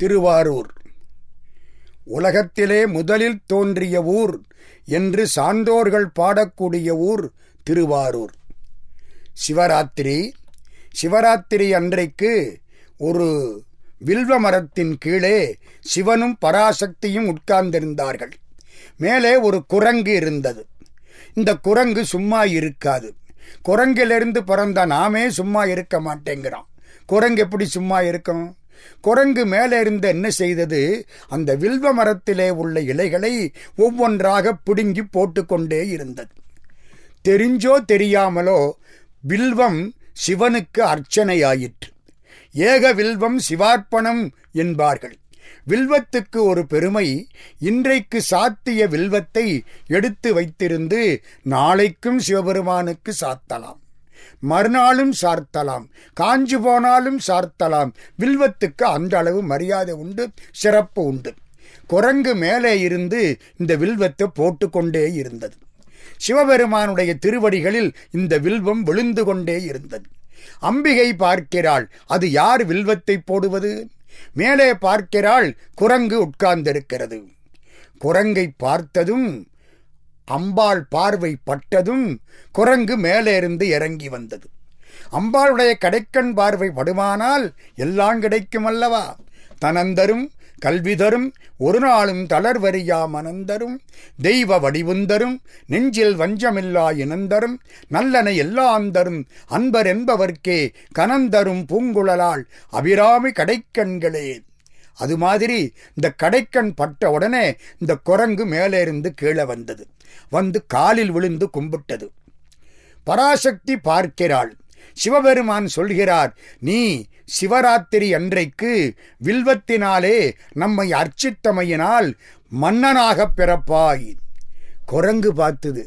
திருவாரூர் உலகத்திலே முதலில் தோன்றிய ஊர் என்று சான்றோர்கள் பாடக்கூடிய ஊர் திருவாரூர். சிவராத்திரி அன்றைக்கு ஒரு வில்வ மரத்தின் கீழே சிவனும் பராசக்தியும் உட்கார்ந்திருந்தார்கள். மேலே ஒரு குரங்கு இருந்தது. இந்த குரங்கு சும்மா இருக்காது. குரங்கிலிருந்து பிறந்த நாமே சும்மா இருக்க மாட்டேங்கிறான். குரங்கு எப்படி சும்மா இருக்கும்? குரங்கு மேலே இருந்து என்ன செய்தது? அந்த வில்வ மரத்திலே உள்ள இலைகளை ஒவ்வொன்றாக பிடுங்கி போட்டுக்கொண்டே இருந்தது. தெரிஞ்சோ தெரியாமலோ வில்வம் சிவனுக்கு அர்ச்சனையாயிற்று. ஏக வில்வம் சிவார்ப்பணம் என்பார்கள். வில்வத்துக்கு ஒரு பெருமை. இன்றைக்கு சாத்திய வில்வத்தை எடுத்து வைத்திருந்து நாளைக்கும் சிவபெருமானுக்கு சாத்தலாம், மறுநாளும் சார்த்தலாம், காஞ்சி போனாலும் சார்த்தலாம். வில்வத்துக்கு அந்த அளவு மரியாதை உண்டு, சிறப்பு உண்டு. குரங்கு மேலே இருந்து இந்த வில்வத்தை போட்டுக்கொண்டே இருந்தது. சிவபெருமானுடைய திருவடிகளில் இந்த வில்வம் விழுந்து கொண்டே இருந்தது. அம்பிகை பார்க்கிறாள், அது யார் வில்வத்தை போடுவது? மேலே பார்க்கிறாள், குரங்கு உட்கார்ந்திருக்கிறது. குரங்கை பார்த்ததும், அம்பாள் பார்வை பட்டதும் குரங்கு மேலே இருந்து இறங்கி வந்தது. அம்பாளுடைய கடைக்கண் பார்வை படுமானால் எல்லாம் கிடைக்கும் அல்லவா? தனந்தரும் கல்விதரும் ஒரு நாளும் தளர்வறியா மனந்தரும் தெய்வ வடிவுந்தரும் நெஞ்சில் வஞ்சமில்லா இனந்தரும் நல்லன எல்லாந்தரும் அன்பர் என்பவர்க்கே கனந்தரும் பூங்குழலால் அபிராமி கடைக்கண்களே. அது மாதிரி இந்த கடைக்கண் பட்ட உடனே இந்த குரங்கு மேலே இருந்து கீழே வந்தது. வந்து காலில் விழுந்து கும்பிட்டது. பராசக்தி பார்க்கிறாள். சிவபெருமான் சொல்கிறார், நீ சிவராத்திரி அன்றைக்கு வில்வத்தினாலே நம்மை அர்ச்சித்தமையினால் மன்னனாக பிறப்பாய். குரங்கு பார்த்தது,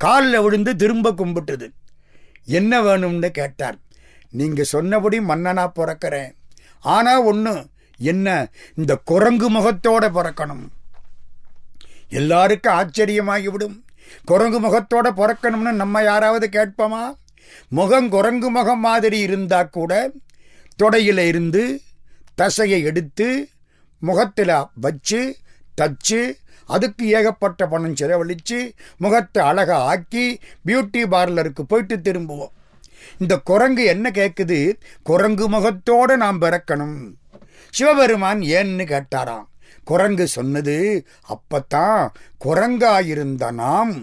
காலில் விழுந்து திரும்ப கும்பிட்டது. என்ன வேணும்னு கேட்டார். நீங்க சொன்னபடி மன்னனா பிறக்கிறேன். ஆனா ஒண்ணு, என்ன, இந்த குரங்கு முகத்தோட பிறக்கணும். எல்லாருக்கும் ஆச்சரியமாகிவிடும். குரங்கு முகத்தோட பிறக்கணும்னு நம்ம யாராவது கேட்போமா? முகம் குரங்கு முகம் மாதிரி இருந்தா கூட தொடையில இருந்து தசையை எடுத்து முகத்தில் வச்சு தச்சு அதுக்கு ஏகப்பட்ட பணம் செலவழித்து முகத்தை அழகா ஆக்கி பியூட்டி பார்லருக்கு போயிட்டு திரும்புவோம். இந்த குரங்கு என்ன கேட்குது? குரங்கு முகத்தோட நாம் பிறக்கணும். சிவபெருமான் ஏன்னு கேட்டாராம். குரங்கு சொன்னது, அப்பத்தான் குரங்காயிருந்த நாம்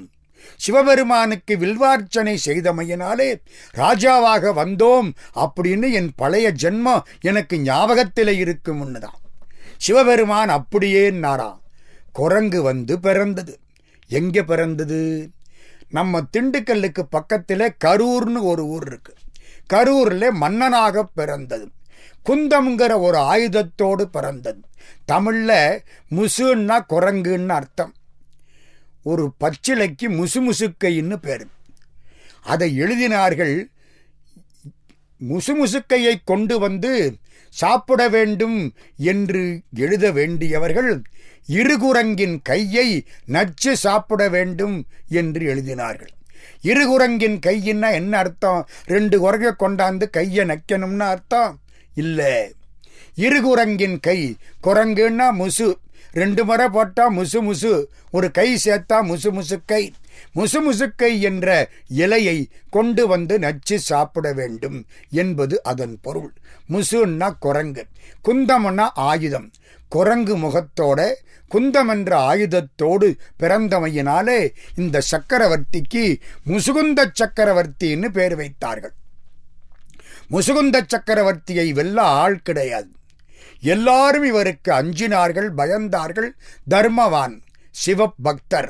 சிவபெருமானுக்கு வில்வார்ச்சனை செய்தமையினாலே ராஜாவாக வந்தோம் அப்படின்னு என் பழைய ஜென்மம் எனக்கு ஞாபகத்தில் இருக்கும் முன்னுதான். சிவபெருமான் அப்படியே நாரா. குரங்கு வந்து பிறந்தது. எங்கே பிறந்தது? நம்ம திண்டுக்கல்லுக்கு பக்கத்தில் கரூர்னு ஒரு ஊர் இருக்கு. கரூரில் மன்னனாக பிறந்தது. குந்தம்ங்கிற ஒரு ஆயுதத்தோடு பிறந்தது. தமிழ்ல முசுன்னா குரங்குன்னு அர்த்தம். ஒரு பச்சிலைக்கு முசுமுசுக்கைன்னு பேரு. அதை எழுதினார்கள். முசுமுசுக்கையை கொண்டு வந்து சாப்பிட வேண்டும் என்று எழுத வேண்டியவர்கள் இருகுரங்கின் கையை நச்சு சாப்பிட வேண்டும் என்று எழுதினார்கள். இருகுரங்கின் கையின்னா என்ன அர்த்தம்? ரெண்டு குரங்கை கொண்டாந்து கையை நக்கணும்னு அர்த்தம் இல்லை. இருகுரங்கின் கை, குரங்குன்னா முசு, ரெண்டு முறை போட்டா முசு முசு, ஒரு கை சேர்த்தா முசு முசுக்கை. முசு முசுக்கை என்ற இலையை கொண்டு வந்து நச்சு சாப்பிட வேண்டும் என்பது அதன் பொருள். முசுன்னா குரங்கு, குந்தம்னா ஆயுதம். குரங்கு முகத்தோட குந்தம் என்ற ஆயுதத்தோடு பிறந்தமையினாலே இந்த சக்கரவர்த்திக்கு முசுகுந்த சக்கரவர்த்தின்னு பேர் வைத்தார்கள். முசுகுந்த சக்கரவர்த்தியை வெல்ல ஆள் கிடையாது. எல்லாரும் இவருக்கு அஞ்சினார்கள், பயந்தார்கள். தர்மவான், சிவபக்தர்,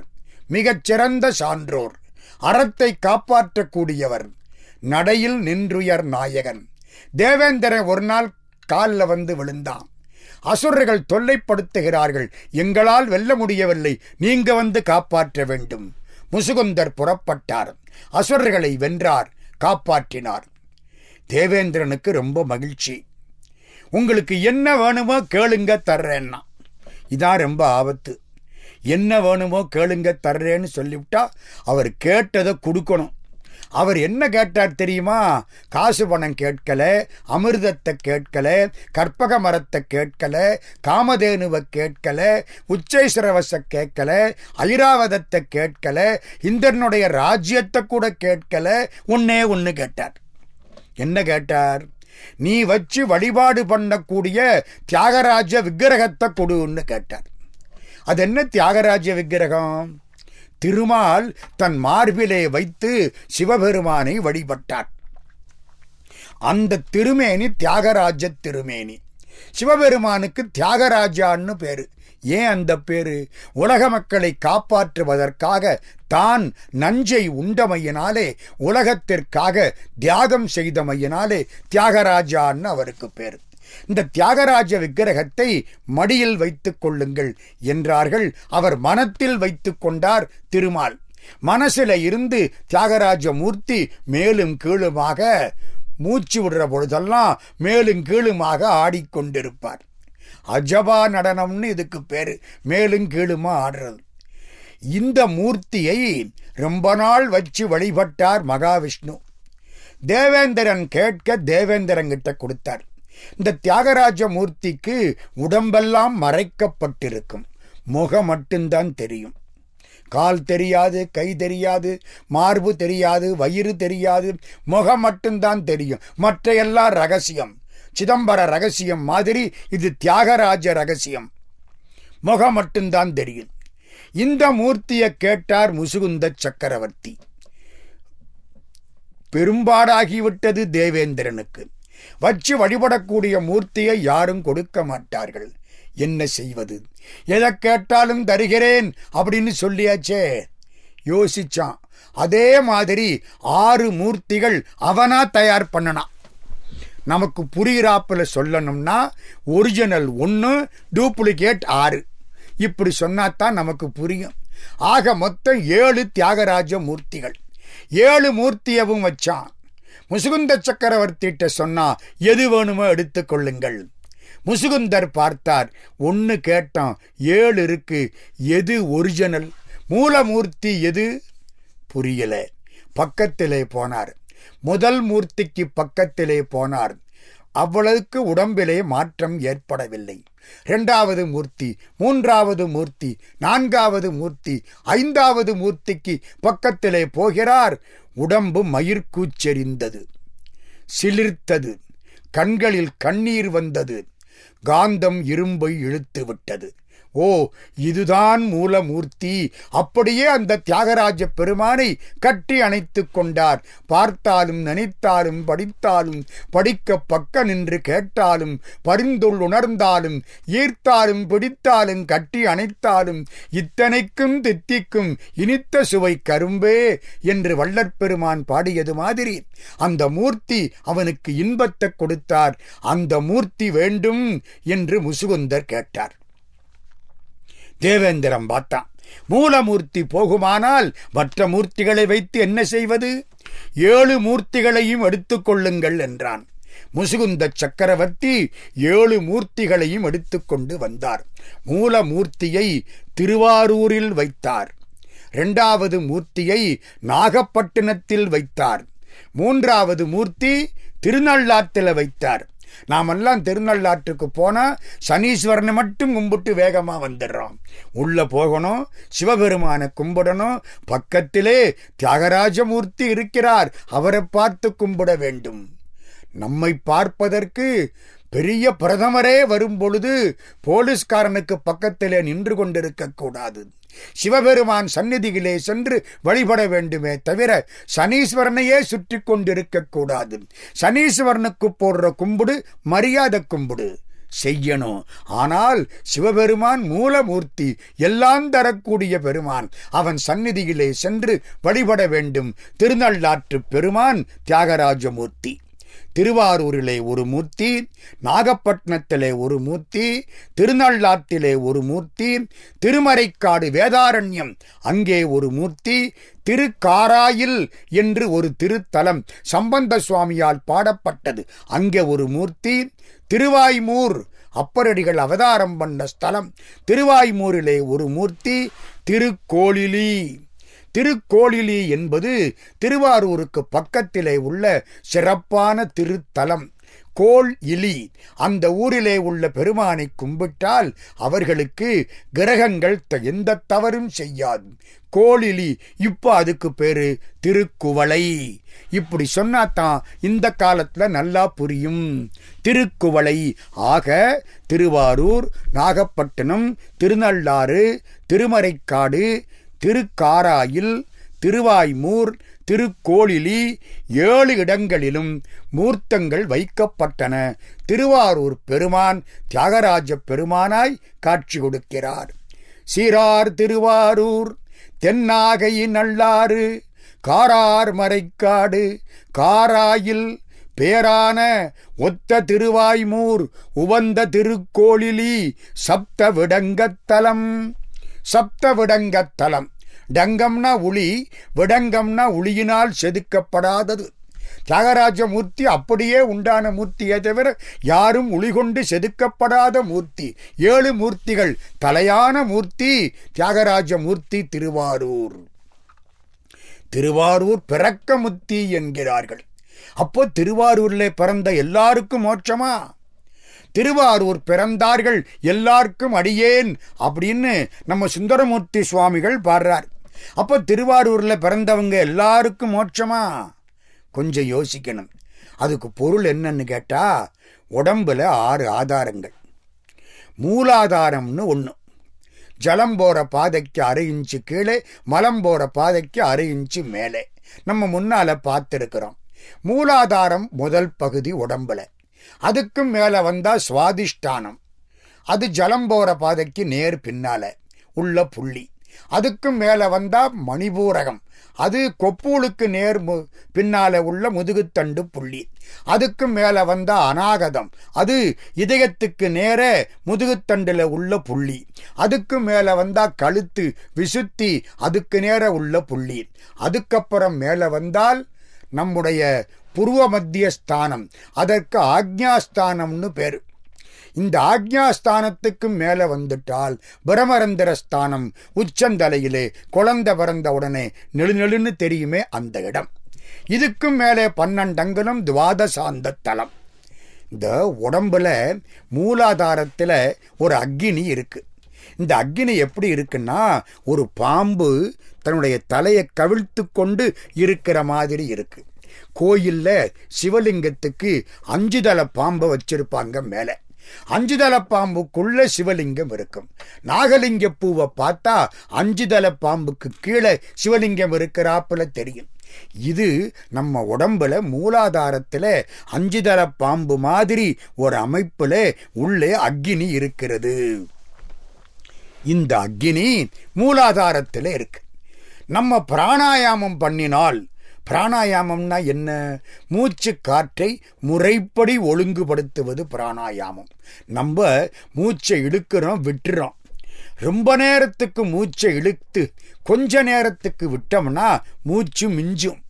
மிகச்சிறந்த சான்றோர், அறத்தை காப்பாற்றக்கூடியவர், நடையில் நின்றுயர் நாயகன். தேவேந்திரன் ஒரு நாள் காலில் வந்து விழுந்தான். அசுரர்கள் தொல்லைப்படுத்துகிறார்கள், எங்களால் வெல்ல முடியவில்லை, நீங்க வந்து காப்பாற்ற வேண்டும். முசுகுந்தர் புறப்பட்டார், அசுரர்களை வென்றார், காப்பாற்றினார். தேவேந்திரனுக்கு ரொம்ப மகிழ்ச்சி. உங்களுக்கு என்ன வேணுமோ கேளுங்க தர்றேன்னா. இதான் ரொம்ப ஆபத்து. என்ன வேணுமோ கேளுங்க தர்றேன்னு சொல்லிவிட்டா அவர் கேட்டதை கொடுக்கணும். அவர் என்ன கேட்டார் தெரியுமா? காசு பணம் கேட்கல, அமிர்தத்தை கேட்கல, கற்பக மரத்தை கேட்கல, காமதேனுவை கேட்கல, உச்சைஸ்ரவச கேட்கல, ஐராவதத்தை கேட்கல, இந்திரனுடைய ராஜ்யத்தை கூட கேட்கல. ஒன்னே ஒன்று கேட்டார். என்ன கேட்டார்? நீ வச்சு வழிபாடு பண்ணக்கூடிய தியாகராஜ விக்கிரகத்தை கொடுன்னு கேட்டார். அது என்ன தியாகராஜ விக்கிரகம்? திருமால் தன் மார்பிலே வைத்து சிவபெருமானை வழிபட்டார். அந்த திருமேனி தியாகராஜ திருமேனி. சிவபெருமானுக்கு தியாகராஜான்னு பேரு. ஏன் அந்த பேரு? உலக மக்களை காப்பாற்றுவதற்காக தான் நஞ்சை உண்டமையினாலே, உலகத்திற்காக தியாகம் செய்தமையினாலே தியாகராஜான்னு அவருக்கு பேரு. இந்த தியாகராஜ விக்கிரகத்தை மடியில் வைத்துக் கொள்ளுங்கள் என்றார்கள். அவர் மனத்தில் வைத்துக் கொண்டார் திருமால். மனசில இருந்து தியாகராஜ மூர்த்தி மேலும் கீழுமாக மூச்சு விடுற பொழுதெல்லாம் மேலும் கீழுமாக ஆடிக்கொண்டிருப்பார். அஜபா நடனம்னு இதுக்கு பேரு, மேலும் கீழுமா ஆடுறது. இந்த மூர்த்தியை ரொம்ப நாள் வச்சு வழிபட்டார் மகாவிஷ்ணு. தேவேந்திரன் கேட்க தேவேந்திரன் கிட்ட கொடுத்தார். இந்த தியாகராஜ மூர்த்திக்கு உடம்பெல்லாம் மறைக்கப்பட்டிருக்கும், முகம் மட்டும்தான் தெரியும். கால் தெரியாது, கை தெரியாது, மார்பு தெரியாது, வயிறு தெரியாது, முகம் மட்டும்தான் தெரியும். மற்ற எல்லாம் ரகசியம். சிதம்பர ரகசியம் மாதிரி இது தியாகராஜ ரகசியம். முகம் மட்டும்தான் தெரியும். இந்த மூர்த்தியை கேட்டார் முசுகுந்த சக்கரவர்த்தி. பெரும்பாடாகிவிட்டது தேவேந்திரனுக்கு. வச்சு வழிபடக்கூடிய மூர்த்தியை யாரும் கொடுக்க மாட்டார்கள். என்ன செய்வது? எதை கேட்டாலும் தருகிறேன் அப்படின்னு சொல்லியாச்சே. யோசிச்சான். அதே மாதிரி 6 மூர்த்திகள் அவனா தயார் பண்ணனான். நமக்கு புரிகிறாப்புல சொல்லணும்னா ஒரிஜினல் 1, டூப்ளிகேட் 6, இப்படி சொன்னாதான் நமக்கு புரியும். ஆக மொத்தம் 7 தியாகராஜ மூர்த்திகள். 7 மூர்த்தியவும் வச்சான். முசுகுந்த சக்கரவர்த்திட்ட சொன்னா எது வேணுமோ எடுத்துக்கொள்ளுங்கள். முசுகுந்தர் பார்த்தார். 1 கேட்டான், 7 இருக்கு. எது ஒரிஜினல்? மூலமூர்த்தி எது? புரியல. பக்கத்திலே போனார். முதல் மூர்த்திக்கு பக்கத்திலே போனார். அவ்வளவுக்கு உடம்பிலே மாற்றம் ஏற்படவில்லை. 2வது மூர்த்தி, 3வது மூர்த்தி, 4வது மூர்த்தி, 5வது மூர்த்திக்கு பக்கத்திலே போகிறார். உடம்பு மயிர்கூச்செறிந்தது, சிலிர்த்தது, கண்களில் கண்ணீர் வந்தது. காந்தம் இரும்பை இழுத்து விட்டது. ஓ, இதுதான் மூலமூர்த்தி. அப்படியே அந்த தியாகராஜ பெருமானை கட்டி அணைத்து கொண்டார். பார்த்தாலும் நினைத்தாலும் படித்தாலும் படிக்க பக்க நின்று கேட்டாலும் பரிந்துள் உணர்ந்தாலும் ஈர்த்தாலும் பிடித்தாலும் கட்டி அணைத்தாலும் இத்தனைக்கும் தித்திக்கும் இனித்த சுவை கரும்பே என்று வள்ளற்பெருமான் பாடியது மாதிரி அந்த மூர்த்தி அவனுக்கு இன்பத்தை கொடுத்தார். அந்த மூர்த்தி வேண்டும் என்று முசுகுந்தர் கேட்டார். தேவேந்திரம் பார்த்தான். மூலமூர்த்தி போகுமானால் மற்ற மூர்த்திகளை வைத்து என்ன செய்வது? 7 மூர்த்திகளையும் எடுத்துக்கொள்ளுங்கள் என்றான். முசுகுந்த சக்கரவர்த்தி 7 மூர்த்திகளையும் எடுத்துக்கொண்டு வந்தார். மூலமூர்த்தியை திருவாரூரில் வைத்தார். 2வது மூர்த்தியை நாகப்பட்டினத்தில் வைத்தார். 3வது மூர்த்தி திருநள்ளாற்றில் வைத்தார். நாமெல்லாம் திருநள்ளாற்றுக்கு போனா சனீஸ்வரனை மட்டும் கும்பிட்டு வேகமா வந்துடுறோம். உள்ள போகணும், சிவபெருமானை கும்பிடணும். பக்கத்திலே தியாகராஜமூர்த்தி இருக்கிறார், அவரை பார்த்து கும்பிட வேண்டும். நம்மை பார்ப்பதற்கு பெரிய பிரதமரே வரும் பொழுது போலீஸ்காரனுக்கு பக்கத்திலே நின்று கொண்டிருக்க கூடாது. சிவபெருமான் சந்நிதியிலே சென்று வழிபட வேண்டுமே தவிர சனீஸ்வரனையே சுற்றி கொண்டிருக்க கூடாது. சனீஸ்வரனுக்கு போடுற கும்பிடு மரியாதை கும்பிடு செய்யணும். ஆனால் சிவபெருமான் மூலமூர்த்தி, எல்லாம் தரக்கூடிய பெருமான். அவன் சந்நிதியிலே சென்று வழிபட வேண்டும். திருநள்ளாற்று பெருமான் தியாகராஜமூர்த்தி. திருவாரூரிலே ஒரு மூர்த்தி, நாகப்பட்டினத்திலே ஒரு மூர்த்தி, திருநள்ளாற்றிலே ஒரு மூர்த்தி, திருமறைக்காடு வேதாரண்யம் அங்கே ஒரு மூர்த்தி, திருக்காராயில் என்று ஒரு திருத்தலம் சம்பந்த சுவாமியால் பாடப்பட்டது, அங்கே ஒரு மூர்த்தி, திருவாய்மூர் அப்பரடிகள் அவதாரம் பண்ண ஸ்தலம், திருவாய்மூரிலே ஒரு மூர்த்தி, திருக்கோளிலி திருக்கோளிலி என்பது திருவாரூருக்கு பக்கத்திலே உள்ள சிறப்பான திருத்தலம். கோள் இலி, அந்த ஊரிலே உள்ள பெருமானை கும்பிட்டால் அவர்களுக்கு கிரகங்கள் எந்த தவறும் செய்யாது. கோளிலி, இப்ப அதுக்கு பேரு திருக்குவளை. இப்படி சொன்னாதான் இந்த காலத்துல நல்லா புரியும். திருக்குவளை. ஆக திருவாரூர், நாகப்பட்டினம், திருநள்ளாறு, திருமறைக்காடு, திருக்காராயில், திருவாய்மூர், திருக்கோளிலி 7 இடங்களிலும் மூர்த்தங்கள் வைக்கப்பட்டன. திருவாரூர் பெருமான் தியாகராஜ பெருமானாய் காட்சி கொடுக்கிறார். சீரார் திருவாரூர், தென்னாகை நள்ளாறு, காரார் மறைக்காடு, காராயில், பேரான ஒத்த திருவாய்மூர், உவந்த திருக்கோளிலி, சப்த விடங்கத்தலம். சப்த விடங்கத்தலம். டங்கம்னா உளி, விடங்கம்னா உளியினால் செதுக்கப்படாதது. தியாகராஜமூர்த்தி அப்படியே உண்டான மூர்த்தியை தவிர யாரும் உளிகொண்டு செதுக்கப்படாத மூர்த்தி. 7 மூர்த்திகள் தலையான மூர்த்தி தியாகராஜமூர்த்தி திருவாரூர். திருவாரூர் பிறக்க முத்தி என்கிறார்கள். அப்போ திருவாரூரில் பிறந்த எல்லாருக்கும் மோட்சமா? திருவாரூர் பிறந்தார்கள் எல்லாருக்கும் அடியேன் அப்படின்னு நம்ம சுந்தரமூர்த்தி சுவாமிகள் பாடுறார். அப்போ திருவாரூரில் பிறந்தவங்க எல்லாருக்கும் மோட்சமா? கொஞ்சம் யோசிக்கணும். அதுக்கு பொருள் என்னன்னு கேட்டா, உடம்புல 6 ஆதாரங்கள். மூலாதாரம்னு ஒன்று. ஜலம் போகிற பாதைக்கு 1/2 இன்ச்சு கீழே, மலம் போகிற பாதைக்கு 1/2 இன்ச்சு மேலே. நம்ம முன்னால் பார்த்துருக்கிறோம். மூலாதாரம் முதல் பகுதி உடம்புல. அதுக்கும் மேலே வந்தால் சுவாதிஷ்டானம். அது ஜலம் போகிற பாதைக்கு நேர் பின்னால உள்ள புள்ளி. அதுக்கும் மேலே வந்தால் மணிபூரகம். அது கொப்பூளுக்கு நேர் பின்னால உள்ள முதுகுத்தண்டு புள்ளி. அதுக்கும் மேலே வந்தால் அநாகதம். அது இதயத்துக்கு நேர முதுகுத்தண்டில் உள்ள புள்ளி. அதுக்கு மேலே வந்தால் கழுத்து விசுத்தி, அதுக்கு நேர உள்ள புள்ளி. அதுக்கப்புறம் மேலே வந்தால் நம்முடைய புருவ மத்திய ஸ்தானம். அதற்கு ஆக்ஞாஸ்தானம்னு பேர். இந்த ஆக்ஞாஸ்தானத்துக்கு மேலே வந்துட்டால் பிரமரந்திர ஸ்தானம். உச்சந்தலையிலே குழந்தை பிறந்த உடனே நெழுநெழுன்னு தெரியுமே அந்த இடம். இதுக்கும் மேலே 12 அங்குலம் துவாதசாந்த தலம். இந்த உடம்புல மூலாதாரத்தில் ஒரு அக்கினி இருக்கு. இந்த அக்கினி எப்படி இருக்குன்னா, ஒரு பாம்பு தன்னுடைய தலையை கவிழ்த்து கொண்டு இருக்கிற மாதிரி இருக்கு. கோயிலில் சிவலிங்கத்துக்கு 5 தலை பாம்பை வச்சிருப்பாங்க மேலே. 5 தலை பாம்புக்குள்ள சிவலிங்கம் இருக்கும். நாகலிங்க பூவை பார்த்தா 5 தலை பாம்புக்கு கீழே சிவலிங்கம் இருக்கிறாப்புல தெரியும். இது நம்ம உடம்புல மூலாதாரத்தில் 5 தலை பாம்பு மாதிரி ஒரு அமைப்புல உள்ளே அக்கினி இருக்கிறது. இந்த அக்கினி மூலாதாரத்தில் இருக்கு. நம்ம பிராணாயாமம் பண்ணினால், பிராணாயாமம்னா என்ன? மூச்சு காற்றை முறைப்படி ஒழுங்குபடுத்துவது பிராணாயாமம். நம்ம மூச்சை இழுக்கிறோம், விட்டுறோம். ரொம்ப நேரத்துக்கு மூச்சை இழுத்து கொஞ்ச நேரத்துக்கு விட்டோம்னா மூச்சு மிஞ்சும்.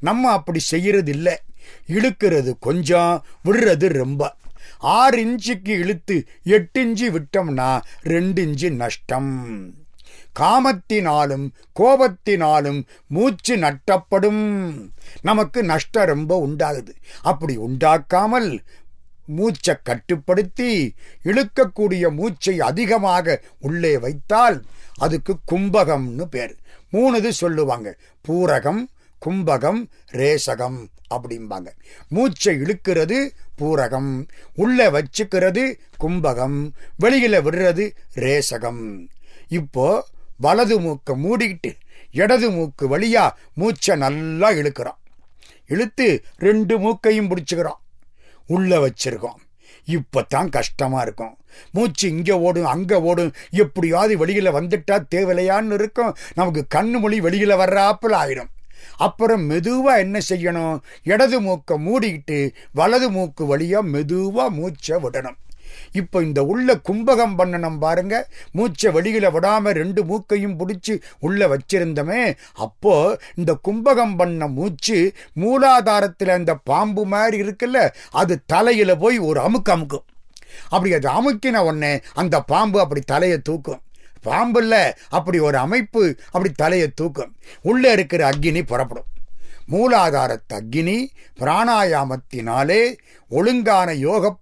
நம்ம அப்படி செய்யறது இல்லை. இழுக்கிறது கொஞ்சம், விடுறது ரொம்ப. 6 இன்ச்சுக்கு இழுத்து 8 இன்ச்சு விட்டோம்னா 2 இன்ச்சு நஷ்டம். காமத்தினாலும் கோபத்தினாலும் மூச்சு நட்டப்படும். நமக்கு நஷ்டம் ரொம்ப உண்டாகுது. அப்படி உண்டாக்காமல் மூச்சை கட்டுப்படுத்தி இழுக்கக்கூடிய மூச்சை அதிகமாக உள்ளே வைத்தால் அதுக்கு கும்பகம்னு பேர். 3 சொல்லுவாங்க. பூரகம், கும்பகம், ரேசகம் அப்படிம்பாங்க. மூச்சை இழுக்கிறது பூரகம், உள்ள வச்சுக்கிறது கும்பகம், வெளியில விடுறது ரேசகம். இப்போ வலது மூக்கை மூடிக்கிட்டு இடது மூக்கு வழியா மூச்சை நல்லா இழுக்கிறோம். இழுத்து 2 மூக்கையும் பிடிச்சுக்கிறோம், உள்ள வச்சிருக்கோம். இப்பதான் கஷ்டமா இருக்கும். மூச்சு இங்க ஓடும் அங்க ஓடும், எப்படியாவது வெளியில வந்துட்டா தேவையில்லையான்னு இருக்கும். நமக்கு கண்ணு மொழி வெளியில வர்றாப்புல ஆயிடும். அப்புறம் மெதுவா என்ன செய்யணும்? இடது மூக்கை மூடிக்கிட்டு வலது மூக்கு வழியா மெதுவா மூச்சை விடணும். இப்போ இந்த உள்ள கும்பகம் பண்ணணும் பாருங்க. மூச்சை வெளியில விடாம 2 மூக்கையும் பிடிச்சி உள்ள வச்சிருந்தமே, அப்போ இந்த கும்பகம் பண்ண மூச்சு மூலாதாரத்தில் அந்த பாம்பு மாதிரி இருக்குல்ல, அது தலையில போய் ஒரு அமுக்கு அமுக்கும். அப்படி அது அமுக்கின உடனே அந்த பாம்பு அப்படி தலையை தூக்கும். பாம்புல அப்படி ஒரு அமைப்பு, அப்படி தலையை தூக்கும், உள்ளே இருக்கிற அக்கினி புறப்படும். மூலாதாரத்து அக்கினி பிராணாயாமத்தினாலே, ஒழுங்கான யோக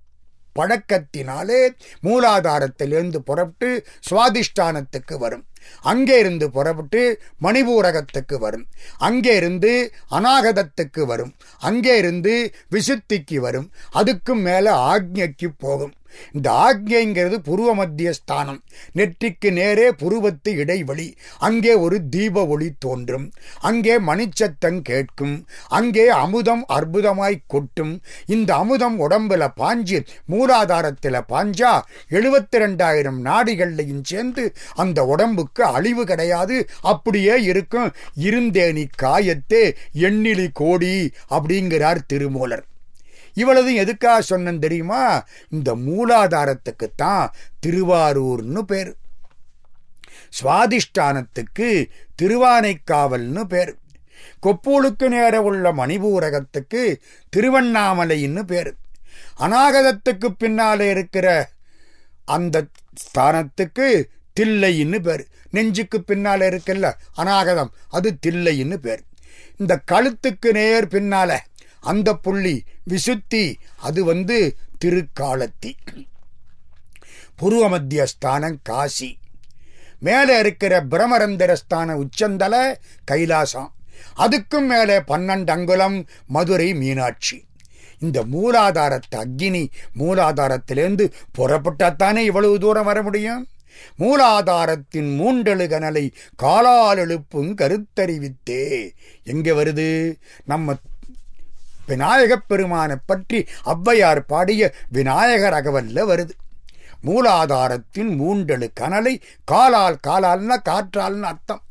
பழக்கத்தினாலே மூலாதாரத்திலிருந்து புறப்பட்டு சுவாதிஷ்டானத்துக்கு வரும். அங்கே இருந்து புறப்பட்டு மணிபூரகத்துக்கு வரும். அங்கே இருந்து அநாகதத்துக்கு வரும். அங்கே இருந்து விசுத்திக்கு வரும். அதுக்கும் மேல ஆக்ஞைக்கு போகும். இந்த ஆக்ஞைங்கிறது புருவ மத்திய ஸ்தானம். நெற்றிக்கு நேரே புருவத்து இடைவெளி. அங்கே ஒரு தீப ஒளி தோன்றும். அங்கே மணிச்சத்தம் கேட்கும். அங்கே அமுதம் அற்புதமாய் கொட்டும். இந்த அமுதம் உடம்புல பாஞ்சு மூலாதாரத்தில் பாஞ்சா 72,000 நாடிகள்லையும் சேர்ந்து அந்த உடம்புக்கு அழிவு கிடையாது, அப்படியே இருக்கும். இருந்தேனி காயத்தே எண்ணிலி கோடி அப்படிங்கிறார் திருமூலர். இவ்வளவு எதுக்காக சொன்னேன் தெரியுமா? இந்த மூலாதாரத்துக்குத்தான் திருவாரூர்னு பேர், சுவாதிஷ்டானத்துக்கு திருவானைக்காவல்னு பேர், கொப்பூலுக்கு நேர உள்ள மணிபூரகத்துக்கு திருவண்ணாமலைன்னு பேர், அநாகதத்துக்கு பின்னாலே இருக்கிற அந்த ஸ்தானத்துக்கு தில்லைன்னு பேர், நெஞ்சுக்கு பின்னால இருக்குல்ல அநாகதம், அது தில்லைன்னு பேர். இந்த கழுத்துக்கு நேர் பின்னால அந்த புள்ளி விசுத்தி, அது திருக்காலத்தி. புருவ மத்திய ஸ்தானம் காசி. மேலே இருக்கிற பிரமரந்திர ஸ்தான உச்சந்தல கைலாசம். அதுக்கும் மேலே 12 அங்குலம் மதுரை மீனாட்சி. இந்த மூலாதாரத்து அக்கினி மூலாதாரத்திலிருந்து புறப்பட்டாத்தானே இவ்வளவு தூரம் வர முடியும். மூலாதாரத்தின் மூண்டெழு கனலை காலால் எழுப்பும் கருத்தறிவித்தே எங்கே வருது? நம்ம விநாயகப் பெருமானை பற்றி ஔவையார் பாடிய விநாயகர் அகவல்ல வருது. மூலாதாரத்தின் மூண்டெழு கனலை காலால், காலால்னா காற்றால்னு அர்த்தம்.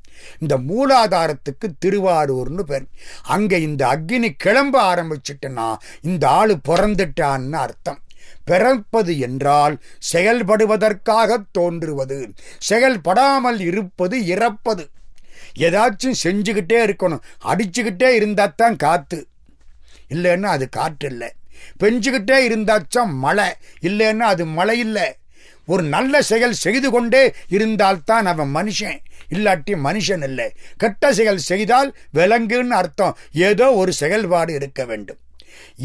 இந்த மூலாதாரத்துக்கு திருவாரூர்னு பேர். அங்க இந்த அக்கினி கிளம்ப ஆரம்பிச்சுட்டுனா இந்த ஆளு பிறந்துட்டான்னு அர்த்தம். பிறப்பது என்றால் செயல்படுவதற்காக தோன்றுவது, செயல்படாமல் இருப்பது இறப்பது. ஏதாச்சும் செஞ்சுக்கிட்டே இருக்கணும், அடிச்சுக்கிட்டே இருந்தாத்தான் காத்து, இல்லைன்னா அது காற்று இல்லை. பெஞ்சுக்கிட்டே இருந்தாச்சும் மழை, இல்லைன்னா அது மழை இல்லை. ஒரு நல்ல செயல் செய்து கொண்டே இருந்தால்தான் அவன் மனுஷன், இல்லாட்டி மனுஷன் இல்லை. கெட்ட செயல் செய்தால் விலங்குன்னு அர்த்தம். ஏதோ ஒரு செயல்பாடு இருக்க வேண்டும்.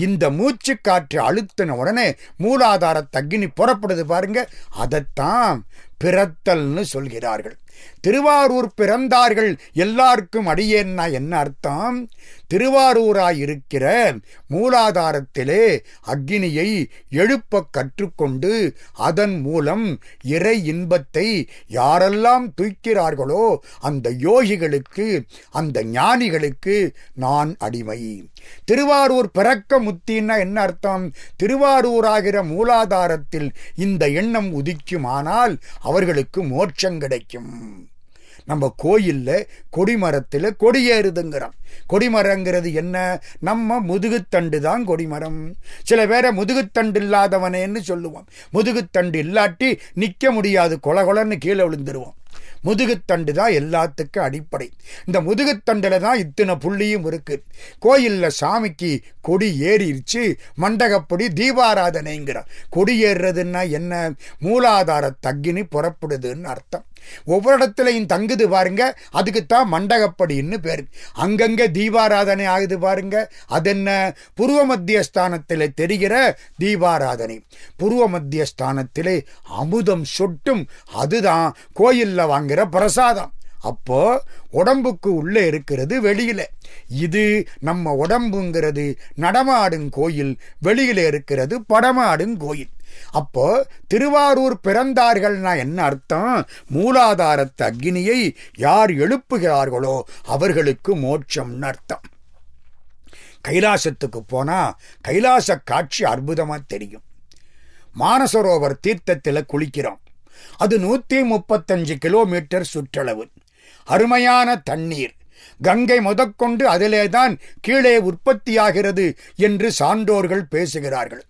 இந்த மூச்சு காற்று அழுத்தின உடனே மூலாதாரத்து அக்கினி புறப்படுது பாருங்க, அதைத்தான் பிறத்தல்னு சொல்கிறார்கள். திருவாரூர் பிறந்தார்கள் எல்லாருக்கும் அடியேன்னா என்ன அர்த்தம்? திருவாரூராயிருக்கிற மூலாதாரத்திலே அக்கினியை எழுப்ப கற்றுக்கொண்டு அதன் மூலம் இறை இன்பத்தை யாரெல்லாம் தூக்கிறார்களோ அந்த யோகிகளுக்கு, அந்த ஞானிகளுக்கு நான் அடிமை. திருவாரூர் பிறக்க முத்தின்னா என்ன அர்த்தம்? திருவாரூராகிற மூலாதாரத்தில் இந்த எண்ணம் உதிக்குமானால் அவர்களுக்கு மோட்சம் கிடைக்கும். நம்ம கோயில்ல கொடிமரத்தில் கொடியேறுதுங்கிறோம். கொடிமரங்கிறது என்ன? நம்ம முதுகுத்தண்டு தான் கொடிமரம். சில பேரை முதுகுத்தண்டு இல்லாதவனேன்னு சொல்லுவோம். முதுகுத்தண்டு இல்லாட்டி நிற்க முடியாது, கொலகொலன்னு கீழே விழுந்துருவோம். முதுகுத்தண்டு தான் எல்லாத்துக்கும் அடிப்படை. இந்த முதுகுத்தண்டில் தான் இத்தனை புள்ளியும் இருக்கு. கோயிலில் சாமிக்கு கொடி ஏறிடுச்சு, மண்டகப்படி தீபாராதனைங்கிறார். கொடி ஏறுறதுன்னா என்ன? மூலாதார அக்கினி புறப்படுதுன்னு அர்த்தம். ஒவ்வொரு இடத்துலையும் தங்குது பாருங்க, அதுக்குத்தான் மண்டகப்படின்னு பேர். அங்கங்க தீபாராதனை ஆகுது பாருங்க, அது என்ன? புருவ மத்திய ஸ்தானத்திலே தெரிகிற தீபாராதனை. புருவ மத்திய ஸ்தானத்திலே அமுதம் சொட்டும், அதுதான் கோயில்ல வாங்குற பிரசாதம். அப்போ உடம்புக்கு உள்ளே இருக்கிறது வெளியில. இது நம்ம உடம்புங்கிறது நடமாடும் கோயில், வெளியில இருக்கிறது படமாடும் கோயில். அப்போ திருவாரூர் பிறந்தார்கள்னா என்ன அர்த்தம்? மூலாதாரத்து அக்கினியை யார் எழுப்புகிறார்களோ அவர்களுக்கு மோட்சம்னு அர்த்தம். கைலாசத்துக்கு போனா கைலாச காட்சி அற்புதமா தெரியும். மானசரோவர் தீர்த்தத்தில் குளிக்கிறோம். அது 135 கிலோமீட்டர் சுற்றளவு. அருமையான தண்ணீர். கங்கை முதற்கொண்டு அதிலேதான் கீழே உற்பத்தியாகிறது என்று சான்றோர்கள் பேசுகிறார்கள்.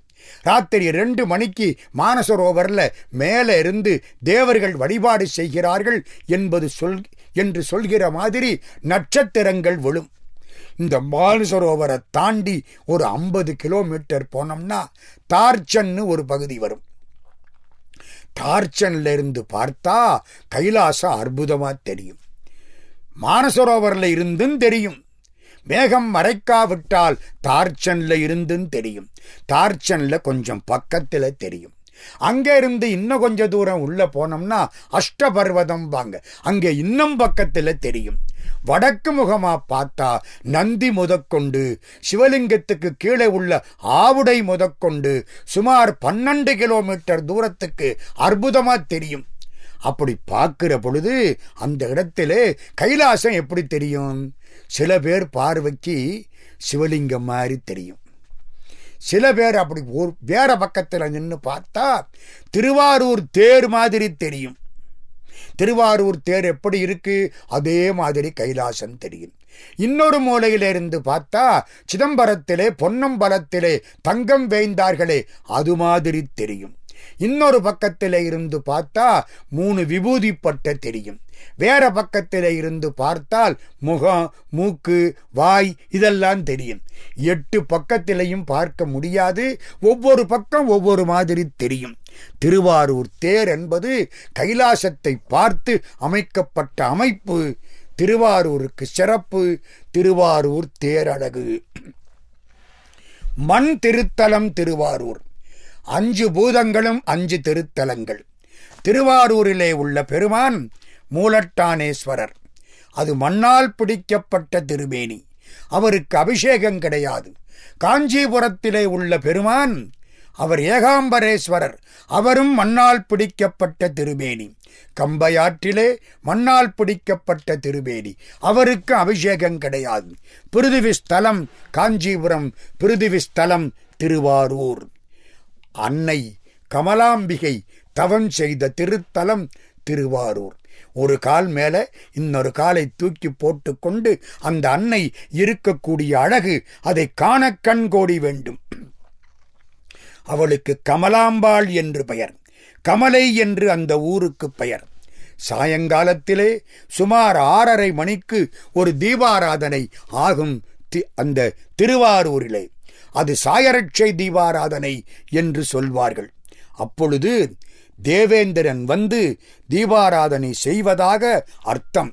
ராத்திரி 2 மணிக்கு மானசரோவர்ல மேலே இருந்து தேவர்கள் வழிபாடு செய்கிறார்கள் என்று சொல்கிற மாதிரி நட்சத்திரங்கள் விழும். இந்த மானசரோவரை தாண்டி ஒரு 50 கிலோமீட்டர் போனோம்னா தார்ச்சன்னு ஒரு பகுதி வரும். டார்ச்சன்ல இருந்து பார்த்தா கைலாசம் அற்புதமா தெரியும். மானசரோவரில் இருந்தும் தெரியும். மேகம் மறைக்காவிட்டால் டார்ச்சன்ல இருந்தும் தெரியும். டார்ச்சன்ல கொஞ்சம் பக்கத்துல தெரியும். அங்க இருந்து இன்னும் கொஞ்ச தூரம் உள்ள போனோம்னா அஷ்டபர்வதம் வாங்க, அங்க இன்னும் பக்கத்துல தெரியும். வடக்கு முகமா பார்த்தா நந்தி முதற்கொண்டு சிவலிங்கத்துக்கு கீழே உள்ள ஆவுடை முதற்கொண்டு சுமார் 12 கிலோமீட்டர் தூரத்துக்கு அற்புதமா தெரியும். அப்படி பார்க்கிற பொழுது அந்த இடத்திலே கைலாசம் எப்படி தெரியும்? சில பேர் பார்வைக்கு சிவலிங்கம் மாதிரி தெரியும். சில பேர் அப்படி வேற பக்கத்தில் நின்று பார்த்தா திருவாரூர் தேர் மாதிரி தெரியும். திருவாரூர் தேர் எப்படி இருக்கு அதே மாதிரி கைலாசம் தெரியும். இன்னொரு மூலையிலிருந்து பார்த்தா சிதம்பரத்திலே பொன்னம்பலத்திலே தங்கம் வேய்ந்தார்களே அது மாதிரி தெரியும். இன்னொரு பக்கத்திலே இருந்து பார்த்தா 3 விபூதி பட்ட தெரியும். வேற பக்கத்திலே இருந்து பார்த்தால் முகம், மூக்கு, வாய் இதெல்லாம் தெரியும். 8 பக்கத்திலையும் பார்க்க முடியாது. ஒவ்வொரு பக்கம் ஒவ்வொரு மாதிரி தெரியும். திருவாரூர் தேர் என்பது கைலாசத்தை பார்த்து அமைக்கப்பட்ட அமைப்பு. திருவாரூருக்கு சிறப்பு. திருவாரூர் தேரழகு. மண் திருத்தலம் திருவாரூர். 5 பூதங்களும் 5 திருத்தலங்கள். திருவாரூரிலே உள்ள பெருமான் மூலட்டானேஸ்வரர். அது மண்ணால் பிடிக்கப்பட்ட திருமேனி. அவருக்கு அபிஷேகம் கிடையாது. காஞ்சிபுரத்திலே உள்ள பெருமான் அவர் ஏகாம்பரேஸ்வரர். அவரும் மண்ணால் பிடிக்கப்பட்ட திருமேனி. கம்பையாற்றிலே மண்ணால் பிடிக்கப்பட்ட திருமேனி. அவருக்கு அபிஷேகம் கிடையாது. பிருதிவி ஸ்தலம் காஞ்சிபுரம், பிருதிவி ஸ்தலம் திருவாரூர். அன்னை கமலாம்பிகை தவம் செய்த திருத்தலம் திருவாரூர். ஒரு கால் மேல இன்னொரு காலை தூக்கி போட்டுக்கொண்டு அந்த அன்னை இருக்கக்கூடிய அழகு அதை காண கண்கோடி வேண்டும். அவளுக்கு கமலாம்பாள் என்று பெயர். கமலை என்று அந்த ஊருக்கு பெயர். சாயங்காலத்திலே சுமார் 6:30 மணிக்கு ஒரு தீபாராதனை ஆகும் அந்த திருவாரூரிலே. அது சாயரட்சை தீபாராதனை என்று சொல்வார்கள். அப்பொழுது தேவேந்திரன் வந்து தீபாராதனை செய்வதாக அர்த்தம்.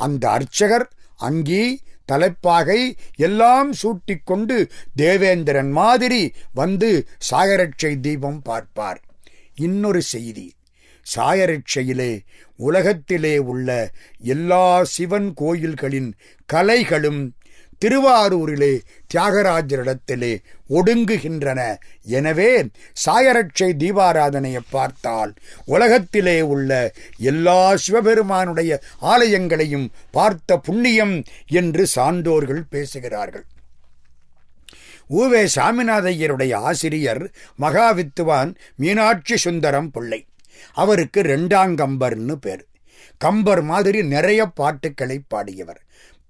அந்த அர்ச்சகர் அங்கி, தலைப்பாகை எல்லாம் சூட்டிக்கொண்டு தேவேந்திரன் மாதிரி வந்து சாயரட்சை தீபம் பார்ப்பார். இன்னொரு செய்தி, சாயரட்சையிலே உலகத்திலே உள்ள எல்லா சிவன் கோயில்களின் கலைகளும் திருவாரூரிலே தியாகராஜரிடத்திலே ஒடுங்குகின்றன. எனவே சாயரட்சை தீபாராதனையை பார்த்தால் உலகத்திலே உள்ள எல்லா சிவபெருமானுடைய ஆலயங்களையும் பார்த்த புண்ணியம் என்று சான்றோர்கள் பேசுகிறார்கள். உவே சாமிநாதையருடைய ஆசிரியர் மகாவித்துவான் மீனாட்சி சுந்தரம் பிள்ளை. அவருக்கு 2ஆம் கம்பர்னு பேர். கம்பர் மாதிரி நிறைய பாட்டுக்களை பாடியவர்.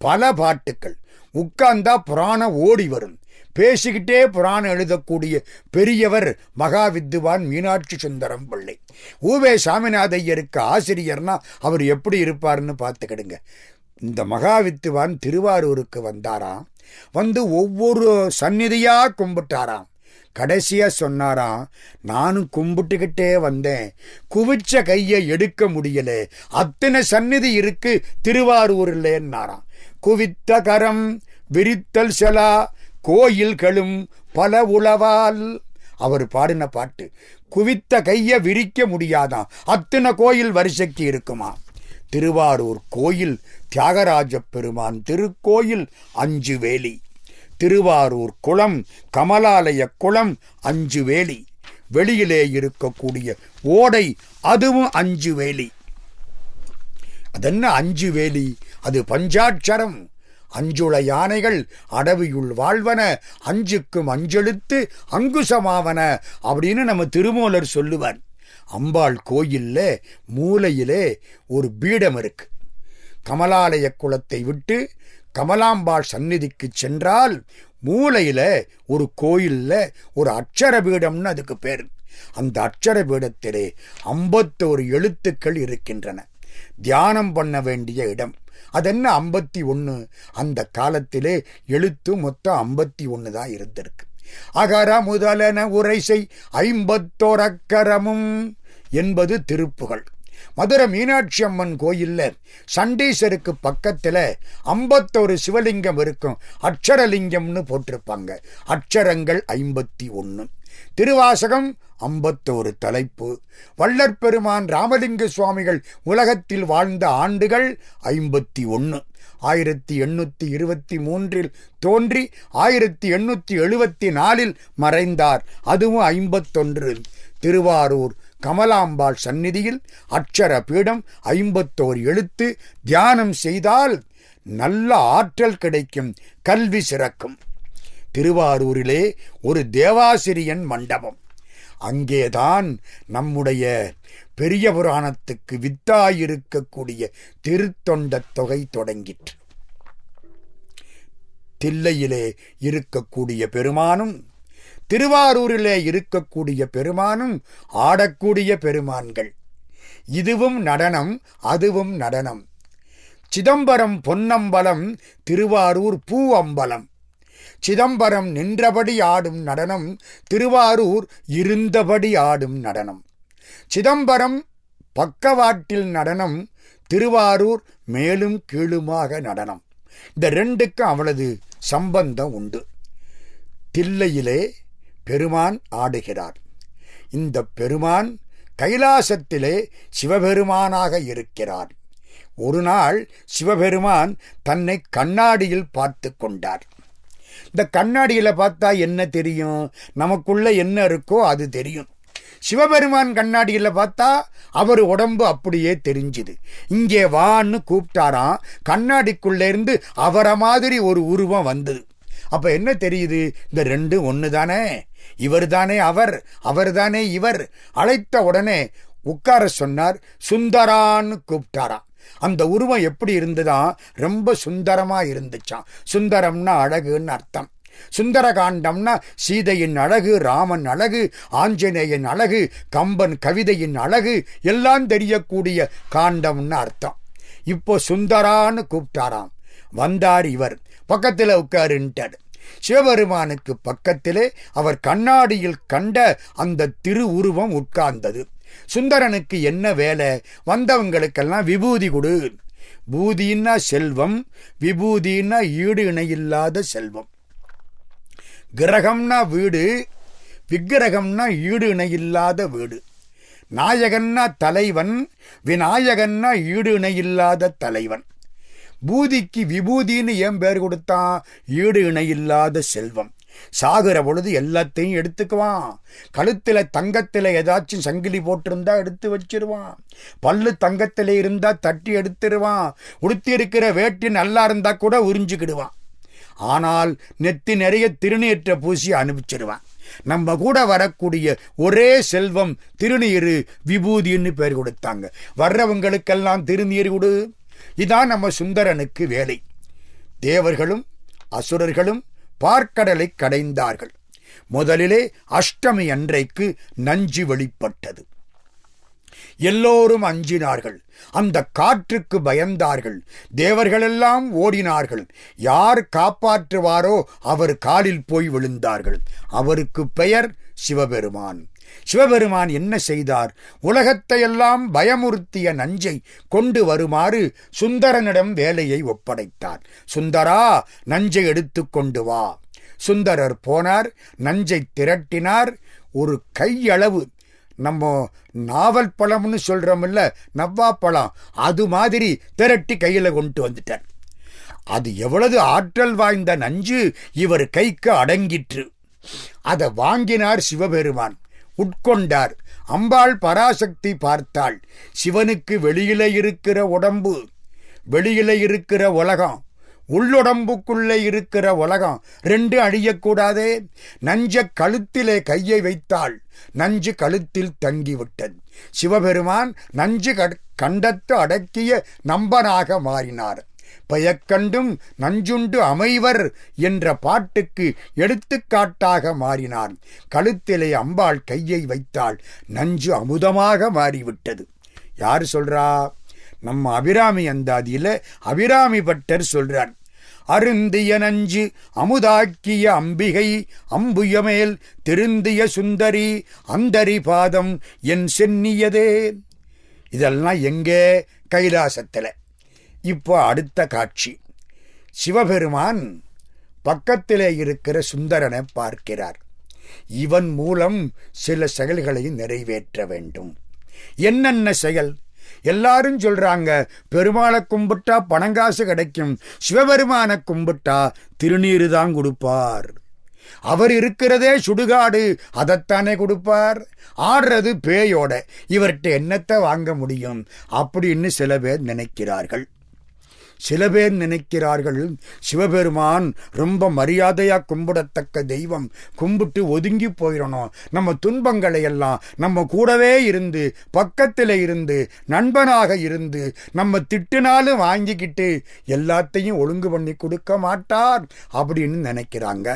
பல பாட்டுக்கள். உட்கார்ந்தா புராணம் ஓடி வரும். பேசிக்கிட்டே புராணம் எழுதக்கூடிய பெரியவர் மகாவித்துவான் மீனாட்சி சுந்தரம் பிள்ளை. உவே சாமிநாதையருக்கு ஆசிரியர்னா அவர் எப்படி இருப்பார்னு பார்த்துக்கிடுங்க. இந்த மகாவித்துவான் திருவாரூருக்கு வந்தாராம். வந்து ஒவ்வொரு சந்நிதியா கும்பிட்டாராம். கடைசியா சொன்னாராம், நானும் கும்பிட்டுக்கிட்டே வந்தேன், குவிச்ச கையை எடுக்க முடியல, அத்தனை சந்நிதி இருக்கு திருவாரூர்லன்னாராம். குவித்த கரம் விரித்தல் செலா கோயில்களும் பல உளவால். அவர் பாடின பாட்டு. குவித்த கையை விரிக்க முடியாதான், அத்தனை கோயில் வரிசைக்கு இருக்குமா. திருவாரூர் கோயில் தியாகராஜ பெருமான் திருக்கோயில் 5 வேலி. திருவாரூர் குளம் கமலாலய குளம் 5 வேலி. வெளியிலே இருக்கக்கூடிய ஓடை அதுவும் 5 வேலி. அதென்ன 5 வேலி? அது பஞ்சாட்சரம். 5 யானைகள் அடவியுள் வாழ்வன, 5க்கும் 5 எழுத்து அங்குசமாவன அப்படின்னு நம்ம திருமூலர் சொல்லுவார். அம்பாள் கோயில்ல மூலையிலே ஒரு பீடம் இருக்கு. கமலாலய குளத்தை விட்டு கமலாம்பாள் சந்நிதிக்கு சென்றால் மூலையில ஒரு கோயில்ல ஒரு அட்சர பீடம்னு அதுக்கு பேர். அந்த அட்சர பீடத்திலே 51 எழுத்துக்கள் இருக்கின்றன. தியானம் பண்ண வேண்டிய இடம். அதென்ன 51? அந்த காலத்திலே எழுத்து மொத்தம் 51 தான் இருந்திருக்கு. அகர முதலன உரைசை 51 அக்கரமும் என்பது திருப்புகழ். மதுரை மீனாட்சி அம்மன் கோயில்ல சண்டீசருக்கு பக்கத்துல 51 சிவலிங்கம் இருக்கும். அட்சரலிங்கம்னு போட்டிருப்பாங்க. அட்சரங்கள் 51. திருவாசகம் 51 தலைப்பு. வள்ளற்பெருமான் ராமலிங்க சுவாமிகள் உலகத்தில் வாழ்ந்த ஆண்டுகள் 51. 1823 தோன்றி 1874 மறைந்தார். அதுவும் 51. திருவாரூர் கமலாம்பாள் சந்நிதியில் அட்சர பீடம், 51 எழுத்து. தியானம் செய்தால் நல்ல ஆற்றல் கிடைக்கும், கல்வி சிறக்கும். திருவாரூரிலே ஒரு தேவாசிரியன் மண்டபம். அங்கேதான் நம்முடைய பெரிய புராணத்துக்கு வித்தாயிருக்கக்கூடிய திருத்தொண்ட தொகை தொடங்கிற்று. தில்லையிலே இருக்கக்கூடிய பெருமானும் திருவாரூரிலே இருக்கக்கூடிய பெருமானும் ஆடக்கூடிய பெருமான்கள். இதுவும் நடனம், அதுவும் நடனம். சிதம்பரம் பொன்னம்பலம், திருவாரூர் பூ அம்பலம். சிதம்பரம் நின்றபடி ஆடும் நடனம், திருவாரூர் இருந்தபடி ஆடும் நடனம். சிதம்பரம் பக்கவாட்டில் நடனம், திருவாரூர் மேலும் கீழுமாக நடனம். இந்த ரெண்டுக்கும் அவ்வளவு சம்பந்தம் உண்டு. தில்லையிலே பெருமான் ஆடுகிறார். இந்த பெருமான் கைலாசத்திலே சிவபெருமானாக இருக்கிறார். ஒரு நாள் சிவபெருமான் தன்னை கண்ணாடியில் பார்த்து கொண்டார். இந்த கண்ணாடியில பார்த்தா என்ன தெரியும்? நமக்குள்ள என்ன இருக்கோ அது தெரியும். சிவபெருமான் கண்ணாடியில பார்த்தா அவர் உடம்பு அப்படியே தெரிஞ்சுது. இங்கே வான்னு கூப்பிட்டாராம். கண்ணாடிக்குள்ள இருந்து அவரை மாதிரி ஒரு உருவம் வந்தது. அப்ப என்ன தெரியுது? இந்த ரெண்டு ஒன்று தானே. இவர் தானே அவர், அவர் தானே இவர். அழைத்த உடனே உட்கார சொன்னார். சுந்தரான்னு கூப்பிட்டாராம். அந்த உருவம் எப்படி இருந்ததா? ரொம்ப சுந்தரமா இருந்துச்சான். சுந்தரம்னா அழகுன்னு அர்த்தம். சுந்தரகாண்டம்னா சீதையின் அழகு, ராமன் அழகு, ஆஞ்சநேயன் அழகு, கம்பன் கவிதையின் அழகு எல்லாம் தெரியக்கூடிய காண்டம்னு அர்த்தம். இப்போ சுந்தரான்னு கூப்பிட்டாராம். வந்தார் இவர். பக்கத்தில் உட்காருன்ட்டார். சிவபெருமானுக்கு பக்கத்திலே அவர் கண்ணாடியில் கண்ட அந்த திரு உருவம் உட்கார்ந்தது. சுந்தரனுக்கு என்ன வேலை? வந்தவங்களுக்கெல்லாம் விபூதி கொடு. பூதின்னா செல்வம், விபூதின்னா ஈடு இணையில்லாத செல்வம். கிரகம்னா வீடு, விக்கிரகம்னா ஈடு இணையில்லாத வீடு. நாயகன்னா தலைவன், விநாயகன்னா ஈடு இணையில்லாத தலைவன். பூதிக்கு விபூதின்னு ஏன் பேர் கொடுத்தான்? ஈடு இணையில்லாத செல்வம். சாகுற பொழுது எல்லாத்தையும் எடுத்துக்குவான். கழுத்துல தங்கத்துல ஏதாச்சும் சங்கிலி போட்டிருந்தா எடுத்து வச்சிருவான். பல்லு தங்கத்துல இருந்தா தட்டி எடுத்துருவான். உடுத்தி இருக்கிற வேட்டி நல்லா இருந்தா கூட உறிஞ்சுக்கிடுவான். ஆனால் நெத்தி நிறைய திருநீற்ற பூசி அனுப்பிச்சிருவான். நம்ம கூட வரக்கூடிய ஒரே செல்வம் திருநீரு, விபூதின்னு பேர் கொடுத்தாங்க. வர்றவங்களுக்கெல்லாம் திருநீர் கொடு. இதான் நம்ம சுந்தரனுக்கு வேலை. தேவர்களும் அசுரர்களும் பார்க்கடலை கடைந்தார்கள். முதலிலே அஷ்டமி அன்றைக்கு நஞ்சு வெளிப்பட்டது. எல்லோரும் அஞ்சினார்கள். அந்த காற்றுக்கு பயந்தார்கள். தேவர்களெல்லாம் ஓடினார்கள். யார் காப்பாற்றுவாரோ அவர் காலில் போய் விழுந்தார்கள். அவருக்கு பெயர் சிவபெருமான். சிவபெருமான் என்ன செய்தார்? உலகத்தையெல்லாம் பயமுறுத்திய நஞ்சை கொண்டு வருமாறு சுந்தரனிடம் வேலையை ஒப்படைத்தார். சுந்தரா, நஞ்சை எடுத்து கொண்டு வா. சுந்தரர் போனார். நஞ்சை திரட்டினார். ஒரு கையளவு, நம்ம நாவல் பழம்னு சொல்றோம்ல, நவ்வா பழம், அது மாதிரி திரட்டி கையில கொண்டு வந்துட்டார். அது எவ்வளவு ஆற்றல் வாய்ந்த நஞ்சு இவர் கைக்கு அடங்கிற்று. அதை வாங்கினார் சிவபெருமான். உட்கொண்டார். அம்பாள் பராசக்தி பார்த்தாள். சிவனுக்கு வெளியில இருக்கிற உடம்பு, வெளியில இருக்கிற உலகம், உள்ளுடம்புக்குள்ளே இருக்கிற உலகம் ரெண்டு அழியக்கூடாதே. நஞ்ச கழுத்திலே கையை வைத்தாள். நஞ்சு கழுத்தில் தங்கிவிட்டது. சிவபெருமான் நஞ்சு கண்டத்து அடக்கிய நம்பனாக மாறினார். பயக்கண்டும் நஞ்சுண்டு அமைவர் என்ற பாட்டுக்கு எடுத்துக்காட்டாக மாறினார். கழுத்திலே அம்பாள் கையை வைத்தாள். நஞ்சு அமுதமாக மாறிவிட்டது. யார் சொல்றா? நம்ம அபிராமி அந்தாதியில அபிராமி பட்டர் சொல்றார். அருந்திய நஞ்சு அமுதாக்கிய அம்பிகை அம்புயமேல் திருந்திய சுந்தரி அந்தரி பாதம் என் சென்னியதே. இதெல்லாம் எங்கே? கைலாசத்தில். இப்போ அடுத்த காட்சி, சிவபெருமான் பக்கத்திலே இருக்கிற சுந்தரனை பார்க்கிறார். இவன் மூலம் சில செயல்களை நிறைவேற்ற வேண்டும். என்னென்ன செயல்? எல்லாரும் சொல்றாங்க, பெருமாளை கும்பிட்டா பணங்காசு கிடைக்கும், சிவபெருமானை கும்பிட்டா திருநீரு தான் கொடுப்பார். அவர் இருக்கிறதே சுடுகாடு, அதைத்தானே கொடுப்பார். ஆடுறது பேயோட, இவர்கிட்ட என்னத்தை வாங்க முடியும் அப்படின்னு சில பேர் நினைக்கிறார்கள். சில பேர் நினைக்கிறார்கள் சிவபெருமான் ரொம்ப மரியாதையா கும்பிடத்தக்க தெய்வம், கும்பிட்டு ஒதுங்கி போயிடணும், நம்ம துன்பங்களை எல்லாம் நம்ம கூடவே இருந்து பக்கத்தில் இருந்து நண்பனாக இருந்து நம்ம திட்டுனாலும் வாங்கிக்கிட்டு எல்லாத்தையும் ஒழுங்கு பண்ணி கொடுக்க மாட்டார் அப்படின்னு நினைக்கிறாங்க.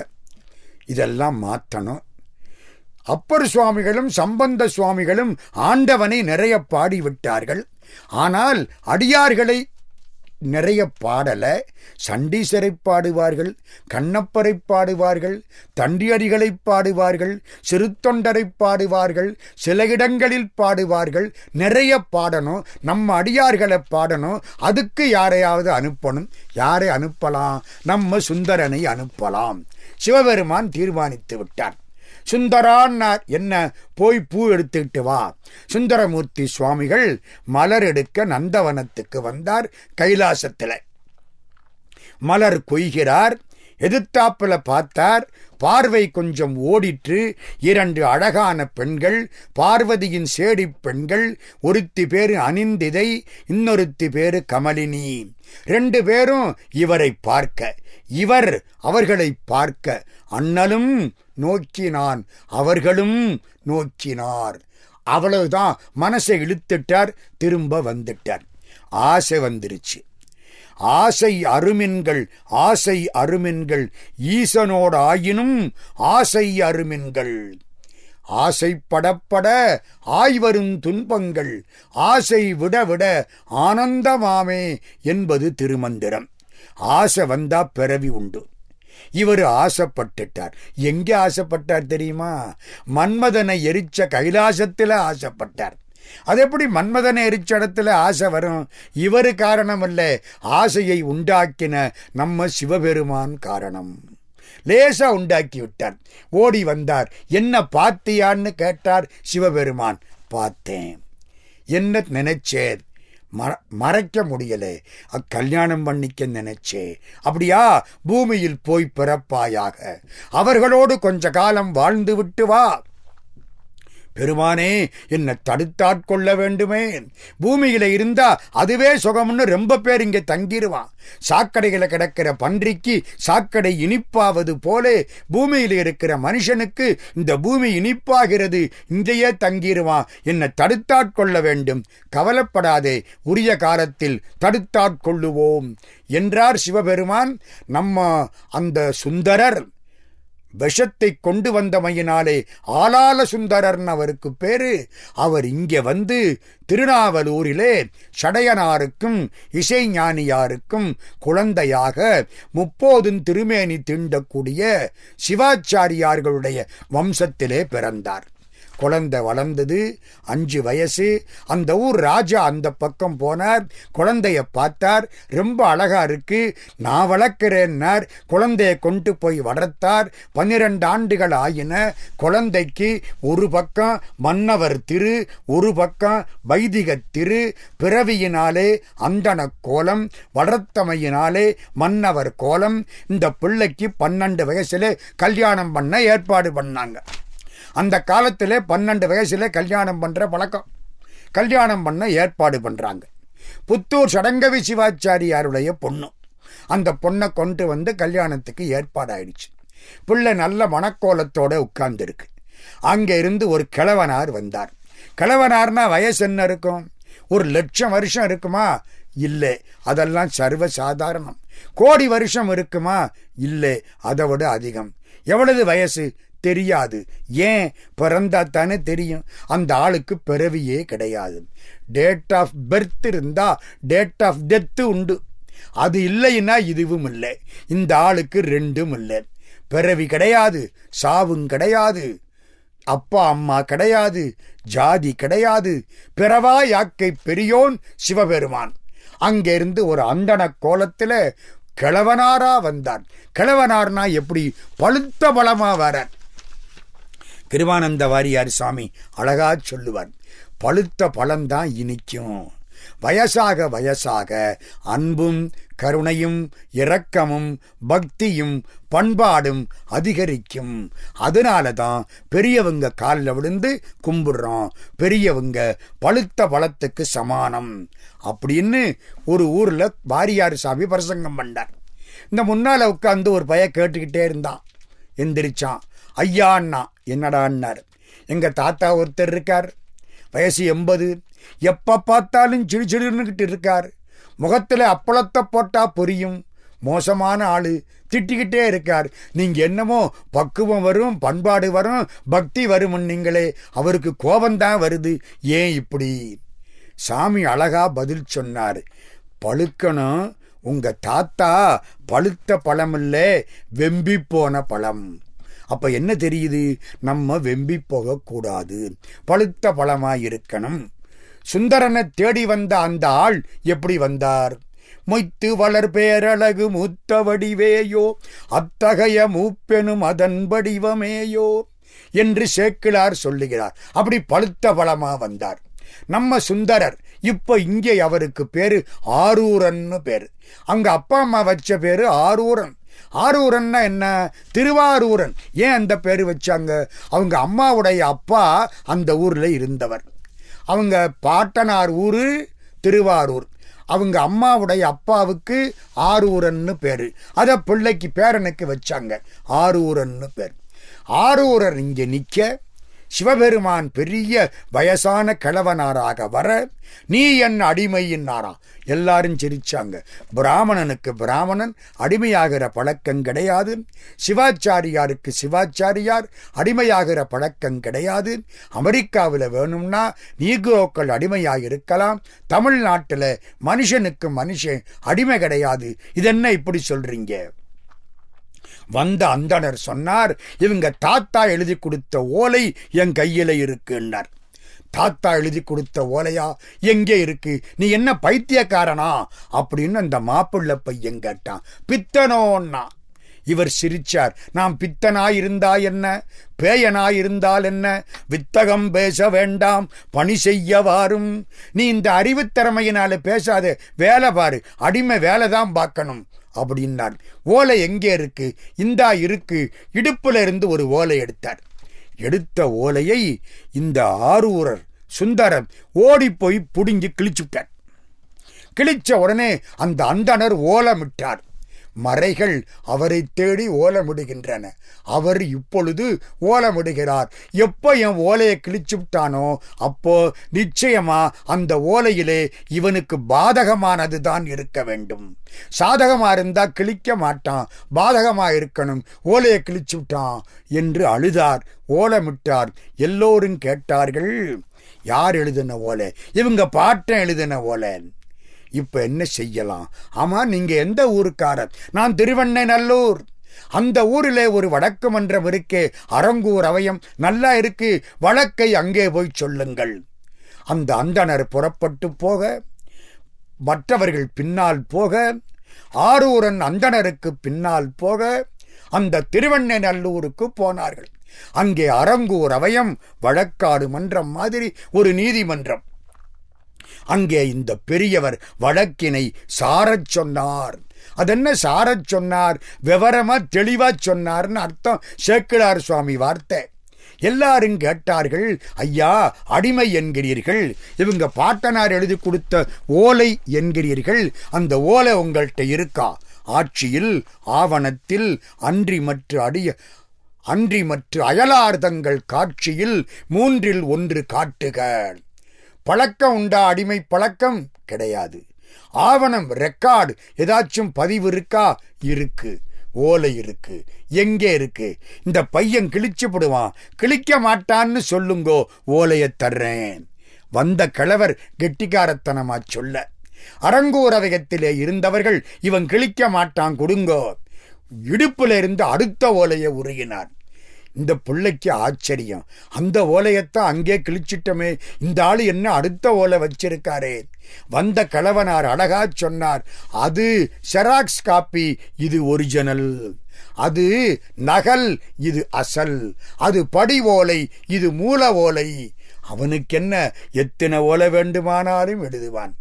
இதெல்லாம் மாற்றணும். அப்பர் சுவாமிகளும் சம்பந்த சுவாமிகளும் ஆண்டவனை நிறைய பாடிவிட்டார்கள். ஆனால் அடியார்களை நிறைய பாடல. சண்டீசரை பாடுவார்கள், கண்ணப்பரை பாடுவார்கள், தண்டியடிகளை பாடுவார்கள், சிறுத்தொண்டரை பாடுவார்கள், சில இடங்களில் பாடுவார்கள். நிறைய பாடணும், நம்ம அடியார்களை பாடணும். அதுக்கு யாரையாவது அனுப்பணும். யாரை அனுப்பலாம்? நம்ம சுந்தரனை அனுப்பலாம். சிவபெருமான் தீர்மானித்து விட்டார். சுந்தரான்னார், என்ன போய் பூ எடுத்துக்கிட்டு வா. சுந்தரமூர்த்தி சுவாமிகள் மலர் எடுக்க நந்தவனத்துக்கு வந்தார். கைலாசத்தில் மலர் கொய்கிறார். எதிர்த்தாப்புல பார்த்தார். பார்வை கொஞ்சம் ஓடிற்று. 2 அழகான பெண்கள், பார்வதியின் சேடி பெண்கள். ஒருத்தி பேரு அனிந்திதை, இன்னொருத்தி பேரு கமலினி. 2 பேரும் இவரை பார்க்க, இவர் அவர்களை பார்க்க. அண்ணலும் நோக்கினான், அவர்களும் நோக்கினார். அவ்வளவுதான், மனசை இழுத்துட்டார். திரும்ப வந்துட்டார். ஆசை வந்துருச்சு. ஆசை அருமின்கள், ஆசை அருமின்கள், ஈசனோடு ஆயினும் ஆசை அருமின்கள். ஆசைப்படப்பட ஆய்வரும் துன்பங்கள், ஆசை விட விட ஆனந்தமாமே என்பது திருமந்திரம். ஆசை வந்தா பிறவி உண்டு. இவர் ஆசைப்பட்டுட்டார். எங்கே ஆசைப்பட்டார் தெரியுமா? மன்மதனை எரிச்ச கைலாசத்தில் ஆசைப்பட்டார். அது எப்படி மன்மதனை எரிச்ச இடத்துல ஆசை வரும்? இவர் காரணம் அல்ல, ஆசையை உண்டாக்கின நம்ம சிவபெருமான் காரணம். லேசா உண்டாக்கி விட்டார். ஓடி வந்தார். என்ன பார்த்தியான்னு கேட்டார் சிவபெருமான். பார்த்தேன். என்ன நினைச்சேன்? மறைக்க முடியலை. கல்யாணம் பண்ணிக்க நினைச்சே. அப்படியா? பூமியில் போய் பிறப்பாயாக, அவர்களோடு கொஞ்ச காலம் வாழ்ந்து விட்டு வா. பெருமானே, என்னை தடுத்தாட்கொள்ள வேண்டுமே. பூமியில இருந்தா அதுவே சுகம்னு ரொம்ப பேர் இங்கே தங்கிடுவான். சாக்கடைகளை கிடக்கிற பன்றிக்கு சாக்கடை இனிப்பாவது போல பூமியில் இருக்கிற மனுஷனுக்கு இந்த பூமி இனிப்பாகிறது, இங்கேயே தங்கிடுவான். என்னை தடுத்தாட்கொள்ள வேண்டும். கவலைப்படாதே, உரிய காலத்தில் தடுத்தாட்கொள்ளுவோம் என்றார் சிவபெருமான். நம்ம அந்த சுந்தரர் விஷத்தை கொண்டு வந்தமையினாலே ஆலால சுந்தரர்னு அவருக்கு பேரு. அவர் இங்கே வந்து திருநாவலூரிலே சடையனாருக்கும் இசைஞானியாருக்கும் குழந்தையாக 30 திருமேனி தீண்டக்கூடிய சிவாச்சாரியார்களுடைய வம்சத்திலே பிறந்தார். குழந்தை வளர்ந்தது. 5 வயசு. அந்த ஊர் ராஜா அந்த பக்கம் போனார். குழந்தைய பார்த்தார். ரொம்ப அழகா இருக்கு, நான் வளர்க்கிறேன்னார். குழந்தைய கொண்டு போய் வளர்த்தார். 12 ஆண்டுகள் ஆயின. குழந்தைக்கு ஒரு பக்கம் மன்னவர் திரு, ஒரு பக்கம் வைதிக திரு. பிறவியினாலே அந்தன கோலம், வளர்த்தமையினாலே மன்னவர் கோலம். இந்த பிள்ளைக்கு 12 வயசுல கல்யாணம் பண்ண ஏற்பாடு பண்ணாங்க. அந்த காலத்தில் 12 வயசுல கல்யாணம் பண்ற பழக்கம். கல்யாணம் பண்ண ஏற்பாடு பண்றாங்க. புத்தூர் சடங்கவி சிவாச்சாரியாருடைய பொண்ணு. அந்த பொண்ணை கொண்டு வந்து கல்யாணத்துக்கு ஏற்பாடாயிடுச்சு. பிள்ளை நல்ல மனக்கோலத்தோட உட்கார்ந்துருக்கு. அங்கே இருந்து ஒரு கிழவனார் வந்தார். கிழவனார்னா வயசு என்ன இருக்கும்? 1,00,000 வருஷம் இருக்குமா? இல்லை, அதெல்லாம் சர்வ சாதாரணம். கோடி வருஷம் இருக்குமா? இல்லை, அதை விட அதிகம். எவ்வளவு வயசு தெரியாது. ஏன்? பிறந்தா தானே தெரியும். அந்த ஆளுக்கு பிறவியே கிடையாது. டேட் ஆஃப் பர்த் இருந்தா டேட் ஆஃப் டெத்து உண்டு. அது இல்லைன்னா இதுவும் இல்லை. இந்த ஆளுக்கு ரெண்டும் இல்லை. பிறவி கிடையாது, சாவும் கிடையாது, அப்பா அம்மா கிடையாது, ஜாதி கிடையாது. பிறவா யாக்கை பெரியோன் சிவபெருமான். அங்கிருந்து ஒரு அந்தன கோலத்தில் கிழவனாரா வந்தார். கிழவனார்னா எப்படி? பழுத்த பழமா வரார். கிருபானந்த வாரியார் சாமி அழகா சொல்லுவார், பழுத்த பழம்தான் இனிக்கும். வயசாக வயசாக அன்பும் கருணையும் இரக்கமும் பக்தியும் பண்பாடும் அதிகரிக்கும். அதனால தான் பெரியவங்க காலில் விழுந்து கும்பிடுறோம். பெரியவங்க பழுத்த பழத்துக்கு சமானம் அப்படின்னு ஒரு ஊரில் வாரியார் சாமி பிரசங்கம் பண்ணார். இந்த முன்னால் உட்காந்து ஒரு பைய கேட்டுக்கிட்டே இருந்தான். எந்திரிச்சான். ஐயான்னா என்னடான்னார். எங்கள் தாத்தா ஒருத்தர் இருக்கார், வயசு 80. எப்போ பார்த்தாலும் சிடு சிடுன்னுக்கிட்டு இருக்கார். முகத்தில் அப்பளத்தை போட்டால் பொரியும். மோசமான ஆள், திட்டிக்கிட்டே இருக்கார். நீங்கள் என்னமோ பக்குவம் வரும், பண்பாடு வரும், பக்தி வருமுன்னீங்களே, அவருக்கு கோபந்தான் வருது, ஏன் இப்படி? சாமி அழகா பதில் சொன்னார், பழுக்கணும். உங்கள் தாத்தா பழுத்த பழம் இல்லை, வெம்பி போன பழம். அப்போ என்ன தெரியுது? நம்ம வெம்பி போகக்கூடாது, பழுத்த பழமாக இருக்கணும். சுந்தரனை தேடி வந்த அந்த ஆள் எப்படி வந்தார்? மொய்த்து வளர் பேரழகு மூத்த வடிவேயோ, அத்தகைய மூப்பெனும் அதன் வடிவமேயோ என்று சேக்கிழார் சொல்லுகிறார். அப்படி பழுத்த பழமா வந்தார் நம்ம சுந்தரர். இப்போ இங்கே அவருக்கு பேரு ஆரூரன்னு பேரு. அங்க அப்பா அம்மா வச்ச பேரு ஆரூரன். ஆரூரன்னா என்ன? திருவாரூரன். ஏன் அந்த பேரு வச்சாங்க? அவங்க அம்மாவுடைய அப்பா அந்த ஊர்ல இருந்தவர். அவங்க பாட்டனார் ஊரு திருவாரூர். அவங்க அம்மாவுடைய அப்பாவுக்கு ஆரூரன்னு பேரு. அதை பிள்ளைக்கு பேரனுக்கு வச்சாங்க, ஆரூரன்னு பேர். ஆரூரர் இங்கே நிற்க சிவபெருமான் பெரிய வயசான கிழவனாராக வர, நீ என் அடிமையின்னாரா. எல்லாரும் சிரிச்சாங்க. பிராமணனுக்கு பிராமணன் அடிமையாகிற பழக்கம் கிடையாது. சிவாச்சாரியாருக்கு சிவாச்சாரியார் அடிமையாகிற பழக்கம் கிடையாது. அமெரிக்காவில் வேணும்னா நீக்ரோக்கள் அடிமையாக இருக்கலாம். தமிழ்நாட்டில் மனுஷனுக்கு மனுஷன் அடிமை கிடையாது. இதென்ன இப்படி சொல்றீங்க? வந்த அந்தனர் சொன்னார், இவங்க தாத்தா எழுதி கொடுத்த ஓலை என் கையில இருக்குன்னார். தாத்தா எழுதி கொடுத்த ஓலையா? எங்கே இருக்கு? நீ என்ன பைத்தியக்காரனா அப்படின்னு அந்த மாப்பிள்ளை பையன் கேட்டான். பித்தனோன்னா. இவர் சிரிச்சார். நாம் பித்தனாயிருந்தா என்ன, பேயனாயிருந்தால் என்ன, வித்தகம் பேச வேண்டாம், பணி செய்ய வாரும். நீ இந்த அறிவுத்திறமையினால பேசாத, வேலை பாரு, அடிமை வேலை தான் பார்க்கணும் அப்படின்னார். ஓலை எங்கே இருக்கு? இந்தா இருக்கு. இடுப்புல இருந்து ஒரு ஓலை எடுத்தார். எடுத்த ஓலையை இந்த ஆரூரர் சுந்தரர் ஓடி போய் புடுங்கி கிழிச்சுட்டார். கிழிச்ச உடனே அந்த அந்தனர் ஓலமிட்டார். மறைகள் அவரை தேடி ஓலமிடுகின்றன. அவர் இப்பொழுது ஓலமிடுகிறார். எப்போ என் ஓலையை கிழிச்சு விட்டானோ அப்போ நிச்சயமா அந்த ஓலையிலே இவனுக்கு பாதகமானது தான் இருக்க வேண்டும். சாதகமா இருந்தா கிழிக்க மாட்டான், பாதகமா இருக்கணும். ஓலையை கிழிச்சு விட்டான் என்று அழுதார், ஓலமிட்டார். எல்லோரும் கேட்டார்கள், யார் எழுதின ஓலை? இவங்க பாட்டன் எழுதின ஓலை. இப்ப என்ன செய்யலாம்? ஆமா, நீங்க எந்த ஊருக்காரர்? நான் திருவெண்ணநல்லூர். அந்த ஊரிலே ஒரு வடக்கு மன்றம் இருக்கே, அரங்கூர் அவயம், நல்லா இருக்கு, வழக்கை அங்கே போய் சொல்லுங்கள். அந்த அந்தனர் புறப்பட்டு போக, மற்றவர்கள் பின்னால் போக, ஆரூரன் அந்தனருக்கு பின்னால் போக, அந்த திருவெண்ணநல்லூருக்கு போனார்கள். அங்கே அரங்கூர் அவயம் வழக்காடு மன்றம் மாதிரி ஒரு நீதிமன்றம். அங்கே இந்த பெரியவர் வழக்கினை சாரச் சொன்னார். அதென்ன சாரச் சொன்னார்? விவரமா தெளிவா சொன்னார்னு அர்த்தம். சேக்கிழார் சுவாமி வார்த்தை. எல்லாரும் கேட்டார்கள், ஐயா அடிமை என்கிறீர்கள், இவங்க பாட்டனார் எழுதி கொடுத்த ஓலை என்கிறீர்கள், அந்த ஓலை உங்கள்கிட்ட இருக்கா? ஆட்சியில் ஆவணத்தில் அன்றி மற்ற அயலார்தங்கள் காட்சியில் 3இல் 1 காட்டுக. பழக்கம் உண்டா? அடிமை பழக்கம் கிடையாது. ஆவணம் ரெக்கார்டு ஏதாச்சும் பதிவு இருக்கா? இருக்கு. ஓலை இருக்கு. எங்கே இருக்கு? இந்த பையன் கிழிச்சு போடுவான், கிழிக்க மாட்டான்னு சொல்லுங்கோ, ஓலையை தர்றேன். வந்த கிழவர் கெட்டிக்காரத்தனமா சொல்ல, அரங்கூரவயத்திலே இருந்தவர்கள் இவன் கிழிக்க மாட்டான் கொடுங்கோ, இடுப்புல இருந்து அடுத்த ஓலையை உருகினார். இந்த பிள்ளைக்கு ஆச்சரியம், அந்த ஓலையத்தான் அங்கே கிழிச்சிட்டமே, இந்த ஆளு என்ன அடுத்த ஓலை வச்சிருக்காரே. வந்த கிழவனார் அழகா சொன்னார், அது செராக்ஸ் காப்பி, இது ஒரிஜினல். அது நகல், இது அசல். அது படி ஓலை, இது மூல ஓலை. அவனுக்கென்ன, எத்தனை ஓலை வேண்டுமானாலும் எழுதுவான்.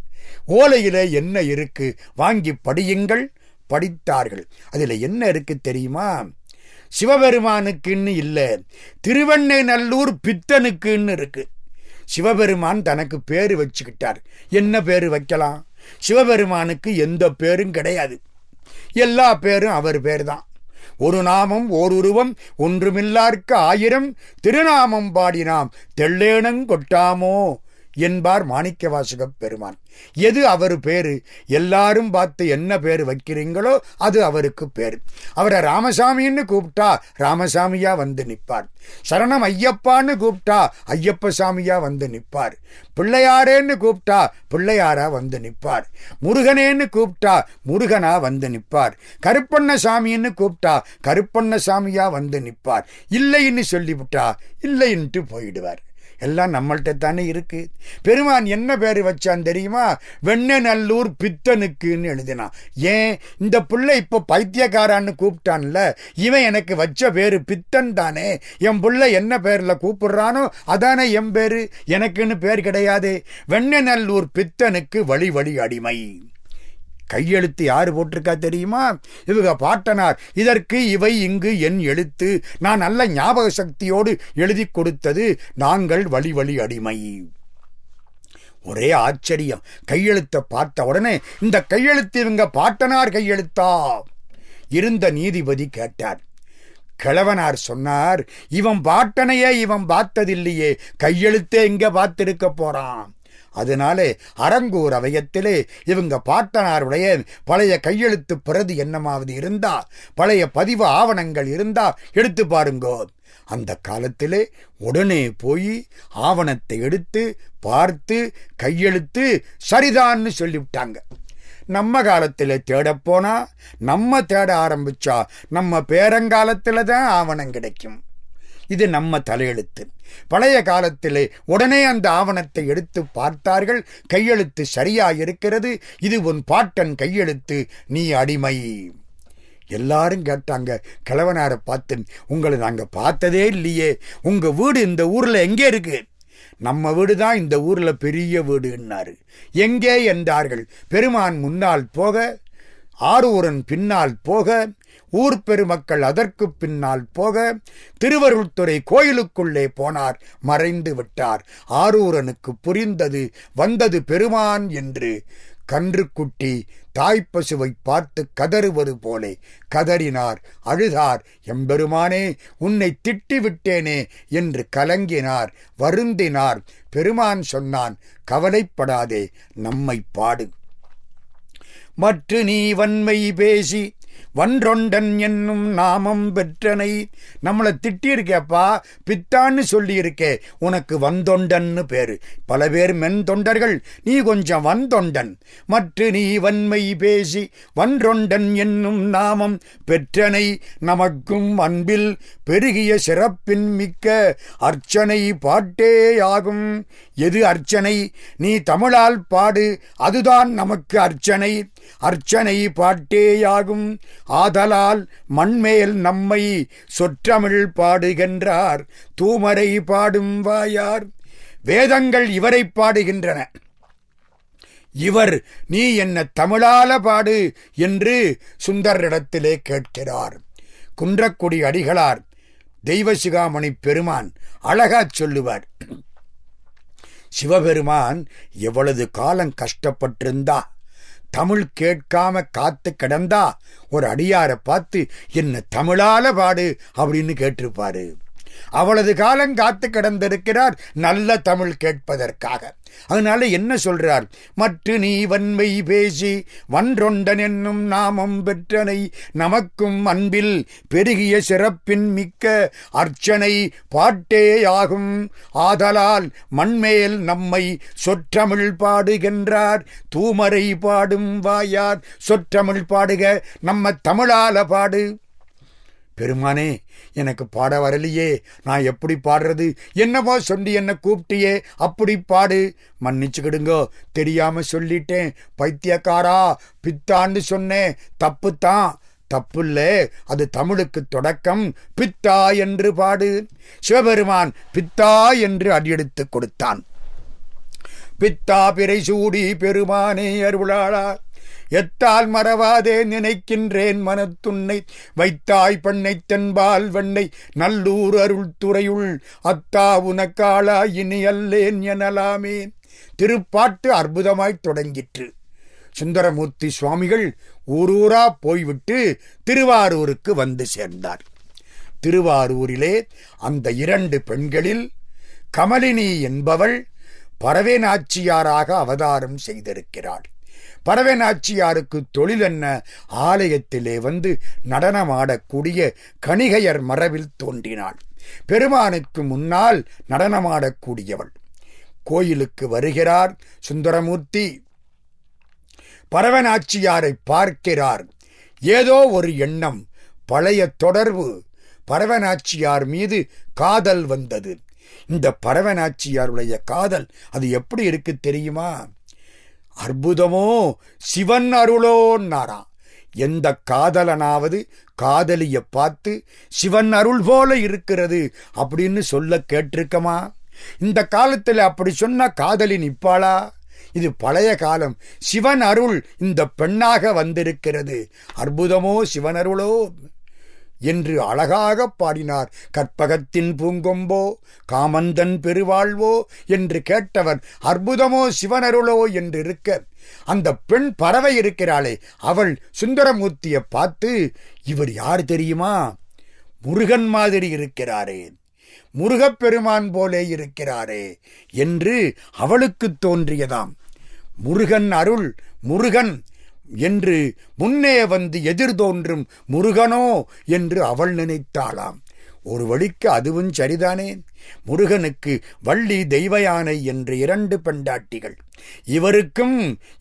ஓலையில என்ன இருக்கு, வாங்கி படியுங்கள். படித்தார்கள். அதுல என்ன இருக்கு தெரியுமா? சிவபெருமானுக்குன்னு இல்லை, திருவெண்ணெய்நல்லூர் பித்தனுக்குன்னு இருக்கு. சிவபெருமான் தனக்கு பேரு வச்சுக்கிட்டார். என்ன பேரு வைக்கலாம்? சிவபெருமானுக்கு எந்த பேரும் கிடையாது, எல்லா பேரும் அவர் பேர் தான். ஒரு நாமம் ஓருருவம் ஒன்றுமில்லார்க்கு ஆயிரம், திருநாமம் பாடினாம் தெள்ளேனங் கொட்டாமோ என்பார் மாணிக்கவாசகப் பெருமான். எது அவர் பேரு? எல்லாரும் பார்த்து என்ன பேரு வைக்கிறீங்களோ அது அவருக்கு பேரு. அவரை ராமசாமின்னு கூப்பிட்டா ராமசாமியா வந்து நிற்பார். சரணம் ஐயப்பான்னு கூப்பிட்டா ஐயப்ப சாமியா வந்து நிற்பார். பிள்ளையாரேன்னு கூப்பிட்டா பிள்ளையாரா வந்து நிற்பார். முருகனேன்னு கூப்பிட்டா முருகனா வந்து நிற்பார். கருப்பண்ண சாமின்னு கூப்பிட்டா கருப்பண்ண சாமியா வந்து நிற்பார். இல்லைன்னு சொல்லிவிட்டா இல்லைன்ட்டு போயிடுவார். எல்லாம் நம்மள்கிட்ட தானே இருக்கு. பெருமான் என்ன பேரு வச்சான் தெரியுமா? வெண்ணநல்லூர் பித்தனுக்குன்னு எழுதினான். ஏன்? இந்த பிள்ளை இப்போ பைத்தியக்காரான்னு கூப்பிட்டான்ல, இவன் எனக்கு வச்ச பேரு பித்தன் தானே. என் பிள்ளை என்ன பேர்ல கூப்பிடுறானோ அதானே என் பேரு, எனக்குன்னு பேர் கிடையாது. வெண்ணநல்லூர் பித்தனுக்கு வழி வழி அடிமை. கையெழுத்து யாரு போட்டிருக்கா தெரியுமா? இவங்க பாட்டனார். இதற்கு இவை இங்கு என் எழுத்து, நான் நல்ல ஞாபக சக்தியோடு எழுதி கொடுத்தது, நாங்கள் வழி வழி அடிமை. ஒரே ஆச்சரியம். கையெழுத்தை பார்த்த உடனே இந்த கையெழுத்து இவங்க பாட்டனார் கையெழுத்தா? இருந்த நீதிபதி கேட்டார். கிழவனார் சொன்னார், இவன் பாட்டனையே இவன் பார்த்ததில்லையே, கையெழுத்தே இங்க பார்த்திருக்க போறான். அதனாலே அரங்கூர் அவயத்திலே இவங்க பாட்டனாருடைய பழைய கையெழுத்து பிரதி என்னமாவது இருந்தா, பழைய பதிவு ஆவணங்கள் இருந்தா எடுத்து பாருங்கோ. அந்த காலத்திலே உடனே போய் ஆவணத்தை எடுத்து பார்த்து கையெழுத்து சரிதான்னு சொல்லிவிட்டாங்க. நம்ம காலத்தில் தேடப்போனா, நம்ம தேட ஆரம்பிச்சா நம்ம பேரங்காலத்தில் தான் ஆவணம் கிடைக்கும். இது நம்ம தலையெழுத்து. பழைய காலத்திலே உடனே அந்த ஆவணத்தை எடுத்து பார்த்தார்கள். கையெழுத்து சரியா இருக்கிறது, இது உன் பாட்டன் கையெழுத்து, நீ அடிமை. எல்லாரும் கேட்டாங்க கிழவனாரை பார்த்து, உங்களை நாங்க பார்த்ததே இல்லையே, உங்க வீடு இந்த ஊர்ல எங்கே இருக்கு? நம்ம வீடு தான் இந்த ஊர்ல பெரிய வீடுன்னாரு. எங்கே என்றார்கள். பெருமான் முன்னால் போக, ஆரூரன் பின்னால் போக, ஊர் பெருமக்கள் அதற்கு பின்னால் போக, திருவருள்துறை கோயிலுக்குள்ளே போனார், மறைந்து விட்டார். ஆரூரனுக்கு புரிந்தது, வந்தது பெருமான் என்று. கன்றுக்குட்டி தாய்ப்பசுவை பார்த்து கதறுவது போலே கதறினார், அழுதார். எம்பெருமானே, உன்னை திட்டிவிட்டேனே என்று கலங்கினார், வருந்தினார். பெருமான் சொன்னான், கவலைப்படாதே, நம்மை பாடு. மற்று நீ வன்மை பேசி வன்றொண்டன் என்னும் நாமம் பெற்றனை. நம்மளை திட்டியிருக்கேப்பா, பித்தான்னு சொல்லியிருக்கே, உனக்கு வந்தொண்டன்னு பேரு. பல பேர் மென் தொண்டர்கள், நீ கொஞ்சம் வந்தொண்டன். மற்ற நீ வன்மை பேசி வன்றொண்டன் என்னும் நாமம் பெற்றனை, நமக்கும் அன்பில் பெருகிய சிறப்பின் மிக்க அர்ச்சனை பாட்டேயாகும். எது அர்ச்சனை? நீ தமிழால் பாடு, அதுதான் நமக்கு அர்ச்சனை. அர்ச்சனை பாட்டேயாகும். ஆதலால் மண்மேல் நம்மை சொற்றமிழ் பாடுகின்றார், தூமரை பாடும் வாயார். வேதங்கள் இவரை பாடுகின்றன. இவர் நீ என்ன தமிழால பாடு என்று சுந்தரிடத்திலே கேட்கிறார். குன்றக்குடி அடிகளார் தெய்வசிகாமணி பெருமான் அழகா சொல்லுவார். சிவபெருமான் எவ்வளவு காலம் கஷ்டப்பட்டிருந்தா, தமிழ் கேட்காம காத்து கிடந்தா, ஒரு அடியாரை பார்த்து என்ன தமிழால பாடு அப்படின்னு கேட்டிருப்பாரு. அவளது காலம் காத்து கிடந்திருக்கிறார் நல்ல தமிழ் கேட்பதற்காக. அதனால என்ன சொல்றார்? மற்ற நீ வன்மை பேசி வன்றொண்டன் என்னும் நாமம் பெற்றனை நமக்கும் அன்பில் பெருகிய சிறப்பின் மிக்க அர்ச்சனை பாட்டேயாகும் ஆதலால் மண்மேல் நம்மை சொற்றமிழ் பாடுகின்றார் தூமரை பாடும் வாயார். சொற்றமிழ் பாடுக, நம்ம தமிழால பாடு. பெருமானே, எனக்கு பாட வரலையே, நான் எப்படி பாடுறது? என்னமோ சொல்லி என்ன கூப்பிட்டியே, அப்படி பாடு. மன்னிச்சுக்கிடுங்கோ, தெரியாம சொல்லிட்டேன். பைத்தியக்காரா, பித்தான்னு சொன்னேன், தப்புத்தான். தப்புல்ல, அது தமிழுக்கு தொடக்கம். பித்தா என்று பாடு. சிவபெருமான் பித்தா என்று அடியெடுத்து கொடுத்தான். பித்தா பிறை சூடி பெருமானே அருளாளா, எத்தால் மறவாதே நினைக்கின்றேன் மனத்துன்னை வைத்தாய் பண்ணை தென்பால் வெண்ணை நல்லூர் அருள் துறையுள் அத்தா உனக்காளா இனி அல்லேன் எனலாமே. திருப்பாட்டு அற்புதமாய் தொடங்கிற்று. சுந்தரமூர்த்தி சுவாமிகள் ஊரூரா போய்விட்டு திருவாரூருக்கு வந்து சேர்ந்தார். திருவாரூரிலே அந்த 2 பெண்களில் கமலினி என்பவள் பரவே நாச்சியாராக அவதாரம் செய்திருக்கிறாள். பரவே நாச்சியாருக்கு தொழில் என்ன? ஆலயத்திலே வந்து நடனமாடக்கூடிய கணிகையர் மரபில் தோன்றினாள். பெருமானுக்கு முன்னால் நடனமாடக்கூடியவள். கோயிலுக்கு வருகிறார் சுந்தரமூர்த்தி. பரவே நாச்சியாரை பார்க்கிறார். ஏதோ ஒரு எண்ணம், பழைய தொடர்பு. பரவே நாச்சியார் மீது காதல் வந்தது. இந்த பரவே நாச்சியாருடைய காதல் அது எப்படி இருக்கு தெரியுமா? அற்புதமோ சிவன் அருளோன்னாரா. எந்த காதலனாவது காதலிய பார்த்து சிவன் அருள் போல இருக்கிறது அப்படின்னு சொல்ல கேட்டிருக்கமா? இந்த காலத்தில் அப்படி சொன்னா காதலி நிப்பாளா? இது பழைய காலம். சிவன் அருள் இந்த பெண்ணாக வந்திருக்கிறது. அற்புதமோ சிவனருளோ என்று அழகாக பாடினார். கற்பகத்தின் பூங்கொம்போ காமந்தன் பெருவாழ்வோ என்று கேட்டவர் அற்புதமோ சிவனருளோ என்று இருக்க, அந்த பெண் பறவை இருக்கிறாளே, அவள் சுந்தரமூர்த்தியை பார்த்து இவர் யார் தெரியுமா? முருகன் மாதிரி இருக்கிறாரே, முருகப்பெருமான் போலே இருக்கிறாரே என்று அவளுக்கு தோன்றியதாம். முருகன் அருள், முருகன் என்று முன்னே வந்து எதிர் தோன்றும் முருகனோ என்று அவள் நினைத்தாளாம். ஒரு வழிக்கு அதுவும் சரிதானே. முருகனுக்கு வள்ளி தெய்வயானை என்று 2 பெண்டாட்டிகள். இவருக்கும்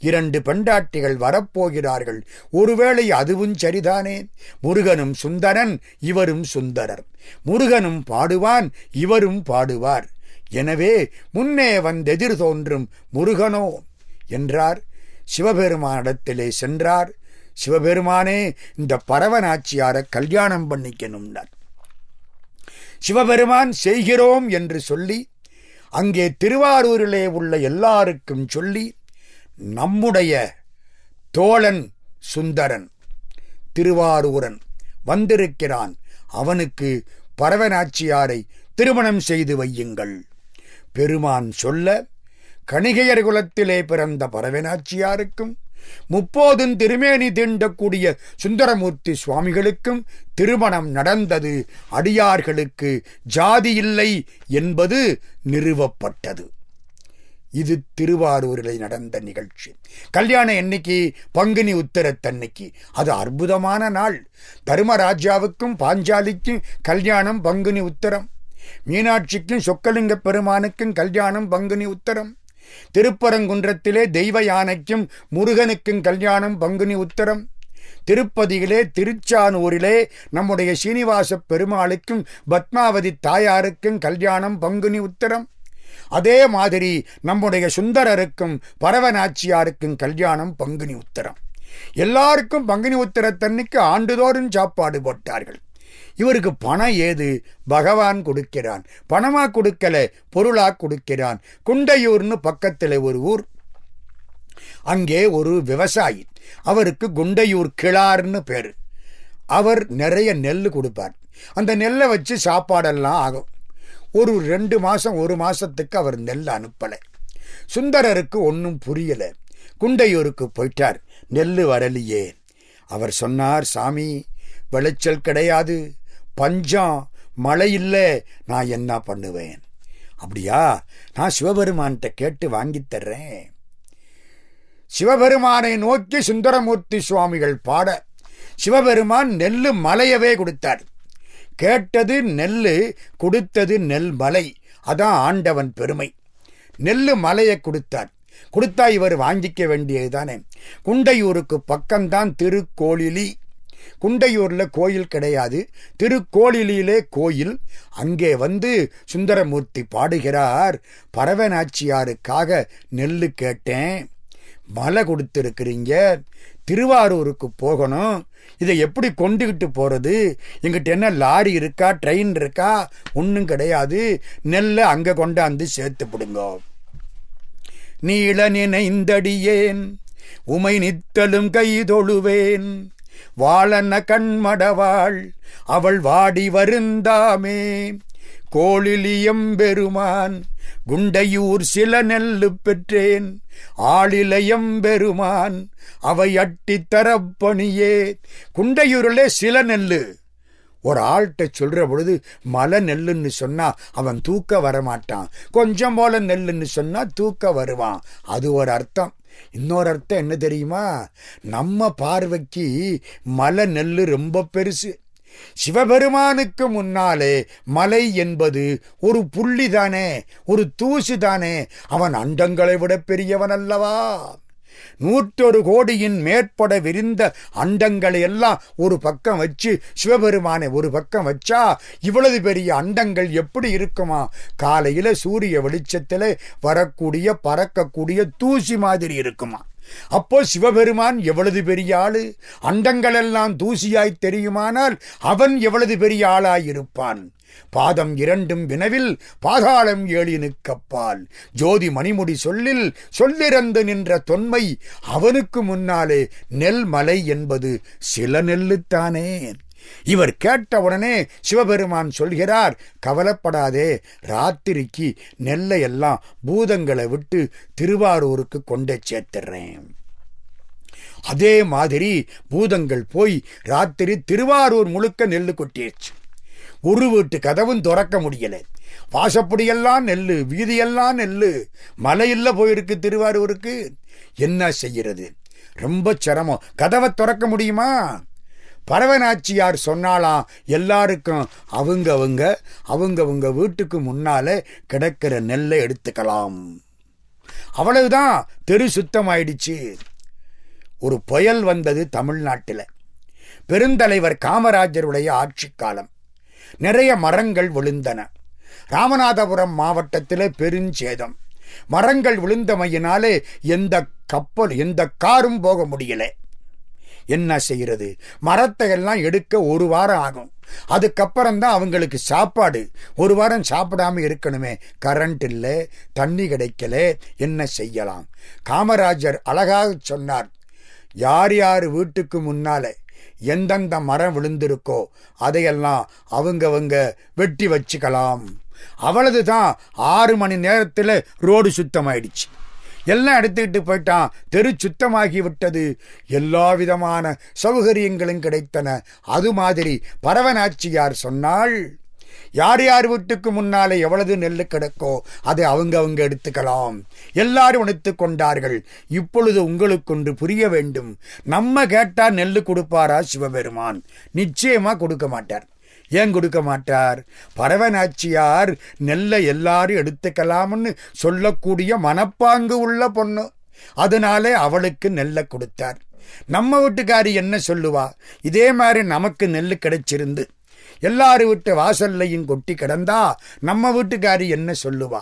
2 பெண்டாட்டிகள் வரப்போகிறார்கள். ஒருவேளை அதுவும் சரிதானே. முருகனும் சுந்தரன், இவரும் சுந்தரர். முருகனும் பாடுவான், இவரும் பாடுவார். எனவே முன்னே வந்தெதிர் தோன்றும் முருகனோ என்றார். சிவபெருமானிடத்திலே சென்றார். சிவபெருமானே, இந்த பரவே நாச்சியாரை கல்யாணம் பண்ணிக்கணும்னார். சிவபெருமான் செய்கிறோம் என்று சொல்லி அங்கே திருவாரூரிலே உள்ள எல்லாருக்கும் சொல்லி, நம்முடைய தோழன் சுந்தரன் திருவாரூரன் வந்திருக்கிறான், அவனுக்கு பரவே நாச்சியாரை திருமணம் செய்து வையுங்கள். பெருமான் சொல்ல, கணிகையர் குலத்திலே பிறந்த பரவே நாச்சியாருக்கும் 30 திருமேனி தீண்டக்கூடிய சுந்தரமூர்த்தி சுவாமிகளுக்கும் திருமணம் நடந்தது. அடியார்களுக்கு ஜாதி இல்லை என்பது நிறுவப்பட்டது. இது திருவாரூரில் நடந்த நிகழ்ச்சி. கல்யாணம் என்னைக்கு? பங்குனி உத்திரத்தன்னைக்கு. அது அற்புதமான நாள். தர்மராஜாவுக்கும் பாஞ்சாலிக்கும் கல்யாணம் பங்குனி உத்திரம். மீனாட்சிக்கும் சொக்கலிங்க பெருமானுக்கும் கல்யாணம் பங்குனி உத்திரம். திருப்பரங்குன்றத்திலே தெய்வ யானைக்கும் முருகனுக்கும் கல்யாணம் பங்குனி உத்திரம். திருப்பதியிலே திருச்சானூரிலே நம்முடைய சீனிவாச பெருமாளுக்கும் பத்மாவதி தாயாருக்கும் கல்யாணம் பங்குனி உத்திரம். அதே மாதிரி நம்முடைய சுந்தரருக்கும் பரவே நாச்சியாருக்கும் கல்யாணம் பங்குனி உத்திரம். எல்லாருக்கும் பங்குனி உத்திரத்தன்னைக்கு ஆண்டுதோறும் சாப்பாடு போட்டார்கள். இவருக்கு பணம் ஏது? பகவான் கொடுக்கிறான். பணமா கொடுக்கல, பொருளா கொடுக்கிறான். குண்டையூர்னு பக்கத்தில் ஒரு ஊர். அங்கே ஒரு விவசாயி, அவருக்கு குண்டையூர் கிளார்னு பேரு. அவர் நிறைய நெல் கொடுப்பார். அந்த நெல்லை வச்சு சாப்பாடெல்லாம் ஆகும். ஒரு 2 மாசம் 1 மாசத்துக்கு அவர் நெல் அனுப்பலை. சுந்தரருக்கு ஒன்றும் புரியல. குண்டையூருக்கு போயிட்டார். நெல் வரலையே. அவர் சொன்னார், சாமி, விளைச்சல் கிடையாது, பஞ்சம், மழை இல்லை, நான் என்ன பண்ணுவேன்? அப்படியா, நான் சிவபெருமான்கிட்ட கேட்டு வாங்கித் தர்றேன். சிவபெருமானை நோக்கி சுந்தரமூர்த்தி சுவாமிகள் பாட சிவபெருமான் நெல்லு மலையவே கொடுத்தார். கேட்டது நெல்லு, கொடுத்தது நெல் மலை. அதான் ஆண்டவன் பெருமை. நெல்லு மலையை கொடுத்தார். கொடுத்தா இவர் வாங்கிக்க வேண்டியதுதானே. குண்டையூருக்கு பக்கம்தான் திருக்கோளிலி. குண்டையூர்ல கோயில் கிடையாது, திருக்கோளிலியிலே கோயில். அங்கே வந்து சுந்தரமூர்த்தி பாடுகிறார், பரவநாச்சியாருக்காக நெல்லு கேட்டேன், மலை கொடுத்துருக்கிறீங்க, திருவாரூருக்கு போகணும், இதை எப்படி கொண்டுகிட்டு போறது? எங்கிட்ட என்ன லாரி இருக்கா, ட்ரெயின் இருக்கா? ஒன்றும் கிடையாது. நெல்லை அங்கே கொண்டாந்து சேர்த்து பிடுங்க. நீள நினைந்தடியேன் உமை நித்தலும் கைதொழுவேன், வாழன கண்மடவாள் அவள் வாடி வருந்தாமே, கோளிலியம் பெருமான் குண்டையூர் சில நெல்லு பெற்றேன், ஆளிலையம் பெருமான் அவை அட்டி தரப்பணியே. குண்டையூரிலே சில நெல்லு. ஒரு ஆள்கிட்ட சொல்ற பொழுது மலை நெல்லுன்னு சொன்னா அவன் தூக்க வரமாட்டான், கொஞ்சம் போல நெல்லுன்னு சொன்னா தூக்க வருவான். அது ஒரு அர்த்தம். இன்னொரு அர்த்தம் என்ன தெரியுமா? நம்ம பார்வைக்கு மலை நெல்லு ரொம்ப பெருசு. சிவபெருமானுக்கு முன்னாலே மலை என்பது ஒரு புள்ளி தானே, ஒரு தூசு தானே. அவன் அண்டங்களை விட பெரியவன் அல்லவா? 101 கோடியின் மேற்பட விரிந்த அண்டங்களை எல்லாம் ஒரு பக்கம் வச்சு சிவபெருமானை ஒரு பக்கம் வச்சா இவ்வளவு பெரிய அண்டங்கள் எப்படி இருக்குமா? காலையில சூரிய வெளிச்சத்துல வரக்கூடிய பறக்கக்கூடிய தூசி மாதிரி இருக்குமா? அப்போ சிவபெருமான் எவ்வளவு பெரிய ஆளு? அண்டங்கள் எல்லாம் தூசியாய் தெரியுமானால் அவன் எவ்வளவு பெரிய ஆளாயிருப்பான்? பாதம் 2 வினவில் பாதாளம் 7 கப்பால், ஜோதி மணிமுடி சொல்லில் சொல்லிறந்து நின்ற தொன்மை அவனுக்கு முன்னாலே நெல் மலை என்பது சில நெல்லுத்தானே. இவர் கேட்டவுடனே சிவபெருமான் சொல்கிறார், கவலைப்படாதே, ராத்திரிக்கு நெல்லை எல்லாம் பூதங்களை விட்டு திருவாரூருக்கு கொண்டே சேர்த்துறேன். அதே மாதிரி பூதங்கள் போய் ராத்திரி திருவாரூர் முழுக்க நெல்லு கொட்டிடுச்சு. ஒரு வீட்டு கதவும் திறக்க முடியல. வாசப்படியெல்லாம் நெல்லு, வீதியெல்லாம் நெல்லு. மலையில்ல போயிருக்கு திருவாரூருக்கு. என்ன செய்கிறது? ரொம்ப சிரமம். கதவை திறக்க முடியுமா? பரவநாச்சியார் சொன்னாலாம், எல்லாருக்கும் அவங்கவங்க வீட்டுக்கு முன்னால கிடக்கிற நெல்லை எடுத்துக்கலாம். அவ்வளவுதான், தெரு சுத்தமாயிடுச்சு. ஒரு புயல் வந்தது தமிழ்நாட்டில். பெருந்தலைவர் காமராஜருடைய ஆட்சி காலம். நிறைய மரங்கள் விழுந்தன. ராமநாதபுரம் மாவட்டத்தில் பெருஞ்சேதம். மரங்கள் விழுந்தமையினாலே எந்த காரும் போக முடியல. என்ன செய்கிறது? மரத்தை எல்லாம் எடுக்க 1 வாரம் ஆகும். அதுக்கப்புறம்தான் அவங்களுக்கு சாப்பாடு. 1 வாரம் சாப்பிடாம இருக்கணுமே. கரண்ட் இல்லை, தண்ணி கிடைக்கல, என்ன செய்யலாம்? காமராஜர் அழகாக சொன்னார், யார் யார் வீட்டுக்கு முன்னால எந்தெந்த மரம் விழுந்திருக்கோ அதையெல்லாம் அவங்கவங்க வெட்டி வச்சுக்கலாம். அவ்வளவுதான். 6 மணி நேரத்தில் ரோடு சுத்தமாயிடுச்சு. எல்லாம் எடுத்துக்கிட்டு போயிட்டான். தெரு சுத்தமாகி விட்டது. எல்லா விதமான சௌகரியங்களும் கிடைத்தன. அது மாதிரி பரவநாச்சியார் சொன்னால், யார் யார் வீட்டுக்கு முன்னாலே எவ்வளவு நெல்லு கிடக்கோ அதை அவங்கவங்க எடுத்துக்கலாம். எல்லாரும் எடுத்து கொண்டார்கள். இப்பொழுது உங்களுக்கு ஒன்று புரிய வேண்டும். நம்ம கேட்டா நெல்லு கொடுப்பாரா சிவபெருமான்? நிச்சயமா கொடுக்க மாட்டார். ஏன் கொடுக்க மாட்டார்? பரவநாச்சியார் நெல்லை எல்லாரும் எடுத்துக்கலாம்னு சொல்லக்கூடிய மனப்பாங்கு உள்ள பொண்ணு. அதனாலே அவளுக்கு நெல்லை கொடுத்தார். நம்ம வீட்டுக்காரி என்ன சொல்லுவா? இதே மாதிரி நமக்கு நெல்லு கிடைச்சிருந்து எல்லாரும் வீட்டு வாசல்லையும் கொட்டி கிடந்தா நம்ம வீட்டுக்காரி என்ன சொல்லுவா?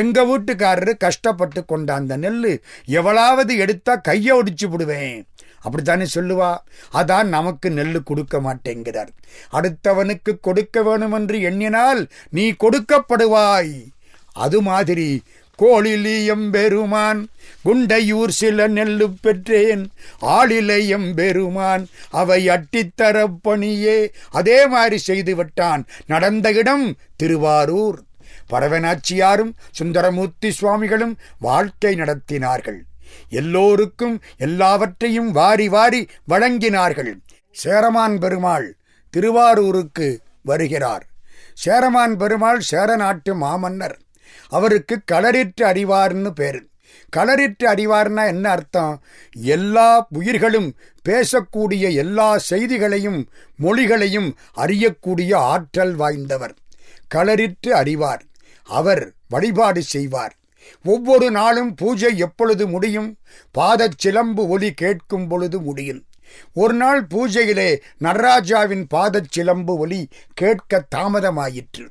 எங்க வீட்டுக்காரரு கஷ்டப்பட்டு கொண்டாந்த நெல்லு எவளாவது எடுத்தா கையை ஒடிச்சு விடுவேன், அப்படித்தானே சொல்லுவா. அதான் நமக்கு நெல்லு கொடுக்க மாட்டேங்கிறார். அடுத்தவனுக்கு கொடுக்க வேணுமென்று எண்ணினால் நீ கொடுக்கப்படுவாய். அது மாதிரி கோளிலியம் பெருமான் குண்டையூர் சில நெல்லு பெற்றேன், ஆளிலையம் பெருமான் அவை அட்டித்தரப்பணியே. அதே மாதிரி செய்து விட்டான். நடந்த இடம் திருவாரூர். பரவநாச்சியாரும் சுந்தரமூர்த்தி சுவாமிகளும் வாழ்க்கை நடத்தினார்கள். எல்லோருக்கும் எல்லாவற்றையும் வாரி வாரி வழங்கினார்கள். சேரமான் பெருமாள் திருவாரூருக்கு வருகிறார். சேரமான் பெருமாள் சேர நாட்டு மாமன்னர். அவருக்கு களரிற்று அறிவார்னு பேரு. களரிற்று அறிவார்னா என்ன அர்த்தம்? எல்லா உயிர்களும் பேசக்கூடிய எல்லா செய்திகளையும் மொழிகளையும் அறியக்கூடிய ஆற்றல் வாய்ந்தவர். களரிற்று அறிவார். அவர் வழிபாடு செய்வார். ஒவ்வொரு நாளும் பூஜை எப்பொழுது முடியும்? பாதச் சிலம்பு ஒலி கேட்கும் பொழுது முடியும். ஒரு நாள் பூஜையிலே நடராஜாவின் பாதச் சிலம்பு ஒலி கேட்க தாமதமாயிற்று.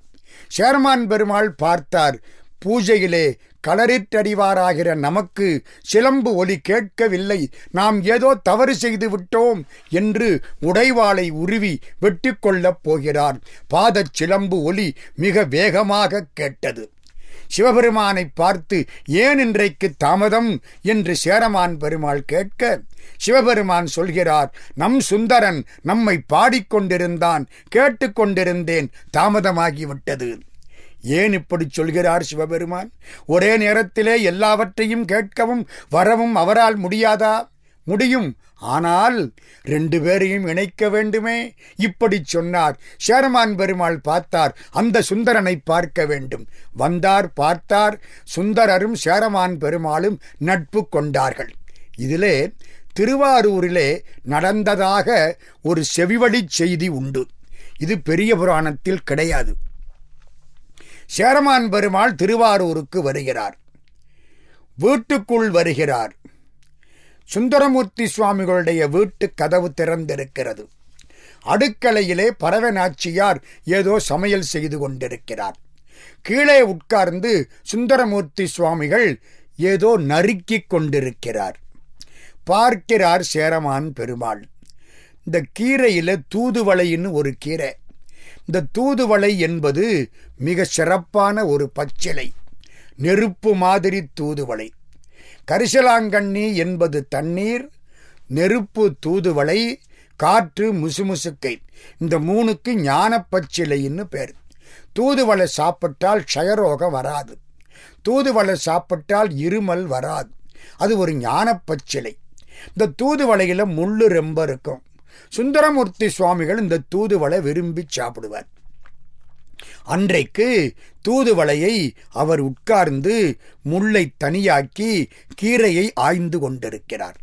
சேரமான் பெருமாள் பார்த்தார், பூஜையிலே களரிற்றறிவாராகிற நமக்கு சிலம்பு ஒலி கேட்கவில்லை, நாம் ஏதோ தவறு செய்து விட்டோம் என்று உடைவாளை உருவி வெட்டி கொள்ளப் போகிறார். பாதச் சிலம்பு ஒலி மிக வேகமாக கேட்டது. சிவபெருமானை பார்த்து, ஏன் இன்றைக்கு தாமதம் என்று சேரமான் பெருமாள் கேட்க, சிவபெருமான் சொல்கிறார், நம் சுந்தரன் நம்மை பாடிக்கொண்டிருந்தான், கேட்டுக்கொண்டிருந்தேன், தாமதமாகிவிட்டது. ஏன் இப்படி சொல்கிறார் சிவபெருமான்? ஒரே நேரத்திலே எல்லாவற்றையும் கேட்கவும் வரவும் அவரால் முடியாதா? முடியும். ஆனால் 2 பேரையும் இணைக்க வேண்டுமே. இப்படி சொன்னார். சேரமான் பெருமாள் பார்த்தார், அந்த சுந்தரனை பார்க்க வேண்டும். வந்தார், பார்த்தார். சுந்தரரும் சேரமான் பெருமாளும் நட்பு கொண்டார்கள். இதிலே திருவாரூரிலே நடந்ததாக ஒரு செவிவழி செய்தி உண்டு. இது பெரிய புராணத்தில் கிடையாது. சேரமான் பெருமாள் திருவாரூருக்கு வருகிறார். வீட்டுக்குள் வருகிறார். சுந்தரமூர்த்தி சுவாமிகளுடைய வீட்டு கதவு திறந்திருக்கிறது. அடுக்கலையிலே பரவநாச்சியார் ஏதோ சமையல் செய்து கொண்டிருக்கிறார். கீழே உட்கார்ந்து சுந்தரமூர்த்தி சுவாமிகள் ஏதோ நறுக்கிக் கொண்டிருக்கிறார். பார்க்கிறார் சேரமான் பெருமாள். இந்த கீரையில தூதுவளைன்னு ஒரு கீரை. இந்த தூதுவளை என்பது மிக சிறப்பான ஒரு பச்சிலை, நெருப்பு மாதிரி தூதுவளை. கரிசலாங்கண்ணி என்பது தண்ணீர், நெருப்பு தூதுவளை, காற்று முசுமுசுக்கை. இந்த 3க்கு ஞான பச்சிலைன்னு பேர். தூதுவளை சாப்பிட்டால் க்ஷயரோகம் வராது. தூதுவளை சாப்பிட்டால் இருமல் வராது. அது ஒரு ஞான பச்சிலை. இந்த தூதுவளையில முள்ளு ரொம்ப இருக்கும். சுந்தரமூர்த்தி சுவாமிகள் இந்த தூதுவளை விரும்பி சாப்பிடுவார். அன்றைக்கு தூதுவளையை அவர் உட்கார்ந்து முள்ளை தனியாக்கி கீரையை ஆய்ந்து கொண்டிருக்கிறார்.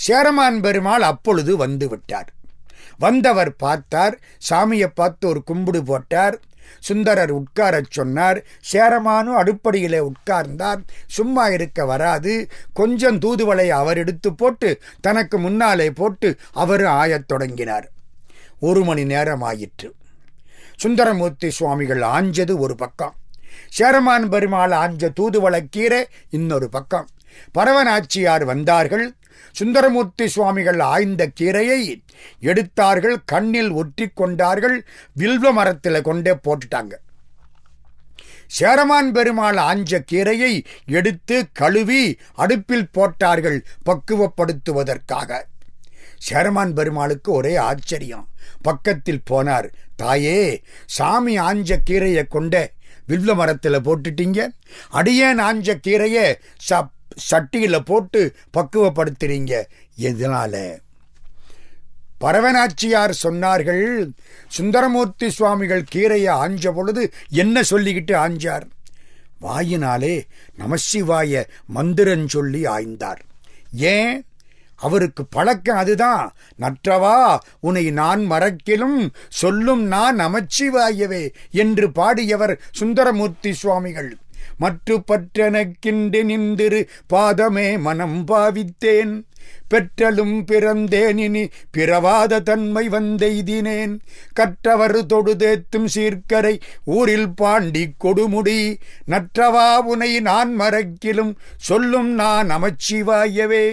சேரமான் பெருமாள் அப்பொழுது வந்து விட்டார். வந்தவர் பார்த்தார், சாமியை பார்த்து ஒரு கும்பிடு போட்டார். சுந்தரர் உட்காரச் சொன்னார். சேரமானும் அடுப்படியிலே உட்கார்ந்தார். சும்மா இருக்க வராது. கொஞ்சம் தூதுவளை அவர் எடுத்து போட்டு தனக்கு முன்னாலே போட்டு அவர் ஆயத் தொடங்கினார். 1 மணி நேரம் ஆயிற்று. சுந்தரமூர்த்தி சுவாமிகள் ஆஞ்சது ஒரு பக்கம், சேரமான் பெருமாள் ஆஞ்ச தூதுவளை கீரை இன்னொரு பக்கம். பரவநாச்சியார் வந்தார்கள். சுந்தரமூர்த்தி சுவாமிகள் ஆய்ந்த கீரையை எடுத்தார்கள், கண்ணில் ஒற்றி கொண்டார்கள், வில்வ மரத்தில் கொண்டே போட்டுட்டாங்க. சேரமான் பெருமாள் ஆஞ்ச கீரையை எடுத்து கழுவி அடுப்பில் போட்டார்கள் பக்குவப்படுத்துவதற்காக. சேரமான் பெருமாளுக்கு ஒரே ஆச்சரியம். பக்கத்தில் போனார். தாயே, சாமி ஆஞ்ச கீரையை கொண்ட வில்வ மரத்தில் போட்டுட்டீங்க, அடியேன் ஆஞ்ச கீரையை சட்டியில் போட்டு பக்குவப்படுத்துறீங்க, எதனால? பரவநாச்சியார் சொன்னார்கள், சுந்தரமூர்த்தி சுவாமிகள் கீரையை ஆஞ்ச பொழுது என்ன சொல்லிக்கிட்டு ஆஞ்சார்? வாயினாலே நமசிவாய மந்திரம் சொல்லி ஆய்ந்தார். ஏன்? அவருக்கு பழக்கம் அதுதான். நற்றவா உன்னை நான் மறக்கிலும் சொல்லும் நான் நமச்சிவாயவே என்று பாடியவர் சுந்தரமூர்த்தி சுவாமிகள். மற்று பற்றனக்கின்று நின்றிரு பாதமே மனம் பாவித்தேன், பெற்றலும் பிறந்தேன் இனி பிறவாத தன்மை வந்தெய்தினேன், கற்றவர் தொடுதேத்தும் சீர்க்கரை ஊரில் பாண்டி கொடுமுடி, நற்றவா உன்னை நான் மறக்கிலும் சொல்லும் நான் நமச்சிவாயவே,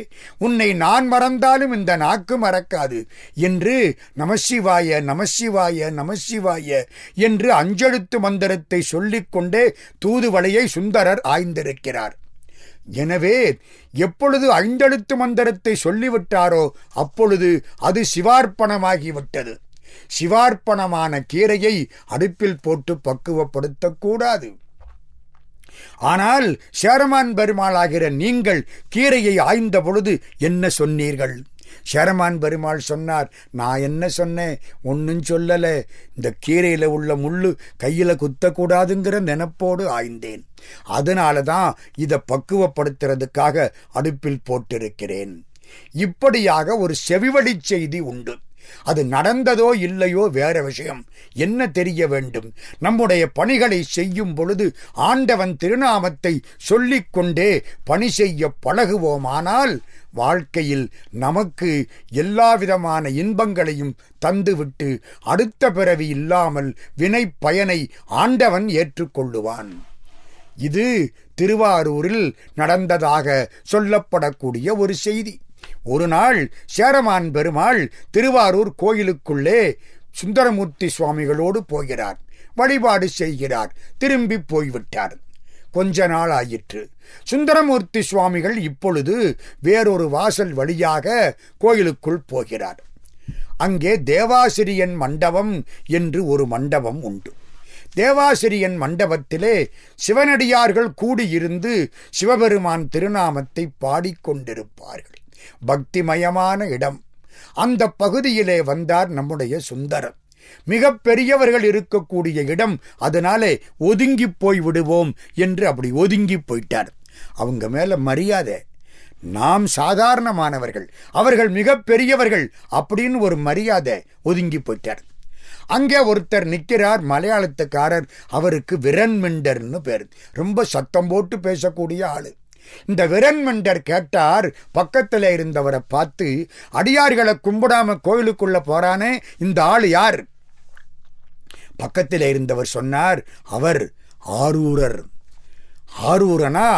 உன்னை நான் மறந்தாலும் இந்த நாக்கு மறக்காது என்று நமசிவாய நமசிவாய நமசிவாய என்று அஞ்செழுத்து மந்திரத்தை சொல்லிக்கொண்டே தூதுவளையை சுந்தரர் ஆய்ந்திருக்கிறார். எனவே எப்பொழுது 5 எழுத்து மந்திரத்தை சொல்லிவிட்டாரோ அப்பொழுது அது சிவார்ப்பணமாகிவிட்டது. சிவார்ப்பணமான கீரையை அடுப்பில் போட்டு பக்குவப்படுத்தக்கூடாது. ஆனால் சேரமான் பெருமாளாகிற நீங்கள் கீரையை ஆய்ந்த பொழுது என்ன சொன்னீர்கள்? சேரமான் பெருமாள் சொன்னார், நான் என்ன சொன்னேன், ஒன்னும் சொல்லல, இந்த கீரையில உள்ள முள்ளு கையில குத்தக்கூடாதுங்கிற நினைப்போடு ஆய்ந்தேன். அதனாலதான் இதை பக்குவப்படுத்துறதுக்காக அடுப்பில் போட்டிருக்கிறேன். இப்படியாக ஒரு செவிவழி செய்தி உண்டு. அது நடந்ததோ இல்லையோ வேற விஷயம், என்ன தெரிய வேண்டும், நம்முடைய பணிகளை செய்யும் பொழுது ஆண்டவன் திருநாமத்தை சொல்லிக்கொண்டே பணி செய்ய பழகுவோமானால் வாழ்க்கையில் நமக்கு எல்லாவிதமான இன்பங்களையும் தந்துவிட்டு அடுத்த பிறவி இல்லாமல் வினை பயனை ஆண்டவன் ஏற்றுக்கொள்ளுவான். இது திருவாரூரில் நடந்ததாக சொல்லப்படக்கூடிய ஒரு செய்தி. ஒரு நாள் சேரமான் பெருமாள் திருவாரூர் கோயிலுக்குள்ளே சுந்தரமூர்த்தி சுவாமிகளோடு போகிறார், வழிபாடு செய்கிறார், திரும்பி போய்விட்டார். கொஞ்ச நாள் ஆயிற்று. சுந்தரமூர்த்தி சுவாமிகள் இப்பொழுது வேறொரு வாசல் வழியாக கோயிலுக்குள் போகிறார். அங்கே தேவாசிரியன் மண்டபம் என்று ஒரு மண்டபம் உண்டு. தேவாசிரியன் மண்டபத்திலே சிவனடியார்கள் கூடியிருந்து சிவபெருமான் திருநாமத்தை பாடிக்கொண்டிருப்பார்கள். பக்திமயமான இடம். அந்த பகுதியிலே வந்தார் நம்முடைய சுந்தரர். மிக பெரியவர்கள் இருக்கக்கூடிய இடம், அதனாலே ஒதுங்கி போய் விடுவோம் என்று அப்படி ஒதுங்கி போயிட்டார். அவங்க மேல மரியாதை, நாம் சாதாரணமானவர்கள், அவர்கள் மிக பெரியவர்கள் அப்படின்னு ஒரு மரியாதை, ஒதுங்கி போயிட்டார். அங்கே ஒருத்தர் நிற்கிறார், மலையாளத்துக்காரர், அவருக்கு விரண்மிண்டர்னு பேர், ரொம்ப சத்தம் போட்டு பேசக்கூடிய ஆளு. இந்த விரண்மிண்டர் கேட்டார், பக்கத்தில் இருந்தவரை பார்த்து, அடியார்களை கும்பிடாம கோயிலுக்குள்ள போறானே இந்த ஆள் யார்? பக்கத்தில் இருந்தவர் சொன்னார், அவர் ஆரூரர். ஆரூரனா?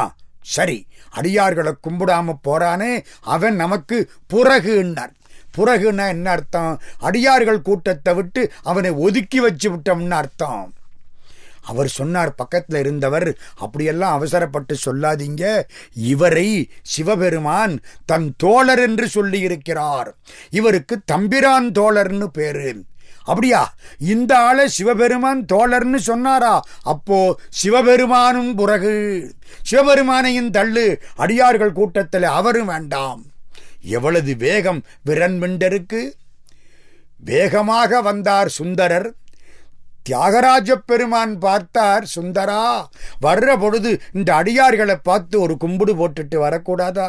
சரி, அடியார்களை கும்பிடாம போறானே அவன் நமக்கு புறகுன்னார். புறகுன்னா என்ன அர்த்தம்? அடியார்கள் கூட்டத்தை விட்டு அவனை ஒதுக்கி வச்சு விட்டோம்னு அர்த்தம். அவர் சொன்னார், பக்கத்தில் இருந்தவர், அப்படியெல்லாம் அவசரப்பட்டு சொல்லாதீங்க, இவரை சிவபெருமான் தன் தோழர் என்று சொல்லி இருக்கிறார், இவருக்கு தம்பிரான் தோழர்னு பேரு. அப்படியா? இந்த ஆளை சிவபெருமான் தோழர்னு சொன்னாரா? அப்போ சிவபெருமானும் புறகு, சிவபெருமானையும் தள்ளு, அடியார்கள் கூட்டத்தில் அவரும் வேண்டாம். எவ்வளவு வேகம் விரண்மிண்டருக்கு! வேகமாக வந்தார் சுந்தரர். தியாகராஜ பெருமான் பார்த்தார், சுந்தரா, வர்ற பொழுது இந்த அடியார்களை பார்த்து ஒரு கும்பிடு போட்டுட்டு வரக்கூடாதா?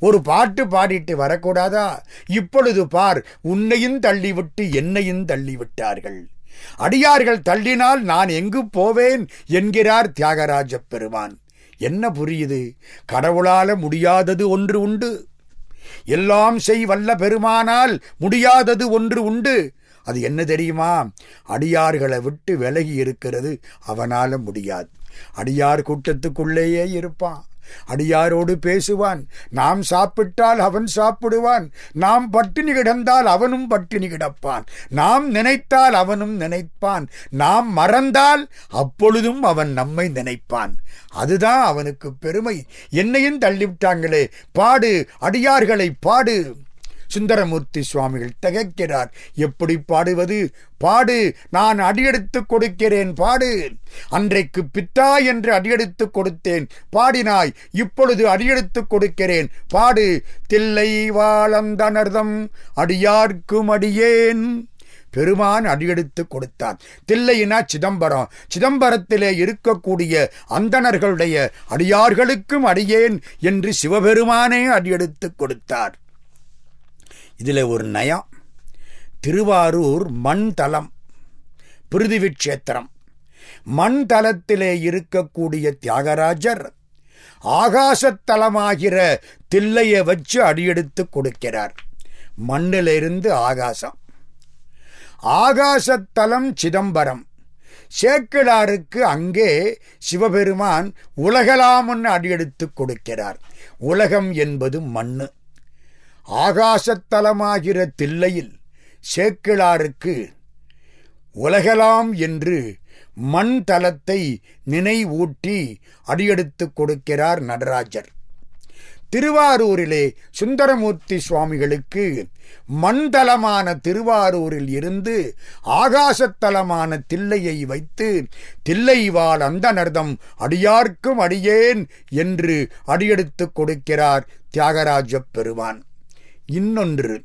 ஒரு பாட்டு பாடிட்டு வரக்கூடாதா? இப்பொழுது பார், உன்னையும் தள்ளிவிட்டு என்னையும் தள்ளிவிட்டார்கள். அடியார்கள் தள்ளினால் நான் எங்கு போவேன் என்கிறார் தியாகராஜ பெருமான். என்ன புரியுது? கடவுளால முடியாதது ஒன்று உண்டு, எல்லாம் செய் வல்ல பெருமானால் முடியாதது ஒன்று உண்டு. அது என்ன தெரியுமா? அடியார்களை விட்டு விலகி இருக்கிறது அவனால முடியாது. அடியார் கூட்டத்துக்குள்ளேயே இருப்பான், அடியாரோடு பேசுவான். நாம் சாப்பிட்டால் அவன் சாப்பிடுவான், நாம் பட்டினி கிடந்தால் அவனும் பட்டினி கிடப்பான், நாம் நினைத்தால் அவனும் நினைப்பான், நாம் மறந்தால் அப்பொழுதும் அவன் நம்மை நினைப்பான். அதுதான் அவனுக்கு பெருமை. என்னையும் தள்ளிவிட்டாங்களே, பாடு, அடியார்களை பாடு. சுந்தரமூர்த்தி சுவாமிகள் திகைக்கிறார். எப்படி பாடுவது? பாடு, நான் அடியெடுத்து கொடுக்கிறேன், பாடு. அன்றைக்கு பித்தா என்று அடியெடுத்து கொடுத்தேன், பாடினாய், இப்பொழுது அடியெடுத்து கொடுக்கிறேன், பாடு. தில்லை வாழந்தனர்தம் அடியார்க்கும் அடியேன். பெருமான் அடியெடுத்து கொடுத்தார். தில்லையினா சிதம்பரம், சிதம்பரத்திலே இருக்கக்கூடிய அந்தணர்களுடைய அடியார்களுக்கும் அடியேன் என்று சிவபெருமானே அடியெடுத்து கொடுத்தார். இதில் ஒரு நயம். திருவாரூர் மண் தலம், பிருதிவி க்ஷேத்திரம். மண் தலத்திலே இருக்கக்கூடிய தியாகராஜர் ஆகாசத்தலமாகிற தில்லையை வச்சு அடியெடுத்து கொடுக்கிறார். மண்ணிலிருந்து ஆகாசம். ஆகாசத்தலம் சிதம்பரம். சேக்கிழாருக்கு அங்கே சிவபெருமான் உலகலாம்னு அடியெடுத்து கொடுக்கிறார். உலகம் என்பது மண்ணு. ஆகாசத்தலமாகிற தில்லையில் சேக்கிழாருக்கு உலகலாம் என்று மண் தலத்தை நினைவூட்டி அடியெடுத்து கொடுக்கிறார் நடராஜர். திருவாரூரிலே சுந்தரமூர்த்தி சுவாமிகளுக்கு மண்தலமான திருவாரூரில் இருந்து ஆகாசத்தலமான தில்லையை வைத்து தில்லை வாழ் அந்தணர்தம் அடியார்க்கும் அடியேன் என்று அடியெடுத்து கொடுக்கிறார் தியாகராஜ பெருமான். இன்னொன்று.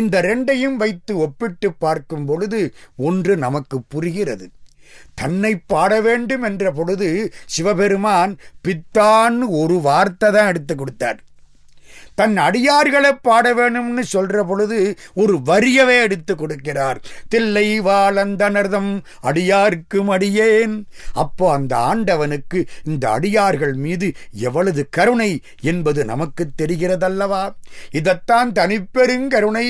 இந்த ரெண்டையும் வைத்து ஒப்பிட்டு பார்க்கும் பொழுது ஒன்று நமக்கு புரிகிறது. தன்னை பாட வேண்டும் என்ற பொழுது சிவபெருமான் பித்தான் ஒரு வார்த்தை தான் எடுத்து கொடுத்தார். தன் அடியார்களை பாட வேணும்னு சொல்ற பொழுது ஒரு வரியவே எடுத்து கொடுக்கிறார். தில்லை வாழந்தனர்தம் அடியார்க்கும் அடியேன். அப்போ அந்த ஆண்டவனுக்கு இந்த அடியார்கள் மீது எவ்வளவு கருணை என்பது நமக்கு தெரிகிறதல்லவா? இதத்தான் தனிப்பெருங்கருணை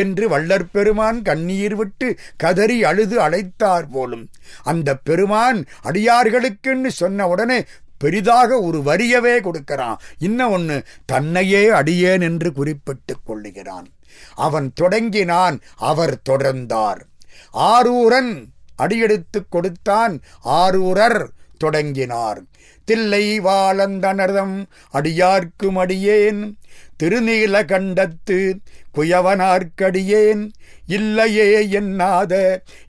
என்று வள்ளற் பெருமான் கண்ணீர் விட்டு கதறி அழுது அழைத்தார் போலும். அந்த பெருமான் அடியார்களுக்குன்னு சொன்ன உடனே பெரிதாக ஒரு வரியவே கொடுக்கிறான். இன்னும் ஒன்று, தன்னையே அடியேன் என்று குறிப்பிட்டுக் கொள்ளுகிறான். அவன் தொடங்கினான், அவர் தொடர்ந்தார். ஆரூரன் அடியெடுத்து கொடுத்தான், ஆரூரர் தொடங்கினார். தில்லை வாழந்தனர்தம் அடியார்க்கும் அடியேன், திருநீலகண்டத்து குயவனார்க்கடியேன், இல்லையே என்னாத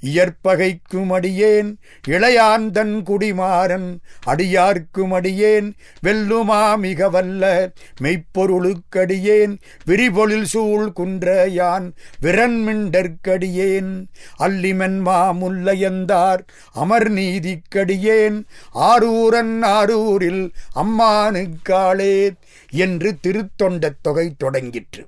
இயற்பகைக்கும் அடியேன், இளையாந்தன் குடிமாறன் அடியார்க்கும் அடியேன், வெல்லுமா மிக வல்ல மெய்ப்பொருளுக்கடியேன், விரிபொழில் சூழ் குன்ற யான் விரண்மிண்டற்கடியேன், அல்லிமென்மா முல்லையந்தார் அமர்நீதிக்கடியேன், ஆரூரன் ஆரூரில் அம்மானுக்காளே என்று திருத்தொண்ட தொகை தொடங்கிற்று.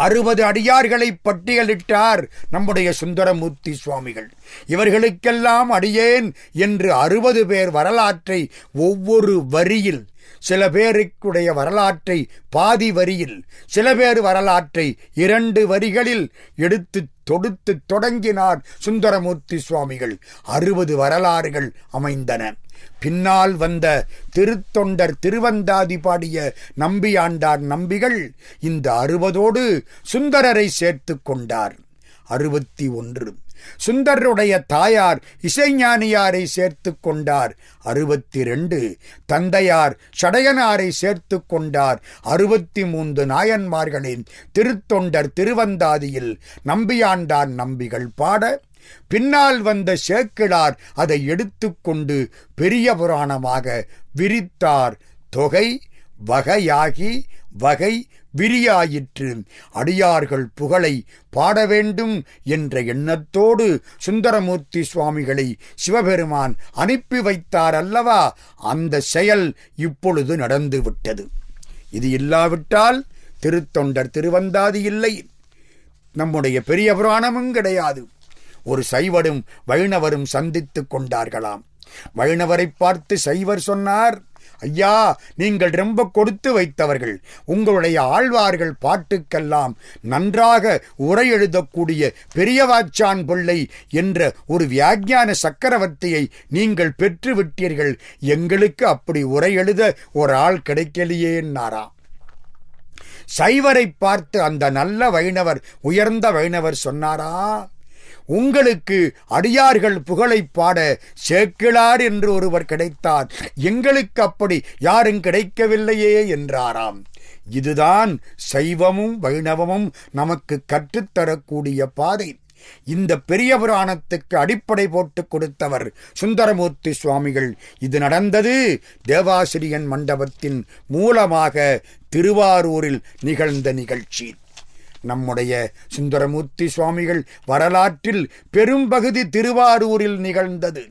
60 அடியார்களை பட்டியலிட்டார் நம்முடைய சுந்தரமூர்த்தி சுவாமிகள். இவர்களுக்கெல்லாம் அடியேன் என்று 60 பேர் வரலாற்றை ஒவ்வொரு வரியில், சில பேருக்குடைய வரலாற்றை பாதி வரியில், சில பேர் வரலாற்றை 2 வரிகளில் எடுத்து தொடுத்து தொடங்கினார் சுந்தரமூர்த்தி சுவாமிகள். 60 வரலாறுகள் அமைந்தன. பின்னால் வந்த திருத்தொண்டர் திருவந்தாதி பாடிய நம்பியாண்டார் நம்பிகள் இந்த 60ஓடு சுந்தரரை சேர்த்து கொண்டார். 61. சுந்தரருடைய தாயார் இசைஞானியாரை சேர்த்து கொண்டார். 62. தந்தையார் சடையனாரை சேர்த்து கொண்டார். 63 நாயன்மார்களின் திருத்தொண்டர் திருவந்தாதியில் நம்பியாண்டார் நம்பிகள் பாட, பின்னால் வந்த சேக்கிழார் அதை எடுத்துக்கொண்டு பெரிய புராணமாக விரித்தார். தொகை வகையாகி வகை விரியாயிற்று. அடியார்கள் புகழை பாட வேண்டும் என்ற எண்ணத்தோடு சுந்தரமூர்த்தி சுவாமிகளை சிவபெருமான் அனுப்பி வைத்தார் அல்லவா? அந்த செயல் இப்பொழுது நடந்துவிட்டது. இது இல்லாவிட்டால் திருத்தொண்டர் திருவந்தாதி இல்லை, நம்முடைய பெரிய புராணமும் கிடையாது. ஒரு சைவரும் வைணவரும் சந்தித்து கொண்டார்களாம். வைணவரை பார்த்து சைவர் சொன்னார், ஐயா, நீங்கள் ரொம்ப கொடுத்து வைத்தவர்கள். உங்களுடைய ஆழ்வார்கள் பாட்டுக்கெல்லாம் நன்றாக உரை எழுதக்கூடிய பெரியவாச்சான் பிள்ளை என்ற ஒரு வியாக்கியான சக்கரவர்த்தியை நீங்கள் பெற்று விட்டீர்கள். எங்களுக்கு அப்படி உரை எழுத ஒரு ஆள் கிடைக்கலையே என்னாராம். சைவரை பார்த்து அந்த நல்ல வைணவர், உயர்ந்த வைணவர் சொன்னாரா, உங்களுக்கு அடியார்கள் புகழை பாட சேக்கிழார் என்று ஒருவர் கிடைத்தார், எங்களுக்கு அப்படி யாரும் கிடைக்கவில்லையே என்றாராம். இதுதான் சைவமும் வைணவமும் நமக்கு கற்றுத்தரக்கூடிய பாதை. இந்த பெரிய புராணத்துக்கு அடிப்படை போட்டு கொடுத்தவர் சுந்தரமூர்த்தி சுவாமிகள். இது நடந்தது தேவாசிரியன் மண்டபத்தின் மூலமாக திருவாரூரில் நிகழ்ந்த நிகழ்ச்சி. நம்முடைய சுந்தரமூர்த்தி சுவாமிகள் வரலாற்றில் பெரும்பகுதி திருவாரூரில் நிகழ்ந்தது.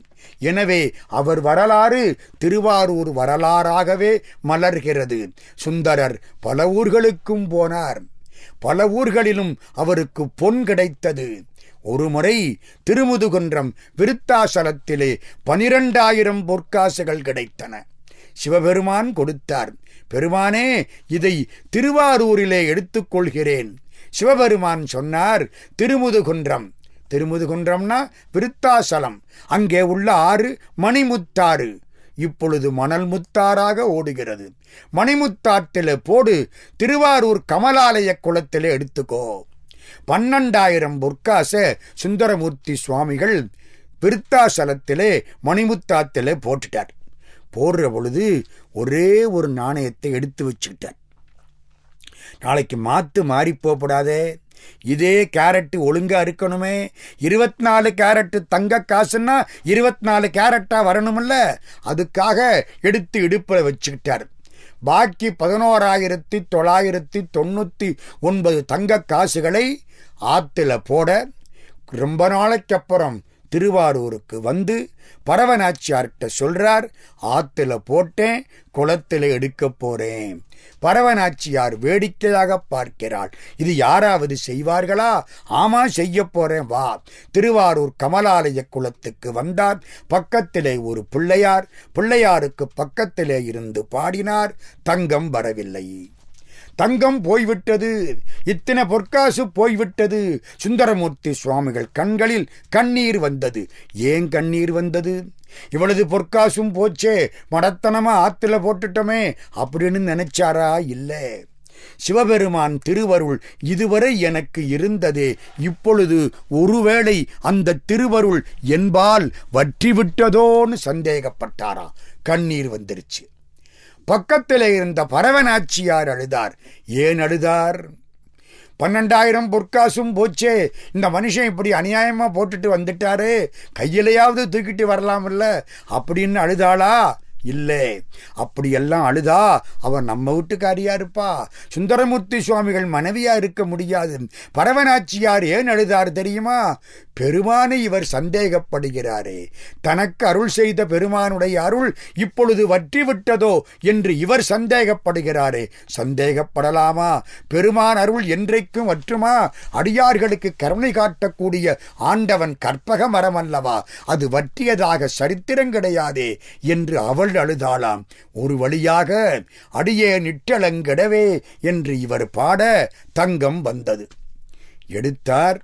எனவே அவர் வரலாறு திருவாரூர் வரலாறாகவே மலர்கிறது. சுந்தரர் பல ஊர்களுக்கும் போனார். பல ஊர்களிலும் அவருக்கு பொன் கிடைத்தது. ஒருமுறை திருமுதுகுன்றம் விருத்தாசலத்திலே 12,000 பொற்காசுகள் கிடைத்தன. சிவபெருமான் கொடுத்தார். பெருமானே, இதை திருவாரூரிலே எடுத்துக்கொள்கிறேன். சிவபெருமான் சொன்னார், திருமுதுகுன்றம், திருமுதுகுன்றம்னா விருத்தாசலம், அங்கே உள்ள ஆறு மணிமுத்தாறு, இப்பொழுது மணல் முத்தாராக ஓடுகிறது. மணிமுத்தாற்றிலே போடு, திருவாரூர் கமலாலய குளத்திலே எடுத்துக்கோ. 12,000 பொற்காச சுந்தரமூர்த்தி சுவாமிகள் விருத்தாசலத்திலே மணிமுத்தாத்திலே போட்டுட்டார். போடுற பொழுது ஒரே ஒரு நாணயத்தை எடுத்து வச்சுக்கிட்டார். நாளைக்கு மாத்து மாறி போகப்படாதே, இதே கேரட்டு ஒழுங்கா இருக்கணுமே. 24 கேரட்டு தங்க காசுன்னா 24 கேரட்டா வரணுமில்ல, அதுக்காக எடுத்து இடுப்புல வச்சுக்கிட்டார். பாக்கி 11,999 தங்க காசுகளை ஆத்துல போட ரொம்ப நாளைக்கு அப்புறம் திருவாரூருக்கு வந்து பரவநாச்சியார்கிட்ட சொல்றார், ஆத்துல போட்டேன், குளத்துல எடுக்க போறேன். பரவநாச்சியார் வேடிக்கையாக பார்க்கிறாள். இது யாராவது செய்வார்களா? ஆமா, செய்ய போறேன், வா. திருவாரூர் கமலாலய குளத்துக்கு வந்தார். பக்கத்திலே ஒரு பிள்ளையார், பிள்ளையாருக்கு பக்கத்திலே இருந்து பாடினார். தங்கம் வரவில்லை. தங்கம் போய்விட்டது, இத்தனை பொற்காசு போய்விட்டது. சுந்தரமூர்த்தி சுவாமிகள் கண்களில் கண்ணீர் வந்தது. ஏன் கண்ணீர் வந்தது? இவ்வளவு பொற்காசும் போச்சே, மடத்தனமா ஆத்துல போட்டுட்டோமே அப்படின்னு நினைச்சாரா? இல்லை. சிவபெருமான் திருவருள் இதுவரை எனக்கு இருந்ததே, இப்பொழுது ஒருவேளை அந்த திருவருள் என்பால் வற்றிவிட்டதோன்னு சந்தேகப்பட்டாரா? கண்ணீர் வந்துருச்சு. பக்கத்தில் இருந்த பரவநாச்சியார் அழுதார். ஏன் அழுதார்? 12,000 பொற்காசும் போச்சே, இந்த மனுஷன் இப்படி அநியாயமா போட்டுட்டு வந்துட்டாரு, கையிலையாவது தூக்கிட்டு வரலாம்ல அப்படின்னு அழுதாளா? இல்லை. அப்படியெல்லாம் அழுதா அவன் நம்ம வீட்டுக்காரியா இருப்பா? சுந்தரமூர்த்தி சுவாமிகள் மனைவியா இருக்க முடியாது. பரவநாச்சியார் ஏன் அழுதார் தெரியுமா? பெருமானை இவர் சந்தேகப்படுகிறாரே, தனக்கு அருள் செய்த பெருமானுடைய அருள் இப்பொழுது வற்றிவிட்டதோ என்று இவர் சந்தேகப்படுகிறாரே. சந்தேகப்படலாமா? பெருமான் அருள் என்றைக்கும் வற்றுமா? அடியார்களுக்கு கருணை காட்டக்கூடிய ஆண்டவன் கற்பக மரம் அல்லவா, அது வற்றியதாக சரித்திரம் கிடையாதே என்று அவள் அழுதாளாம். ஒரு வழியாக அடியே நிட்டலங்கெடவே என்று இவர் பாட தங்கம் வந்தது. எடுத்தார்.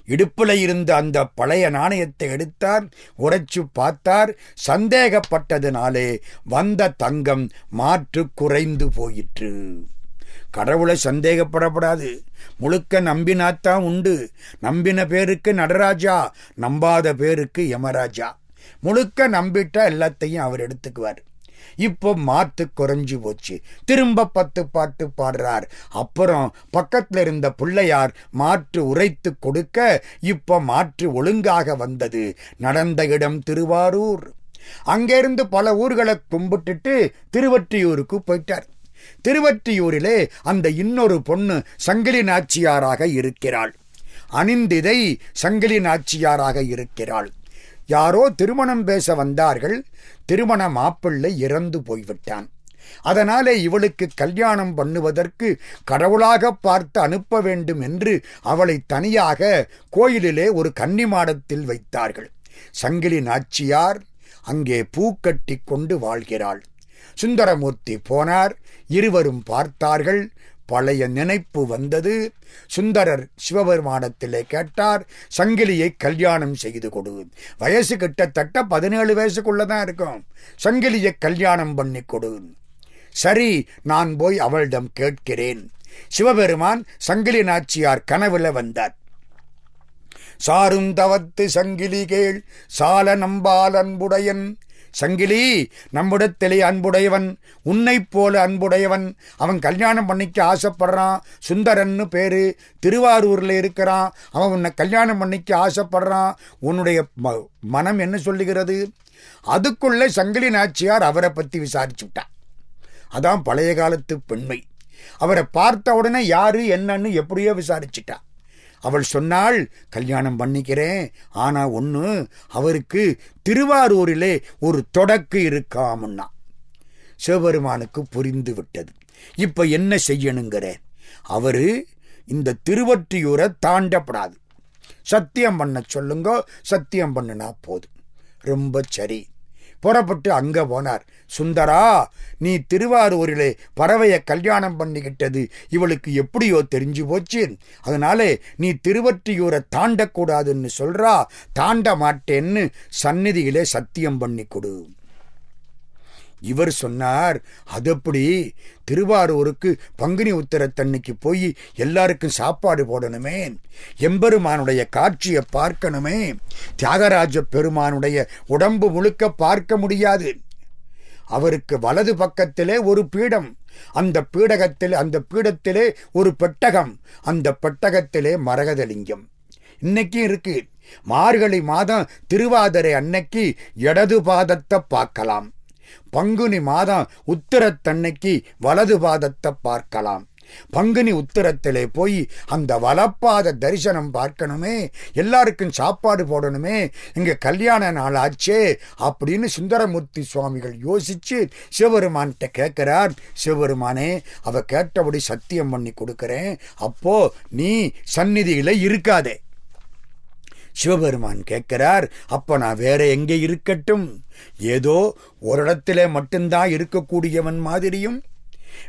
இடுப்புல இருந்த அந்த பழைய நாணயத்தை எடுத்தார், உரைச்சு பார்த்தார். சந்தேகப்பட்டதினாலே வந்த தங்கம் மாற்று குறைந்து போயிற்று. கடவுளை சந்தேகப்படப்படாது, முழுக்க நம்பினாத்தான் உண்டு. நம்பின பேருக்கு நடராஜா, நம்பாத பேருக்கு யமராஜா. முழுக்க நம்பிட்டா எல்லாத்தையும் அவர் எடுத்துக்குவார். இப்போ மாத்து குறைஞ்சு போச்சு. திரும்ப 10 பாட்டு பாடுறார். அப்புறம் பக்கத்துல இருந்த பிள்ளையார் மாற்று உரைத்து கொடுக்க இப்போ மாற்று ஒழுங்காக வந்தது. நடந்த இடம் திருவாரூர். அங்கிருந்து பல ஊர்களை கும்பிட்டுட்டு திருவொற்றியூருக்கு போயிட்டார். திருவொற்றியூரிலே அந்த இன்னொரு பொண்ணு சங்கிலி நாச்சியாராக இருக்கிறாள். அணிந்திதை சங்கிலி நாச்சியாராக இருக்கிறாள். யாரோ திருமணம் பேச வந்தார்கள். திருமண மாப்பிள்ளை இறந்து போய்விட்டான். அதனாலே இவளுக்கு கல்யாணம் பண்ணுவதற்கு கடவுளாக பார்த்து அனுப்ப வேண்டும் என்று அவளை தனியாக கோயிலிலே ஒரு கன்னிமாடத்தில் வைத்தார்கள். சங்கிலி நாச்சியார் அங்கே பூக்கட்டி கொண்டு வாழ்கிறாள். சுந்தரமூர்த்தி போனார். இருவரும் பார்த்தார்கள். பழைய நினைப்பு வந்தது. சுந்தரர் சிவபெருமானத்திலே கேட்டார், சங்கிலியை கல்யாணம் செய்து கொடு. வயசு கிட்டத்தட்ட 17 வயசுக்குள்ளதான் இருக்கும். சங்கிலியை கல்யாணம் பண்ணி கொடு. சரி, நான் போய் அவளிடம் கேட்கிறேன். சிவபெருமான் சங்கிலி நாச்சியார் கனவுல வந்தார். சாருந்தவத்து சங்கிலி கேள் சால நம்பால் அன்புடையன். சங்கிலி நம்மிடத்திலே அன்புடையவன், உன்னை போல அன்புடையவன். அவன் கல்யாணம் பண்ணிக்க ஆசைப்படுறான். சுந்தரன்னு பேரு, திருவாரூரில் இருக்கிறான். அவன் உன்னை கல்யாணம் பண்ணிக்க ஆசைப்படுறான். உன்னுடைய மனம் என்ன சொல்லுகிறது? அதுக்குள்ளே சங்கிலி நாச்சியார் அவரை பற்றி விசாரிச்சுட்டான். அதான் பழைய காலத்து பெண்மை. அவரை பார்த்த உடனே யாரு என்னன்னு எப்படியோ விசாரிச்சுட்டா. அவள் சொன்னாள், கல்யாணம் பண்ணிக்கிறேன், ஆனா ஒண்ணு, அவருக்கு திருவாரூரிலே ஒரு தொடக்கு இருக்காமுன்னா. சிவபெருமானுக்கு புரிந்து விட்டது. இப்ப என்ன செய்யணுங்கிற? அவரு இந்த திருவொற்றியூரை தாண்டப்படாது. சத்தியம் பண்ண சொல்லுங்க, சத்தியம் பண்ணுனா போதும். ரொம்ப சரி. புறப்பட்டு அங்க போனார். சுந்தரா, நீ திருவாரூரிலே பறவைய கல்யாணம் பண்ணிக்கிட்டது இவளுக்கு எப்படியோ தெரிஞ்சு போச்சு. அதனாலே நீ திருவொற்றியூரை தாண்டக்கூடாதுன்னு சொல்றா. தாண்ட மாட்டேன்னு சந்நிதியிலே சத்தியம் பண்ணி கொடு. இவர் சொன்னார், அதெப்படி? திருவாரூருக்கு பங்குனி உத்திரத்தன்னைக்கு போய் எல்லாருக்கும் சாப்பாடு போடணுமே, எம்பெருமானுடைய காட்சியை பார்க்கணுமே, தியாகராஜ பெருமானுடைய உடம்பு முழுக்க பார்க்க முடியாது. அவருக்கு வலது பக்கத்திலே ஒரு பீடம், அந்த பீடத்திலே ஒரு பெட்டகம், அந்த பெட்டகத்திலே மரகதலிங்கம். இன்னைக்கு இருக்கு. மார்கழி மாதம் திருவாதிரை அன்னைக்கு இடது பாதத்தை பார்க்கலாம். பங்குனி மாதம் உத்திரத்தன்னைக்கு வலது பாதத்தை பார்க்கலாம். பங்குனி உத்திரத்திலே போய் அந்த வலப்பாத தரிசனம் பார்க்கணுமே, எல்லாருக்கும் சாப்பாடு போடணுமே, இங்க கல்யாண நாள் ஆச்சே அப்படின்னு சுந்தரமூர்த்தி சுவாமிகள் யோசிச்சு சிவபெருமான்கிட்ட கேட்கிறார். சிவபெருமானே, அவ கேட்டபடி சத்தியம் பண்ணி கொடுக்கிறேன், அப்போ நீ சந்நிதியில இருக்காதே. சிவபெருமான் கேட்கிறார், அப்ப நான் வேற எங்கே இருக்கட்டும்? ஏதோ ஒரு இடத்திலே மட்டும்தான் இருக்கக்கூடியவன் மாதிரியும்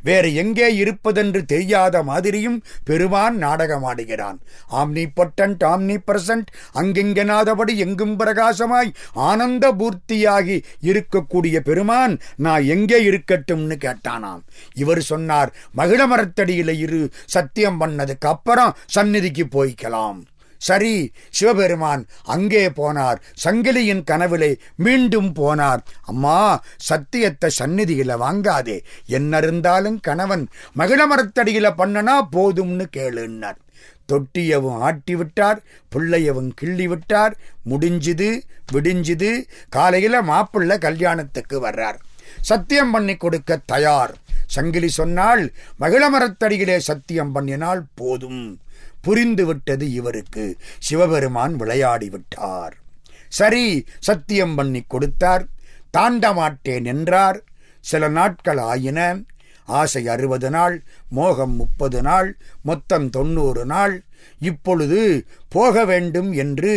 வேற எங்கே இருப்பதென்று தெரியாத மாதிரியும் பெருமான் நாடகமாடுகிறான். ஆம்னி பொட்டன்ட் ஆம்னி பிரசன்ட், அங்கெங்கெனாதபடி எங்கும் பிரகாசமாய் ஆனந்த பூர்த்தியாகி இருக்கக்கூடிய பெருமான் நான் எங்கே இருக்கட்டும்னு கேட்டானாம். இவர் சொன்னார், மகிழ மரத்தடியில இரு, சத்தியம் பண்ணதுக்கு அப்புறம் சந்நிதிக்கு போய்க்கலாம். சரி, சிவபெருமான் அங்கே போனார். சங்கிலியின் கனவிலே மீண்டும் போனார். அம்மா, சத்தியத்தை சந்நிதியில வாங்காதே, என்ன இருந்தாலும் கணவன் மகிழ மரத்தடியில பண்ணனா போதும்னு கேளுன்னார். தொட்டியவும் ஆட்டி விட்டார், பிள்ளையவும் கிள்ளி விட்டார். முடிஞ்சுது, விடிஞ்சுது. காலையில மாப்பிள்ளை கல்யாணத்துக்கு வர்றார். சத்தியம் பண்ணி கொடுக்க தயார். சங்கிலி சொன்னால் மகிழ மரத்தடியிலே சத்தியம் பண்ணினால் போதும். புரிந்து விட்டது இவருக்கு. சிவபெருமான் விளையாடி விட்டார். சரி, சத்தியம் பண்ணி கொடுத்தார். தாண்ட மாட்டேன் என்றார். சில நாட்கள் ஆயின. ஆசை 60 நாள், மோகம் 30 நாள், மொத்தம் 90 நாள். இப்பொழுது போக வேண்டும் என்று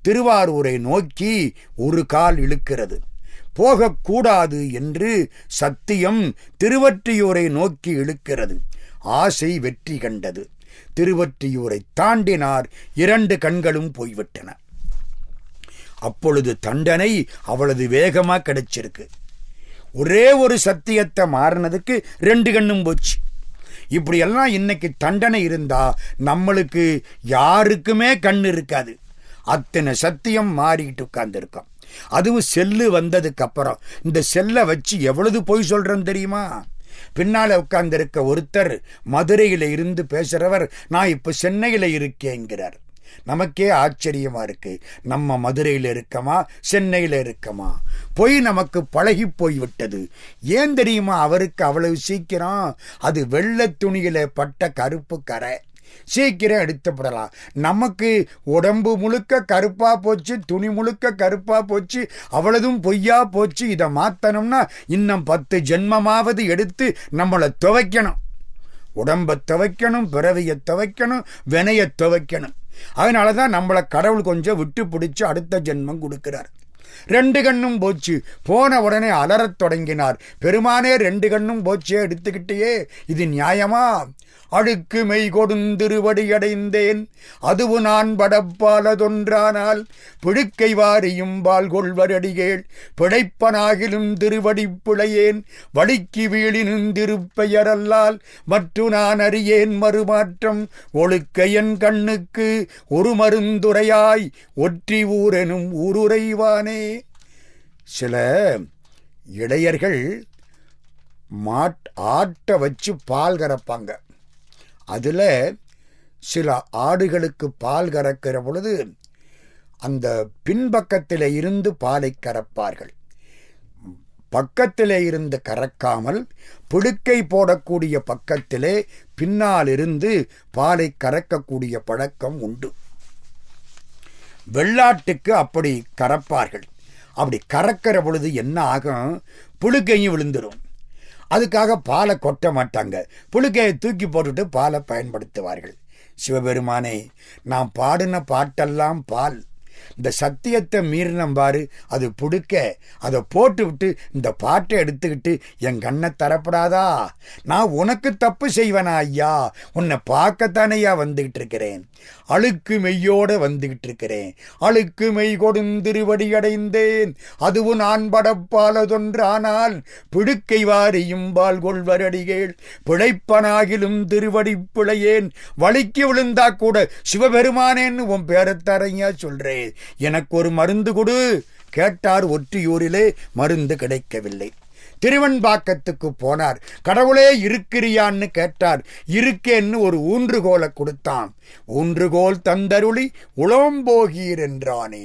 திருவாரூரை நோக்கி ஒரு கால் இழுக்கிறது. போகக்கூடாது என்று சத்தியம் திருவொற்றியூரை நோக்கி இழுக்கிறது. ஆசை வெற்றி கண்டது. திருவொற்றியூரை தாண்டினார். 2 கண்களும் போய்விட்டன. அப்பொழுது தண்டனை அவ்வளவு வேகமா கிடைச்சிருக்கு. ஒரே ஒரு சத்தியத்தை மாறினதுக்கு 2 கண்ணும் போச்சு. இப்படியெல்லாம் இன்னைக்கு தண்டனை இருந்தா நம்மளுக்கு யாருக்குமே கண் இருக்காது. அத்தனை சத்தியம் மாறிட்டு உட்கார்ந்துருக்கோம். அதுவும் செல்லு வந்ததுக்கு அப்புறம் இந்த செல்லை வச்சு எவ்வளவு பொய் சொல்றேன்னு தெரியுமா? பின்னால உட்கார்ந்திருக்க ஒருத்தர் மதுரையில இருந்து பேசுறவர், நான் இப்ப சென்னையில இருக்கேங்கிறார். நமக்கே ஆச்சரியமா இருக்கு. நம்ம மதுரையில இருக்கமா, சென்னையில இருக்கமா? பொய் நமக்கு பழகி போய்விட்டது. ஏன் தெரியுமா அவருக்கு அவ்வளவு சீக்கிரம்? அது வெள்ளை துணியில பட்ட கருப்பு கரை, சீக்கிரம் எடுத்துப்படலாம். நமக்கு உடம்பு முழுக்க கருப்பா போச்சு, துணி முழுக்க கருப்பா போச்சு, அவ்வளவும் பொய்யா போச்சு. இதை மாத்தணும்னா இன்னும் 10 ஜென்மமாவது எடுத்து நம்மளை துவைக்கணும். உடம்பை துவைக்கணும், பிறவியை துவைக்கணும், வினையை துவைக்கணும். அதனாலதான் நம்மளை கடவுள் கொஞ்சம் விட்டு பிடிச்சு அடுத்த ஜென்மம் கொடுக்கிறார். 2 கண்ணும் போச்சு. போன உடனே அலறத் தொடங்கினார். பெருமானே, 2 கண்ணும் போச்சே, எடுத்துக்கிட்டே, இது நியாயமா? அழுக்கு மெய் கொடுந்திருவடியடைந்தேன், அதுவு நான் படப்பாலதொன்றானால் பிழுக்கை வாரியும் பால் கொள்வரடிகேள், பிழைப்பனாகிலும் திருவடி பிழையேன், வழிக்கு வீழினும் திருப்பெயரல்லால் மற்று நான் அறியேன் மறுமாற்றம், ஒழுக்க என் கண்ணுக்கு ஒரு மருந்துரையாய் ஒற்றி ஊரெனும் ஊருரைவானே. சில இடையர்கள் ஆட்டை வச்சு பால் கறப்பாங்க. அதில் சில ஆடுகளுக்கு பால் கறக்கிற பொழுது அந்த பின்பக்கத்தில் இருந்து பாலை கறப்பார்கள். பக்கத்திலே இருந்து கறக்காமல் பிடுக்கை போடக்கூடிய பக்கத்திலே பின்னால் இருந்து பாலை கறக்கக்கூடிய பழக்கம் உண்டு. வெள்ளாட்டுக்கு அப்படி கறப்பார்கள். அப்படி கறக்கிற பொழுது என்ன ஆகும்? புழுக்கையும் விழுந்துடும். அதுக்காக பாலை கொட்ட மாட்டாங்க. புழுக்கையை தூக்கி போட்டுட்டு பாலை பயன்படுத்துவார்கள். சிவபெருமானே, நான் பாடின பாட்டெல்லாம் பால். இந்த சத்தியத்தை மீறினம் பாரு, அது புடுக்க. அதை போட்டு விட்டு இந்த பாட்டை எடுத்துக்கிட்டு என் கண்ணை தரப்படாதா? நான் உனக்கு தப்பு செய்வேனா ஐயா? உன்னை பார்க்கத்தானையா வந்துகிட்டு இருக்கிறேன். அழுக்கு மெய்யோட வந்துகிட்டு இருக்கிறேன். அழுக்கு மெய் கொடுந்திருவடி அடைந்தேன், அதுவும் நான் படப்பாலதொன்றானால் பிடுக்கை வாரியும் பால் கொள்வரடிகேள், பிழைப்பனாகிலும் திருவடி பிழையேன். வலிக்கு விழுந்தா கூட சிவபெருமானேன்னு உன் பேரத்தரையா சொல்றேன். எனக்கு ஒரு மருந்து கொடு கேட்டார். ஒற்றியூரிலே மருந்து கிடைக்கவில்லை. திருவெண்பாக்கத்துக்கு போனார். கடவுளே இருக்கிறியான்னு கேட்டார். இருக்கேன்னு ஒரு ஊன்றுகோலை கொடுத்தான். ஊன்றுகோல் தந்தருளி உளம்போகீர் என்றானே,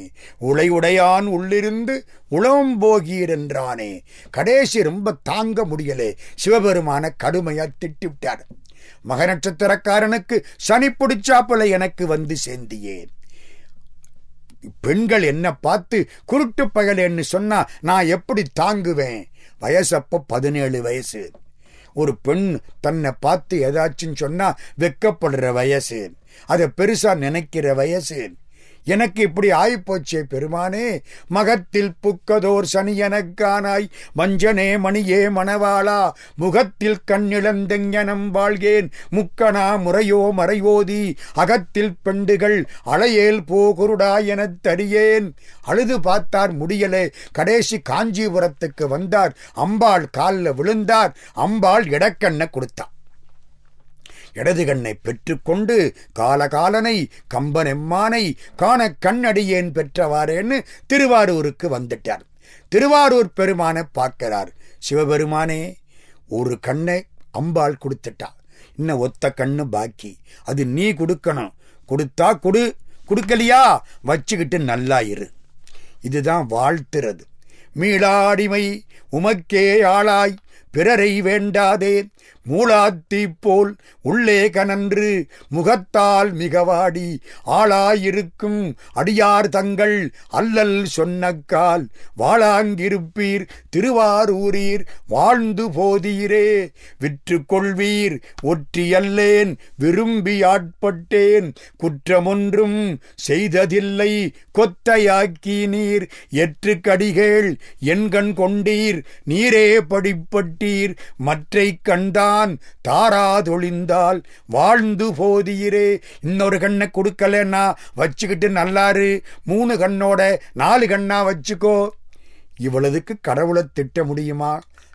உளை உடையான் உள்ளிருந்து உளம்போகீர் என்றானே. கடைசி ரொம்ப தாங்க முடியலே, சிவபெருமான கடுமையா திட்டிவிட்டார். மக நட்சத்திரக்காரனுக்கு சனி பிடிச்சாப்புல எனக்கு வந்து சேர்ந்தியே. பெண்கள் என்ன பார்த்து குருட்டு பயலேன்னு சொன்னா நான் எப்படி தாங்குவேன்? வயசப்போ 17 வயசு. ஒரு பெண் தன்னை பார்த்து ஏதாச்சும் சொன்னா வெக்கப்படுற வயசு, அதை பெருசா நினைக்கிற வயசு. எனக்கு இப்படி ஆயிப்போச்சே பெருமானே. மகத்தில் புக்கதோர் சனி எனக்கானாய், வஞ்சனே மணியே மணவாளா, முகத்தில் கண்ணிழந்தெங்கனம் வாழ்கேன், முக்கனா முறையோ மறைவோதி, அகத்தில் பெண்டுகள் அலையேல் போகுருடா எனத் தடியேன். அழுது பார்த்தார், முடியலே. கடைசி காஞ்சிபுரத்துக்கு வந்தார். அம்பாள் காலில் விழுந்தார். அம்பாள் இடக்கண்ணை கொடுத்தார். இடது கண்ணை பெற்றுக்கொண்டு காலகாலனை கம்பனெம்மானை காண கண்ணடியேன் பெற்றவாறேன்னு திருவாரூருக்கு வந்துட்டார். திருவாரூர் பெருமானை பார்க்கிறார். சிவபெருமானே, ஒரு கண்ணை அம்பாள் கொடுத்துட்டா, இன்னும் ஒத்த கண்ணு பாக்கி, அது நீ கொடுக்கணும். கொடுத்தா கொடு, கொடுக்கலையா வச்சுக்கிட்டு நல்லா இரு. இதுதான் வாழ்த்துறது. மீளாடிமை உமக்கே ஆளாய் பிறரை வேண்டாதே, மூளாத்தி போல் உள்ளே கனன்று முகத்தால் மிகவாடி ஆளாயிருக்கும் அடியார் தங்கள் அல்லல் சொன்னக்கால் வாழாங்கிருப்பீர் திருவாரூரீர் வாழ்ந்து போதீரே. விற்று கொள்வீர் ஒற்றியல்லேன் விரும்பி ஆட்பட்டேன், குற்றமொன்றும் செய்ததில்லை கொத்தையாக்கி நீர் எற்று கடிகேள் என்கண் கொண்டீர் நீரே படிப்பட்டீர் மற்றை கண்டான் தாராதொழிந்தால் வாழ்ந்து போதீரே. இன்னொரு கண்ணை கொடுக்கலன்னா வச்சுக்கிட்டு நல்லாரு, 3 கண்ணோட 4 கண்ணா வச்சுக்கோ. இவ்வளவுக்கு கடவுளை திட்ட முடியுமா?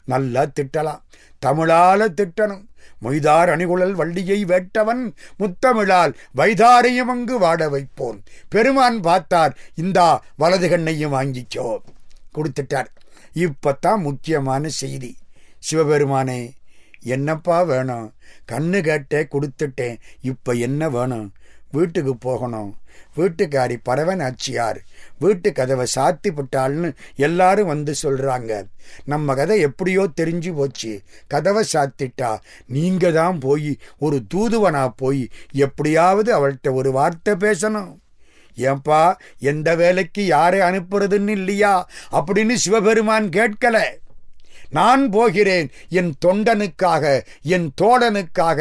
நல்லா திட்டலாம். தமிழால திட்டணும். மொய்தார் அணிகுழல் வள்ளியை வேட்டவன் முத்தமிழால் வைதாரையும் அங்கு வாட வைப்போன். பெருமான் பார்த்தார், இந்தா வலது கண்ணையும் வாங்கிச்சோ, கொடுத்துட்டார். இப்பத்தான் முக்கியமான செய்தி. சிவபெருமானே, என்னப்பா வேணும்? கண்ணு கேட்டே கொடுத்துட்டேன், இப்ப என்ன வேணும்? வீட்டுக்கு போகணும். வீட்டுக்காரி பரவனாச்சியார் வீட்டு கதவை சாத்தி விட்டாள்னு எல்லாரும் வந்து சொல்றாங்க. நம்ம கதை எப்படியோ தெரிஞ்சு போச்சு. கதவை சாத்திட்டா நீங்க தான் போய் ஒரு தூதுவனா போய் எப்படியாவது அவள்கிட்ட ஒரு வார்த்தை பேசணும். ஏன்பா, எந்த வேலைக்கு யாரை அனுப்புறதுன்னு இல்லையா அப்படின்னு சிவபெருமான் கேட்கல. நான் போகிறேன், என் தொண்டனுக்காக, என் தோழனுக்காக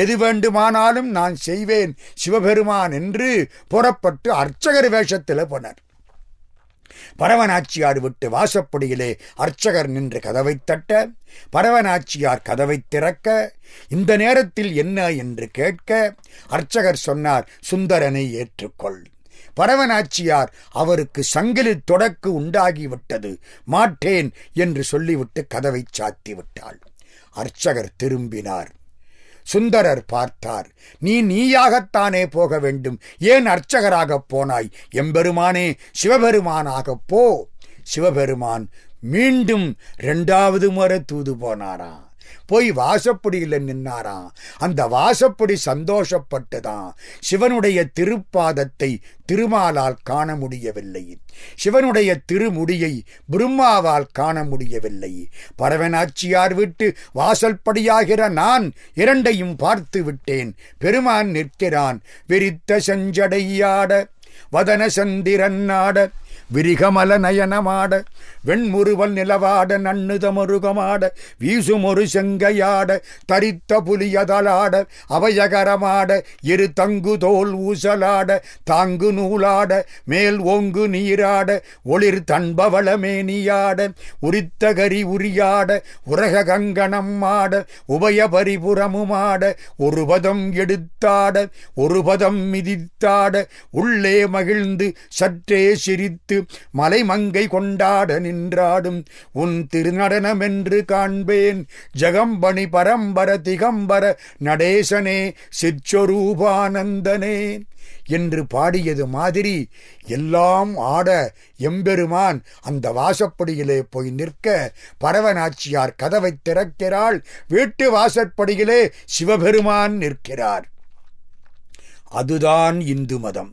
எது வேண்டுமானாலும் நான் செய்வேன் சிவபெருமான் என்று புறப்பட்டு அர்ச்சகர் வேஷத்தில் போனார். பரவனாச்சியார் விட்டு வாசப்படியிலே அர்ச்சகர் நின்று கதவை தட்ட, பரவனாச்சியார் கதவை திறக்க, இந்த நேரத்தில் என்ன என்று கேட்க, அர்ச்சகர் சொன்னார், சுந்தரனை ஏற்றுக்கொள். பரவனாச்சியார் அவருக்கு சங்கிலி தொடக்கு உண்டாகிவிட்டது, மாட்டேன் என்று சொல்லிவிட்டு கதவை சாத்தி விட்டாள். அர்ச்சகர் திரும்பினார். சுந்தரர் பார்த்தார். நீயாகத்தானே போக வேண்டும், ஏன் அர்ச்சகராக போனாய்? எம்பெருமானே சிவபெருமானாக போ. சிவபெருமான் மீண்டும் 2வது முறை தூது போனாராம். போய் வாசப்படியில் நின்னாராம். அந்த வாசப்படி சந்தோஷப்பட்டுதான். சிவனுடைய திருப்பாதத்தை திருமாலால் காண முடியவில்லை, சிவனுடைய திருமுடியை பிரம்மாவால் காண முடியவில்லை. பரவனாச்சியார் விட்டு வாசல்படியாகிற நான் 2ஐயும் பார்த்து விட்டேன். பெருமான் நிற்கிறான். விரித்த செஞ்சடையாட வதன சந்திரன்னாட விரிகமல நயனமாட வெண்முறுவல் நிலவாட நன்னுதமருகமாட வீசுமொரு செங்கையாட தரித்த புலியதலாட அவையகரமாட இரு தங்கு தோல் ஊசலாட தாங்கு நூலாட மேல் ஓங்கு நீராட ஒளிர் தன்பவள மேனியாட உரித்த கரி உரியாட உரக கங்கணம் ஆட உபய பரிபுறமுமாட ஒரு பதம் எடுத்தாட ஒரு பதம் மிதித்தாட உள்ளே மகிழ்ந்து சற்றே சிரித்து மலைமங்கை கொண்டாட நின்றாடும் உன் திருநடனமென்று காண்பேன். ஜகம்பணி பரம்பர திகம்பர நடேசனே சிற்சொரூபானந்தனே என்று பாடியது மாதிரி எல்லாம் ஆட எம்பெருமான் அந்த வாசப்படியிலே போய் நிற்க பரவநாச்சியார் கதவை திறக்கிறாள். வீட்டு வாசற்படியிலே சிவபெருமான் நிற்கிறார். அதுதான் இந்து மதம்.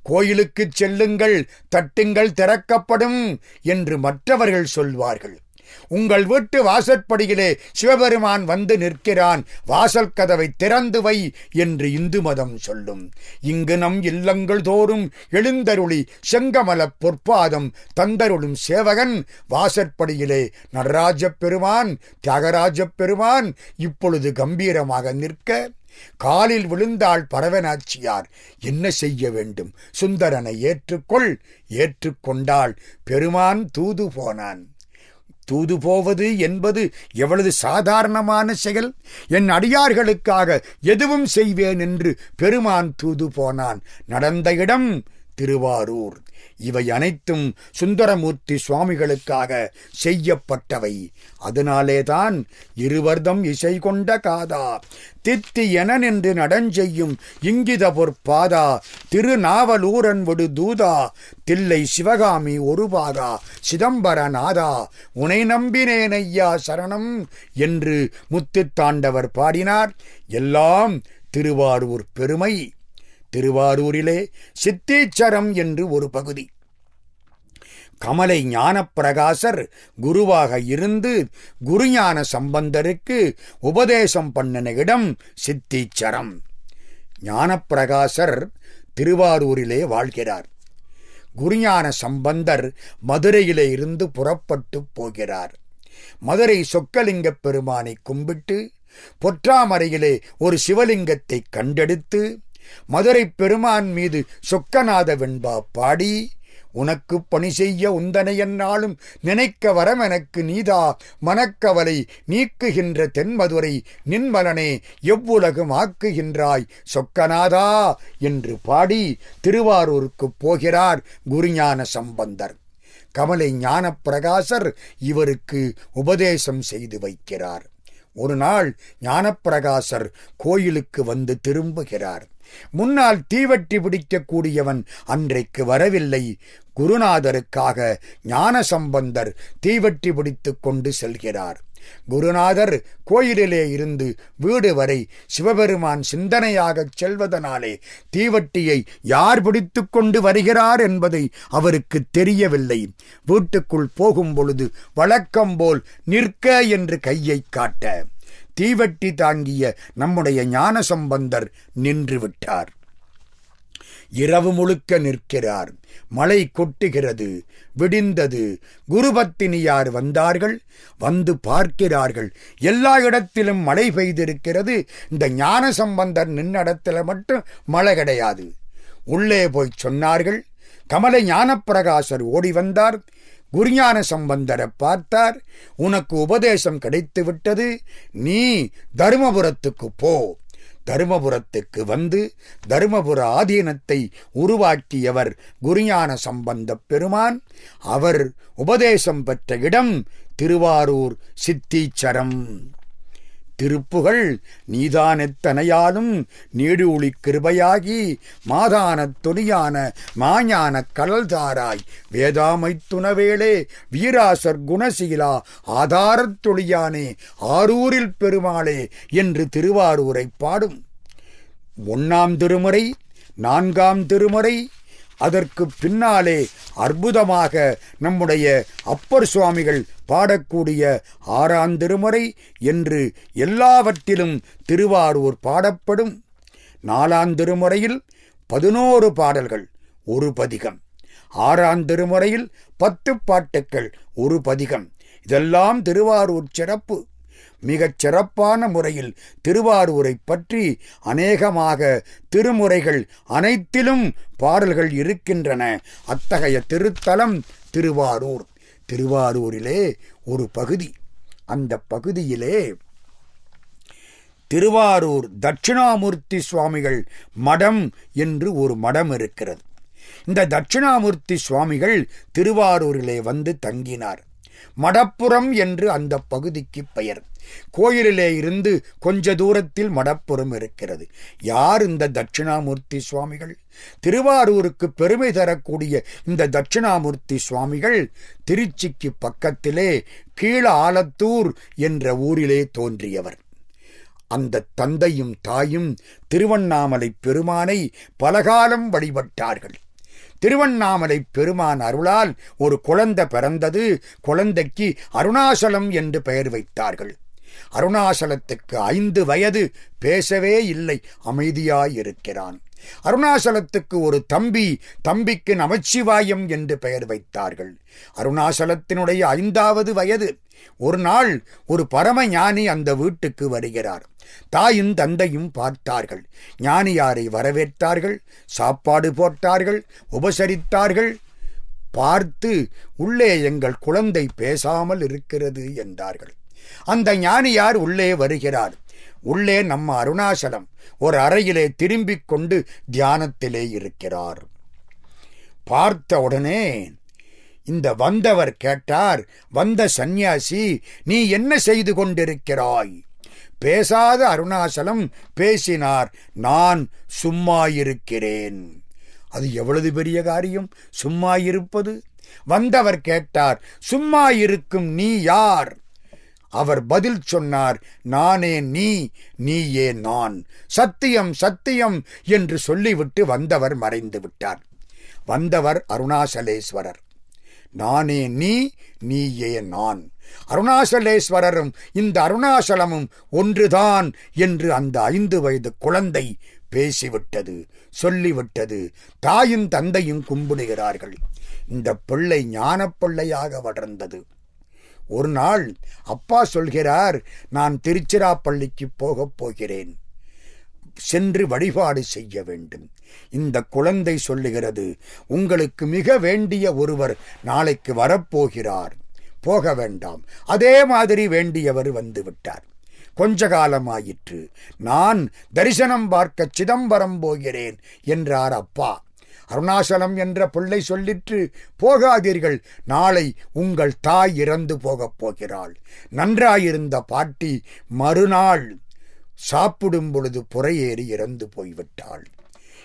கோயிலுக்குச் செல்லுங்கள், தட்டுங்கள், திறக்கப்படும் என்று மற்றவர்கள் சொல்வார்கள். உங்கள் வீட்டு வாசற்படியிலே சிவபெருமான் வந்து நிற்கிறான், வாசல் கதவை திறந்து வை என்று இந்து மதம் சொல்லும். இங்கு நம் இல்லங்கள் தோறும் எழுந்தருளி செங்கமல பொற்பாதம் தந்தருளும் சேவகன் வாசற்படியிலே நடராஜப் பெருமான், தியாகராஜப் பெருமான் இப்பொழுது கம்பீரமாக நிற்க காலில் விழுந்தாள் பரவநாச்சியார். என்ன செய்ய வேண்டும்? சுந்தரனை ஏற்றுக்கொள். ஏற்றுக்கொண்டாள். பெருமான் தூது போனான். தூது போவது என்பது எவ்வளவு சாதாரணமான செயல்! என் அடியார்களுக்காக எதுவும் செய்வேன் என்று பெருமான் தூது போனான். நடந்த இடம் திருவாரூர். இவை அனைத்தும் சுந்தரமூர்த்தி சுவாமிகளுக்காக செய்யப்பட்டவை. அதனாலேதான் இருவர்தம் இசை கொண்ட காதா தித்தி என நின்று நடஞ்செய்யும் இங்கித பொற்பாதா திருநாவலூரன் விடு தூதா தில்லை சிவகாமி ஒருபாகா சிதம்பரநாதா உனை நம்பினேன் ஐயா சரணம் என்று முத்துத்தாண்டவர் பாடினார். எல்லாம் திருவாரூர் பெருமை. திருவாரூரிலே சித்தீச்சரம் என்று ஒரு பகுதி. கமலை ஞானப்பிரகாசர் குருவாக இருந்து குருஞான சம்பந்தருக்கு உபதேசம் பண்ணின இடம் சித்தீச்சரம். ஞானப்பிரகாசர் திருவாரூரிலே வாழ்கிறார். குருஞான சம்பந்தர் மதுரையிலே இருந்து புறப்பட்டு போகிறார். மதுரை சொக்கலிங்க பெருமானை கும்பிட்டு பொற்றாமரையிலே ஒரு சிவலிங்கத்தை கண்டெடுத்து மதுரை பெருமான் மீது சொக்கநாத வெண்பா பாடி உனக்கு பணி செய்ய உந்தனை என்னாலும் நினைக்க வரம் எனக்கு நீதா மனக்கவலை நீக்குகின்ற தென்மதுரை நின்மலனே எவ்வுலகும் ஆக்குகின்றாய் சொக்கநாதா என்று பாடி திருவாரூருக்கு போகிறார் குருஞான சம்பந்தர். கமலை ஞானப்பிரகாசர் இவருக்கு உபதேசம் செய்து வைக்கிறார். ஒரு நாள் ஞானப்பிரகாசர் கோயிலுக்கு வந்து திரும்புகிறார். முன்னால் தீவட்டி பிடிக்கக்கூடியவன் அன்றைக்கு வரவில்லை. குருநாதருக்காக ஞான சம்பந்தர் தீவட்டி பிடித்து கொண்டு செல்கிறார். குருநாதர் கோயிலிலே இருந்து வீடு வரை சிவபெருமான் சிந்தனையாகச் செல்வதனாலே தீவட்டியை யார் பிடித்து கொண்டு வருகிறார் என்பதை அவருக்கு தெரியவில்லை. வீட்டுக்குள் போகும் பொழுது வழக்கம்போல் நிற்க என்று கையை காட்ட தீவட்டி தாங்கிய நம்முடைய ஞான சம்பந்தர் நின்று விட்டார். இரவு முழுக்க நிற்கிறார். மழை கொட்டுகிறது. விடிந்தது. குருபத்தினியார் வந்தார்கள். வந்து பார்க்கிறார்கள். எல்லா இடத்திலும் மழை பெய்திருக்கிறது. இந்த ஞான சம்பந்தர் நின்ன இடத்துல மட்டும் மழை கிடையாது. உள்ளே போய் சொன்னார்கள். கமலை ஞானப்பிரகாசர் ஓடி வந்தார். குருஞான சம்பந்தரை பார்த்தார். உனக்கு உபதேசம் கிடைத்து விட்டது, நீ தருமபுரத்துக்கு போ. தருமபுரத்துக்கு வந்து தருமபுர ஆதீனத்தை உருவாக்கியவர் குருஞான சம்பந்த பெருமான். அவர் உபதேசம் பெற்ற இடம் திருவாரூர் சித்தீச்சரம். திருப்புகழ் நீதானெத்தனையாலும் நீடுஒளி கிருபையாகி மாதானத் தொனியான மாஞான கடல்தாராய் வேதாமைத் துணவேளே வீராசர் குணசீலா ஆதாரத் தொழியானே ஆரூரில் பெருமாளே என்று திருவாரூரை பாடும். 1ஆம் திருமுறை, 4ஆம் திருமுறை, அதற்கு பின்னாலே அற்புதமாக நம்முடைய அப்பர் சுவாமிகள் பாடக்கூடிய 6ஆம் திருமுறை என்று எல்லாவற்றிலும் திருவாரூர் பாடப்படும். 4ஆம் திருமுறையில் 11 பாடல்கள், ஒரு பதிகம். 6ஆம் திருமுறையில் 10 பாட்டுக்கள், ஒரு பதிகம். இதெல்லாம் திருவாரூர் சிறப்பு. மிகச் சிறப்பான முறையில் திருவாரூரை பற்றி அநேகமாக திருமுறைகள் அனைத்திலும் பாடல்கள் இருக்கின்றன. அத்தகைய திருத்தலம் திருவாரூர். திருவாரூரிலே ஒரு பகுதி, அந்த பகுதியிலே திருவாரூர் தட்சிணாமூர்த்தி சுவாமிகள் மடம் என்று ஒரு மடம் இருக்கிறது. இந்த தட்சிணாமூர்த்தி சுவாமிகள் திருவாரூரிலே வந்து தங்கினார். மடப்புறம் என்று அந்த பகுதிக்கு பெயர். கோயிலிலே இருந்து கொஞ்ச தூரத்தில் மடப்புறம் இருக்கிறது. யார் இந்த தட்சிணாமூர்த்தி சுவாமிகள்? திருவாரூருக்கு பெருமை தரக்கூடிய இந்த தட்சிணாமூர்த்தி சுவாமிகள் திருச்சிக்கு பக்கத்திலே கீழ ஆலத்தூர் என்ற ஊரிலே தோன்றியவர். அந்த தந்தையும் தாயும் திருவண்ணாமலை பெருமானை பலகாலம் வழிபட்டார்கள். திருவண்ணாமலை பெருமான் அருளால் ஒரு குழந்தை பிறந்தது. குழந்தைக்கு அருணாசலம் என்று பெயர் வைத்தார்கள். அருணாசலத்துக்கு 5 வயது, பேசவே இல்லை, அமைதியாயிருக்கிறான். அருணாசலத்துக்கு ஒரு தம்பி, தம்பிக்கு நமச்சிவாயம் என்று பெயர் வைத்தார்கள். அருணாசலத்தினுடைய 5வது வயது. ஒரு நாள் ஒரு பரம ஞானி அந்த வீட்டுக்கு வருகிறார். தாயும் தந்தையும் பார்த்தார்கள். ஞானியாரை வரவேற்றார்கள், சாப்பாடு போட்டார்கள், உபசரித்தார்கள். பார்த்து, உள்ளே எங்கள் குழந்தை பேசாமல் இருக்கிறது என்றார்கள். அந்த ஞானியார் உள்ளே வருகிறார். உள்ளே நம்ம அருணாசலம் ஒரு அறையிலே திரும்பிக் கொண்டு தியானத்திலே இருக்கிறார். பார்த்த உடனே இந்த வந்தவர் கேட்டார், வந்த சந்நியாசி, நீ என்ன செய்து கொண்டிருக்கிறாய்? பேசாத அருணாசலம் பேசினார், நான் சும்மா இருக்கிறேன். அது எவ்வளவு பெரிய காரியம், சும்மா இருப்பது. வந்தவர் கேட்டார், சும்மா இருக்கும் நீ யார்? அவர் பதில் சொன்னார், நானே நீ, நீயே நான், சத்தியம் சத்தியம் என்று சொல்லிவிட்டு வந்தவர் மறைந்து விட்டார். வந்தவர் அருணாசலேஸ்வரர். நானே நீ, நீயே நான். அருணாசலேஸ்வரரும் இந்த அருணாசலமும் ஒன்றுதான் என்று அந்த 5 வயது குழந்தை பேசிவிட்டது, சொல்லிவிட்டது. தாயும் தந்தையும் கும்பிடுகிறார்கள். இந்த பிள்ளை ஞான பிள்ளையாக வளர்ந்தது. ஒரு நாள் அப்பா சொல்கிறார், நான் திருச்சிராப்பள்ளிக்கு போகப் போகிறேன், சென்று வழிபாடு செய்ய வேண்டும். இந்த குழந்தை சொல்லுகிறது, உங்களுக்கு மிக வேண்டிய ஒருவர் நாளைக்கு வரப்போகிறார், போக வேண்டாம். அதே மாதிரி வேண்டியவர் வந்து விட்டார். கொஞ்ச காலமாயிற்று. நான் தரிசனம் பார்க்க சிதம்பரம் போகிறேன் என்றார் அப்பா. அருணாசலம் என்ற பிள்ளை சொல்லிற்று, போகாதீர்கள், நாளை உங்கள் தாய் இறந்து போகப் போகிறாள். நன்றாயிருந்த பாட்டி மறுநாள் சாப்பிடும் பொழுது புறையேறி இறந்து போய்விட்டாள்.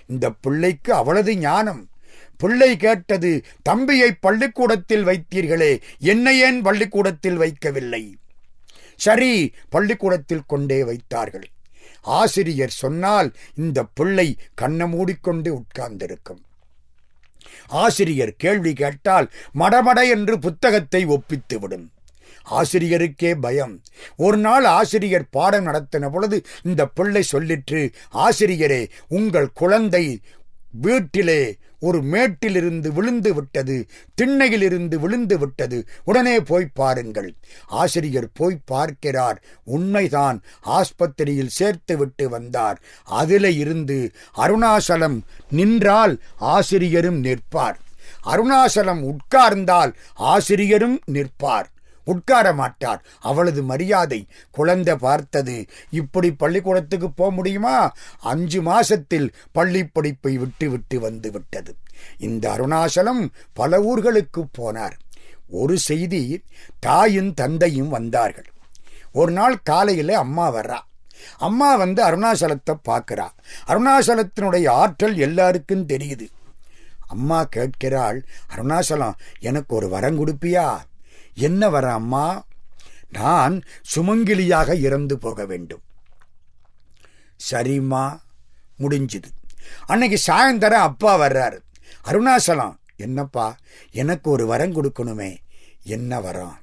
இந்த பிள்ளைக்கு அவ்வளவு ஞானம். பிள்ளை கேட்டது, தம்பியை பள்ளிக்கூடத்தில் வைத்தீர்களே, என்னை ஏன் பள்ளிக்கூடத்தில் வைக்கவில்லை? சரி, பள்ளிக்கூடத்தில் கொண்டே வைத்தார்கள். ஆசிரியர் சொன்னால் இந்த பிள்ளை கண்ண மூடிக்கொண்டு உட்கார்ந்திருக்கும். ஆசிரியர் கேள்வி கேட்டால் மடமட என்று புத்தகத்தை ஒப்பித்துவிடும். ஆசிரியருக்கே பயம். ஒரு நாள் ஆசிரியர் பாடம் நடத்தின பொழுது இந்த பிள்ளை சொல்லிற்று, ஆசிரியரே, உங்கள் குழந்தை வீட்டிலே ஒரு மேட்டிலிருந்து விழுந்து விட்டது, திண்ணையிலிருந்து விழுந்து விட்டது, உடனே போய் பாருங்கள். ஆசிரியர் போய் பார்க்கிறார். உண்மைதான், ஆஸ்பத்திரியில் சேர்த்து விட்டு வந்தார். அதிலே இருந்து அருணாசலம் நின்றால் ஆசிரியரும் நிற்பார், அருணாசலம் உட்கார்ந்தால் ஆசிரியரும் நிற்பார், உட்கார மாட்டார். அவளது மரியாதை. குழந்தை பார்த்தது, இப்படி பள்ளிக்கூடத்துக்கு போக முடியுமா? 5 மாசத்தில் பள்ளி படிப்பை விட்டு விட்டு வந்து விட்டது. இந்த அருணாசலம் பல ஊர்களுக்கு போனார். ஒரு செய்தி, தாயும் தந்தையும் வந்தார்கள். ஒரு நாள் காலையில் அம்மா வர்றா. அம்மா வந்து அருணாசலத்தை பார்க்கிறா. அருணாசலத்தினுடைய ஆற்றல் எல்லாருக்கும் தெரியுது. அம்மா கேட்கிறாள், அருணாசலம், எனக்கு ஒரு வரம் கொடுப்பியா? என்ன வர அம்மா? நான் சுமங்கிலியாக இறந்து போக வேண்டும். சரிம்மா, முடிஞ்சுது. அன்னைக்கு சாயந்தரம் அப்பா வர்றாரு. அருணாசலம், என்னப்பா, எனக்கு ஒரு வரம் கொடுக்கணுமே. என்ன வரம்?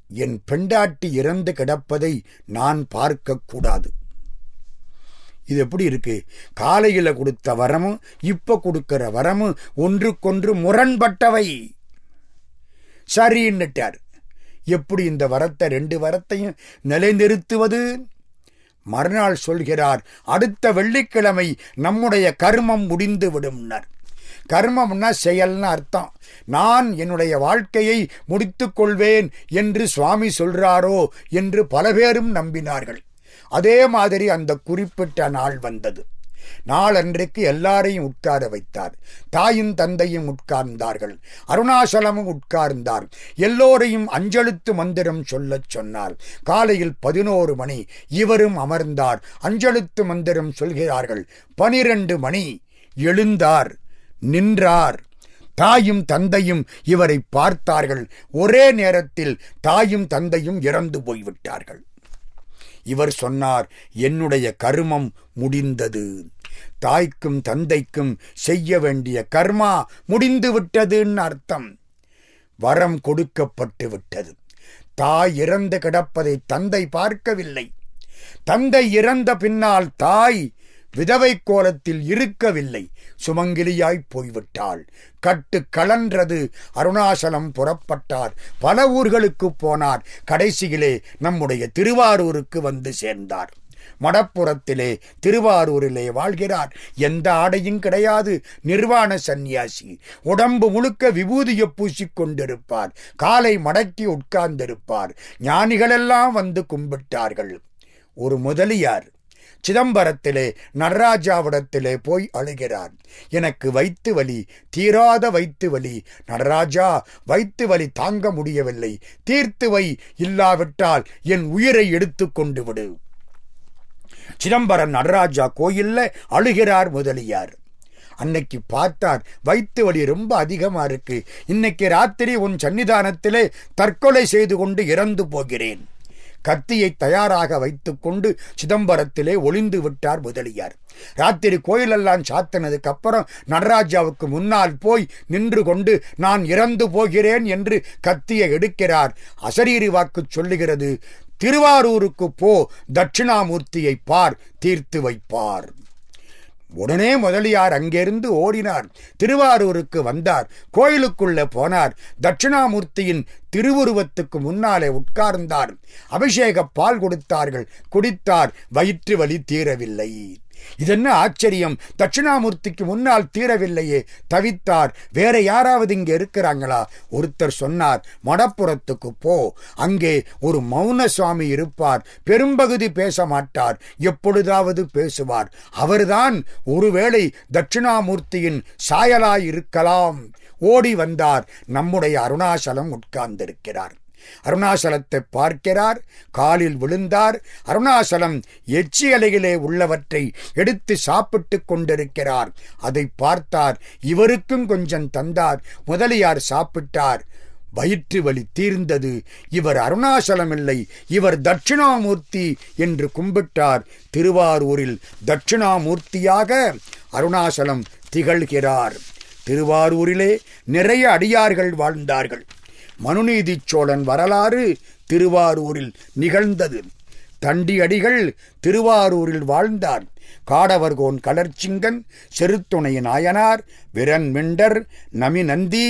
என் பெண்டாட்டி இறந்து கிடப்பதை நான் பார்க்கக்கூடாது. இது எப்படி இருக்கு? காலையில் கொடுத்த வரமும் இப்ப கொடுக்கிற வரமும் ஒன்றுக்கொன்று முரண்பட்டவை. சரின்னுட்டார். எப்படி இந்த வரத்தை, 2 வரத்தையும் நிலைநிறுத்துவது? மறுநாள் சொல்கிறார், அடுத்த வெள்ளிக்கிழமை நம்முடைய கர்மம் முடிந்து விடும்னர். கர்மம்னா செயல்னு அர்த்தம். நான் என்னுடைய வாழ்க்கையை முடித்துக் கொள்வேன் என்று சுவாமி சொல்றாரோ என்று பல பேரும் நம்பினார்கள். அதே மாதிரி அந்த குறிப்பிட்ட நாள் வந்தது. நாளன்றைக்கு எல்லாரையும் உட்கார வைத்தார். தாயும் தந்தையும் உட்கார்ந்தார்கள். அருணாசலமும் உட்கார்ந்தார். எல்லோரையும் அஞ்செழுத்து மந்திரம் சொல்லச் சொன்னார். காலையில் 11 மணி இவரும் அமர்ந்தார். அஞ்செழுத்து மந்திரம் சொல்கிறார்கள். 12 மணி எழுந்தார், நின்றார். தாயும் தந்தையும் இவரை பார்த்தார்கள். ஒரே நேரத்தில் தாயும் தந்தையும் இறந்து போய்விட்டார்கள். இவர் சொன்னார், என்னுடைய கர்மம் முடிந்தது. தாய்க்கும் தந்தைக்கும் செய்ய வேண்டிய கர்மா முடிந்து விட்டதுன்னு அர்த்தம். வரம் கொடுக்கப்பட்டு விட்டது. தாய் இறந்து கிடப்பதை தந்தை பார்க்கவில்லை. தந்தை இறந்த பின்னால் தாய் விதவை கோலத்தில் இருக்கவில்லை. சுமங்கிலியாய் போய்விட்டாள். கட்டு கலன்றது. அருணாசலம் புறப்பட்டார். பல ஊர்களுக்கு போனார். கடைசியிலே நம்முடைய திருவாரூருக்கு வந்து சேர்ந்தார். மடப்புறத்திலே திருவாரூரிலே வாழ்கிறார். எந்த ஆடையும் கிடையாது. நிர்வாண சந்நியாசி. உடம்பு முழுக்க விபூதியை பூசிக்கொண்டிருப்பார். காலை மடக்கி உட்கார்ந்திருப்பார். ஞானிகளெல்லாம் வந்து கும்பிட்டார்கள். ஒரு முதலியார் சிதம்பரத்திலே நடராஜாவிடத்திலே போய் அழுகிறார். எனக்கு வயிற்று வலி, தீராத வயிற்று வலி. நடராஜா, வயிற்று வலி தாங்க முடியவில்லை, தீர்த்து வை, இல்லாவிட்டால் என் உயிரை எடுத்து கொண்டு விடு. சிதம்பரம் நடராஜா கோயில்ல அழுகிறார் முதலியார். அன்னைக்கு பார்த்தார், வயிற்று வலி ரொம்ப அதிகமா இருக்கு. இன்னைக்கு ராத்திரி உன் சன்னிதானத்திலே தற்கொலை செய்து கொண்டு இறந்து போகிறேன். கத்தியை தயாராக வைத்துக்கொண்டு சிதம்பரத்திலே ஒளிந்து விட்டார் முதலியார். ராத்திரி கோயிலெல்லாம் சாத்தினதுக்கு அப்புறம் நடராஜாவுக்கு முன்னால் போய் நின்று கொண்டு நான் இறந்து போகிறேன் என்று கத்தியை எடுக்கிறார். அசரீரி வாக்கு சொல்லுகிறது, திருவாரூருக்கு போ, தட்சிணாமூர்த்தியை பார், தீர்த்து வைப்பார். உடனே முதலியார் அங்கிருந்து ஓடினார். திருவாரூருக்கு வந்தார். கோயிலுக்குள்ள போனார். தட்சிணாமூர்த்தியின் திருவுருவத்துக்கு முன்னாலே உட்கார்ந்தார். அபிஷேக பால் கொடுத்தார்கள். குடித்தார். வயிற்று வலி தீரவில்லை. இதென்ன ஆச்சரியம், தட்சிணாமூர்த்திக்கு முன்னால் தீரவில்லையே. தவித்தார். வேற யாராவது இங்கே இருக்கிறாங்களா? ஒருத்தர் சொன்னார், மடப்புறத்துக்கு போ, அங்கே ஒரு மௌன சுவாமி இருப்பார். பெரும்பகுதி பேச மாட்டார், எப்பொழுதாவது பேசுவார். அவர்தான் ஒருவேளை தட்சிணாமூர்த்தியின் சாயலாயிருக்கலாம். ஓடி வந்தார். நம்முடைய அருணாசலம் உட்கார்ந்திருக்கிறார். அருணாசலத்தை பார்க்கிறார். காலில் விழுந்தார். அருணாசலம் எச்சி அலையிலே உள்ளவற்றை எடுத்து சாப்பிட்டு கொண்டிருக்கிறார். அதை பார்த்தார். இவருக்கும் கொஞ்சம் தந்தார். முதலியார் சாப்பிட்டார். வயிற்று வலி தீர்ந்தது. இவர் அருணாசலம் இல்லை, இவர் தட்சிணாமூர்த்தி என்று கும்பிட்டார். திருவாரூரில் தட்சிணாமூர்த்தியாக அருணாசலம் திகழ்கிறார். திருவாரூரிலே நிறைய அடியார்கள் வாழ்ந்தார்கள். மனுநீதி சோழன் வரலாறு திருவாரூரில் நிகழ்ந்தது. தண்டி அடிகள் திருவாரூரில் வாழ்ந்தார். காடவர்கோன் கலர்ச்சிங்கன், செருத்துணை நாயனார், விரன் மிண்டர், நமிநந்தி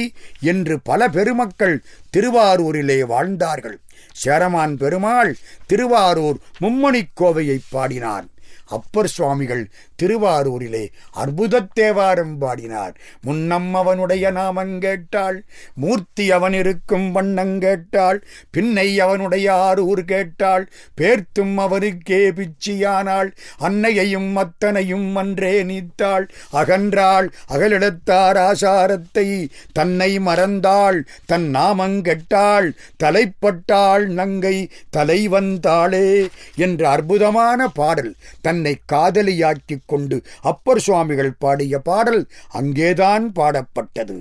என்று பல பெருமக்கள் திருவாரூரிலே வாழ்ந்தார்கள். சேரமான் பெருமாள் திருவாரூர் மும்மணிக் கோவையை பாடினார். அப்பர் சுவாமிகள் திருவாரூரிலே அற்புதத் தேவாரம் பாடினார். முன்னம் அவனுடைய நாமங்கேட்டாள், மூர்த்தி அவன் இருக்கும் வண்ணங்கேட்டாள், பின்னை அவனுடைய ஆரூர் கேட்டாள், பேர்த்தும் அவனுக்கே பிச்சியானாள், அன்னையையும் அத்தனையும் அன்றே நீத்தாள், அகன்றாள் அகலிடத்தார் ஆசாரத்தை, தன்னை மறந்தாள் தன் நாமங்கெட்டாள், தலைப்பட்டாள் நங்கை தலை வந்தாளே என்ற அற்புதமான பாடல் தன்னை காதலியாக்கிக் கொண்டு அப்பர் சுவாமிகள் பாடிய பாடல் அங்கேதான் பாடப்பட்டது.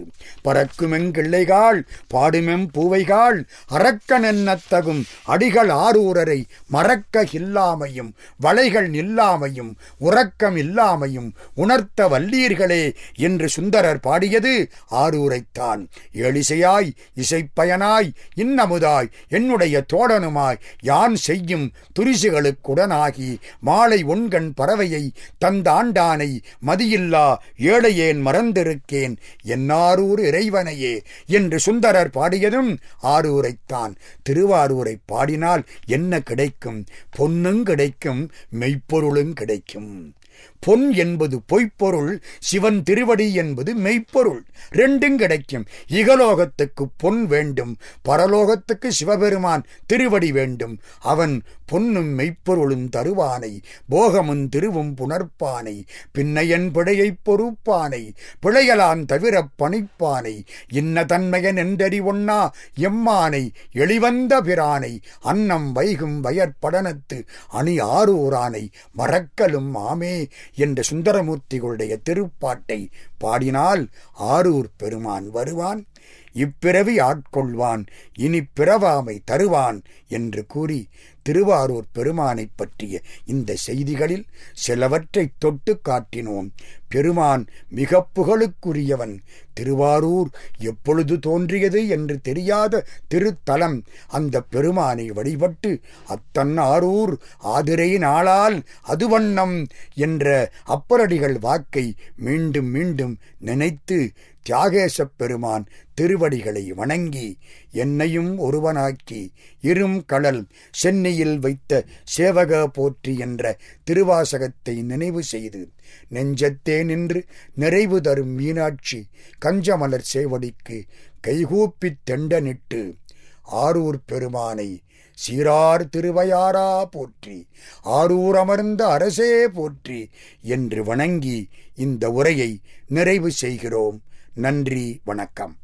பறக்குமெங்கிள்ளைகாள் பாடுமெம் பூவைகாள் அரக்கன் என்னத்தகும் அடிகள் ஆரூரரை மறக்க இல்லாமையும் வளைகள் நில்லாமையும் உறக்கம் இல்லாமையும் உணர்த்த வல்லீர்களே என்று சுந்தரர் பாடியது ஆரூரைத்தான். எழிசையாய் இசைப்பயனாய் இன்னமுதாய் என்னுடைய தோழனுமாய் யான் செய்யும் துரிசுகளுக்குடனாகி மாலை ஒன்கண் பறவையை தந்தாண்டானை மதியில்லா ஏழையேன் மறந்திருக்கேன் என்னாரூர் இறைவனையே என்று சுந்தரர் பாடியதும் ஆரூரைத்தான். திருவாரூரை பாடினால் என்ன கிடைக்கும்? பொன்னும் கிடைக்கும், மெய்ப்பொருளும் கிடைக்கும். பொன் என்பது பொய்ப்பொருள், சிவன் திருவடி என்பது மெய்ப்பொருள். ரெண்டும் கிடைக்கும். இகலோகத்துக்கு பொன் வேண்டும், பரலோகத்துக்கு சிவபெருமான் திருவடி வேண்டும். அவன் பொன்னும் மெய்ப்பொருளும் தருவானை, போகமும் திருவும் புணர்ப்பானை, பின்னையன் பிழையைப் பொறுப்பானை, பிழையலான் தவிரப் பணிப்பானை, இன்ன தன்மையன் என்றறி ஒண்ணா எம்மானை, எளிவந்த பிரானை, அன்னம் வைகும் வயற்படனத்து அணி ஆரூரானை, மறக்கலும் ஆமே என்ற சுந்தரமூர்த்திகளுடைய திருப்பாட்டை பாடினால் ஆரூர் பெருமான் வருவான், இப்பிறவி ஆட்கொள்வான், இனி பிறவாமை தருவான் என்று கூறி திருவாரூர் பெருமானைப் பற்றிய இந்த செய்திகளில் சிலவற்றை தொட்டு காட்டினோம். பெருமான் மிக புகழுக்குரியவன். திருவாரூர் எப்பொழுது தோன்றியது என்று தெரியாத திருத்தலம். அந்த பெருமானை வழிபட்டு அத்தன் ஆரூர் ஆதிரை நாளால் அதுவண்ணம் என்ற அப்பரடிகள் வாக்கை மீண்டும் மீண்டும் நினைத்து தியாகேசப் பெருமான் திருவடிகளை வணங்கி என்னையும் ஒருவனாக்கி இரும் கடல் சென்னையில் வைத்த சேவக போற்றி என்ற திருவாசகத்தை நினைவு செய்து நெஞ்சத்தே நின்று நிறைவு தரும் மீனாட்சி கஞ்சமலர் சேவடிக்கு கைகூப்பித் தெண்டனிட்டு ஆரூர் பெருமானை சீரார் திருவையாரா போற்றி, ஆரூர் அமர்ந்த அரசே போற்றி என்று வணங்கி இந்த உரையை நிறைவு செய்கிறோம். நன்றி, வணக்கம்.